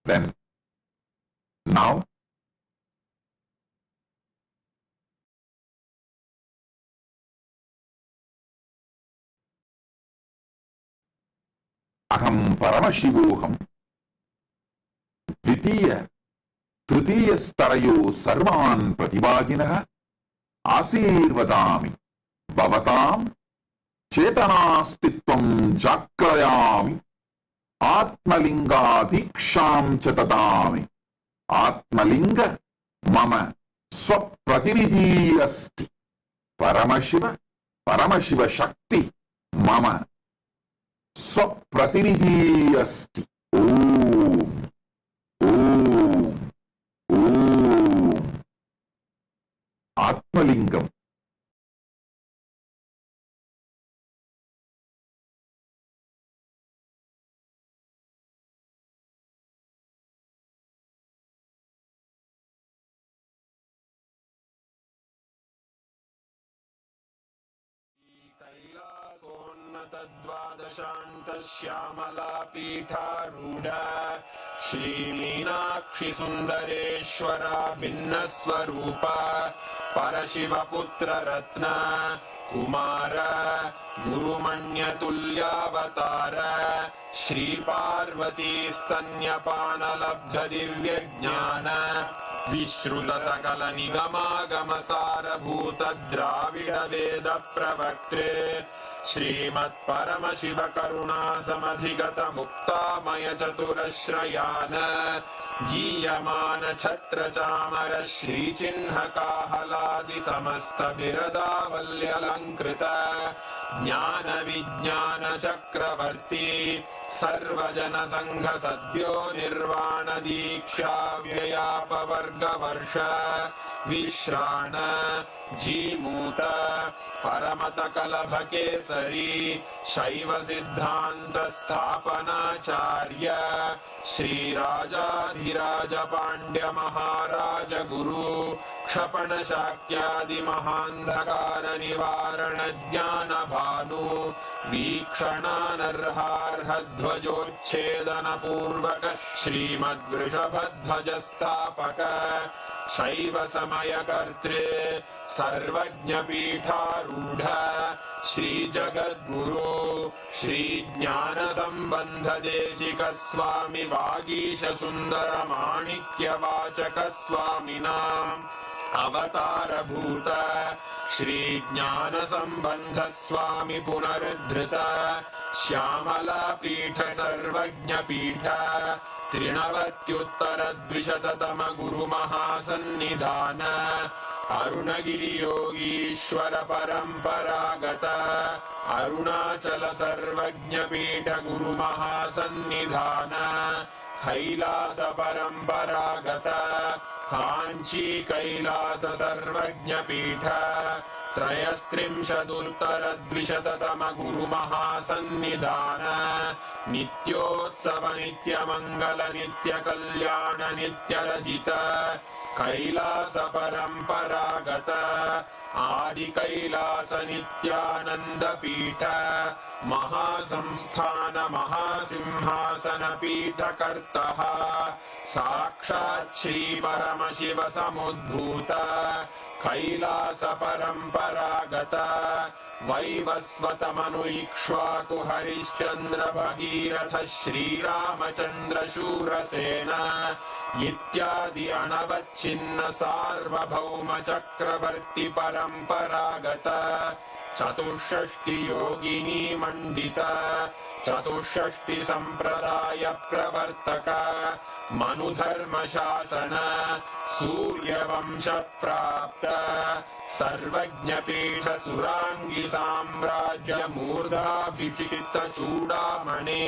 Then, now, Aham Paramashivoham Dvitiya Tritiya Starayo Sarvan Pratibhaginaha आशीर्वदामि भवतां चेतनास्तित्वं जाग्रयामि आत्मलिङ्गादीक्षां च ददामि आत्मलिङ्ग मम स्वप्रतिनिधि अस्ति परमशिव परमशिव शक्ति मम स्वप्रतिनिधि अस्ति ओम ओम ओम आत्मलिङ्गम् कैलासोन्नतद्वादशान्तश्यामलापीठारूढ श्रीमीनाक्षि सुन्दरेश्वरा भिन्नस्वरूप परशिवपुत्ररत्न कुमार गुरुमण्यतुल्यावतार श्रीपार्वतीस्तन्यपानलब्धदिव्यज्ञान विश्रुतसकलनिगमागमसारभूतद्राविडवेदप्रवक्त्रे श्रीमत्परमशिवकरुणासमधिगतमुक्तामयचतुरश्रयान् गीयमान छत्रचामर श्रीचिह्नकाहलादिसमस्तबिरदावल्यलङ्कृत ज्ञानविज्ञानचक्रवर्ती सर्वजनसङ्घसद्यो निर्वाणदीक्षाव्ययापवर्गवर्ष विश्राण जीमूत परमतकलभकेसरी शैवसिद्धान्तस्थापनाचार्य श्रीराजाधिराजपाण्ड्यमहाराज गुरु क्षपणशाक्यादिमहान्धकारनिवारणज्ञानभानु वीक्षणानर्हार्हध्वजोच्छेदनपूर्वक श्रीमद्वृषभध्वजस्थापक शैवसमयकर्त्रे सर्वज्ञपीठारूढ श्रीजगद्गुरु श्रीज्ञानसम्बन्धदेशिकस्वामि वागीशसुन्दरमाणिक्यवाचकस्वामिनाम् अवतारभूत श्रीज्ञानसम्बन्धस्वामि पुनरुद्धृत श्यामलापीठ सर्वज्ञपीठ त्रिनवत्युत्तरद्विशततम गुरुमहासन्निधान अरुणगिरियोगीश्वर परम्परागत अरुणाचल सर्वज्ञपीठ गुरुमहासन्निधान कैलास परम्परागत काञ्ची कैलास सर्वज्ञपीठ त्रयस्त्रिंशदुत्तरद्विशततम गुरुमहासन्निधान नित्योत्सव नित्यमङ्गल नित्यकल्याण नित्यरजित कैलास परम्परागत आदिकैलास नित्यानन्दपीठ महासंस्थान महासिंहासन पीठकर्तः साक्षात् श्री परमशिव समुद्भूत कैलास परम्परागत वैवस्वतमनु इक्ष्वाकु हरिश्चन्द्र भगीरथ श्रीरामचन्द्र शूरसेन इत्यादि अनवच्छिन्न सार्वभौम चक्रवर्ति परम्परागत चतुष्षष्टि योगिनी मण्डित चतुष्षष्टि सम्प्रदाय प्रवर्तक मनुधर्म शासन सूर्यवंश प्राप्त सर्वज्ञपीठ सुरांगी साम्राज्य मूर्धाभिषिक्त चूडामणे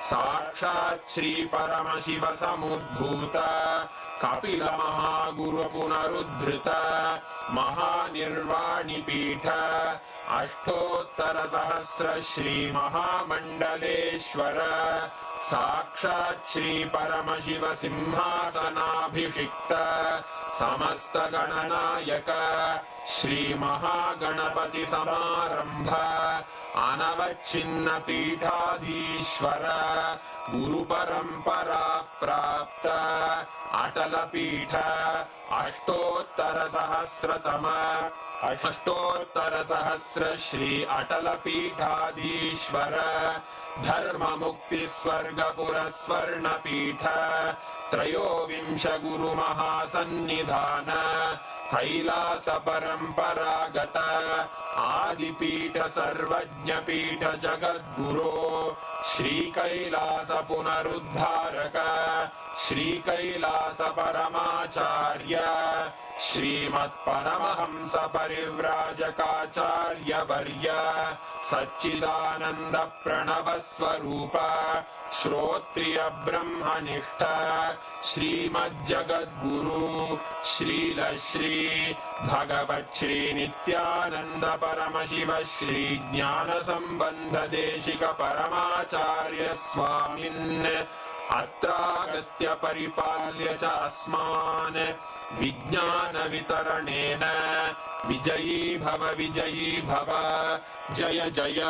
साक्षात् श्री परमशिव समुद्भूत कपिल महागुरु पुनरुद्धृत महानिर्वाणि पीठ अष्टोत्तर सहस्र श्री महामण्डलेश्वर साक्षात् श्री परमशिव सिंहासनाभिषिक्त समस्त गणनायक श्री महागणपति समारंभ अनवच्छिन्न पीठाधीश्वर गुरु परंपरा प्राप्त अटल पीठ अष्टोत्तर सहस्रतम अष्टोत्तरसहस्र श्री अटलपीठाधीश्वर धर्ममुक्तिस्वर्गपुरस्वर्णपीठ त्रयोविंश गुरुमहासन्निधान कैलास परम्परागत आदिपीठ सर्वज्ञपीठ जगद्गुरो श्रीकैलास पुनरुद्धारक श्रीकैलास परमाचार्य श्रीमत्परमहंस परिव्राजकाचार्य वर्य सच्चिदानंद प्रणव स्वरूप श्रोत्रिय ब्रह्मनिष्ठ श्रीमज्जगद्गुरु श्रील श्री भगवत् श्री नित्यानंद परमशिव श्री ज्ञान संबंध देशिक परमाचार्य स्वामिन् अत्रागत्य परिपाल्य च अस्मान् विज्ञान वितरणेन विजयी भव जय जय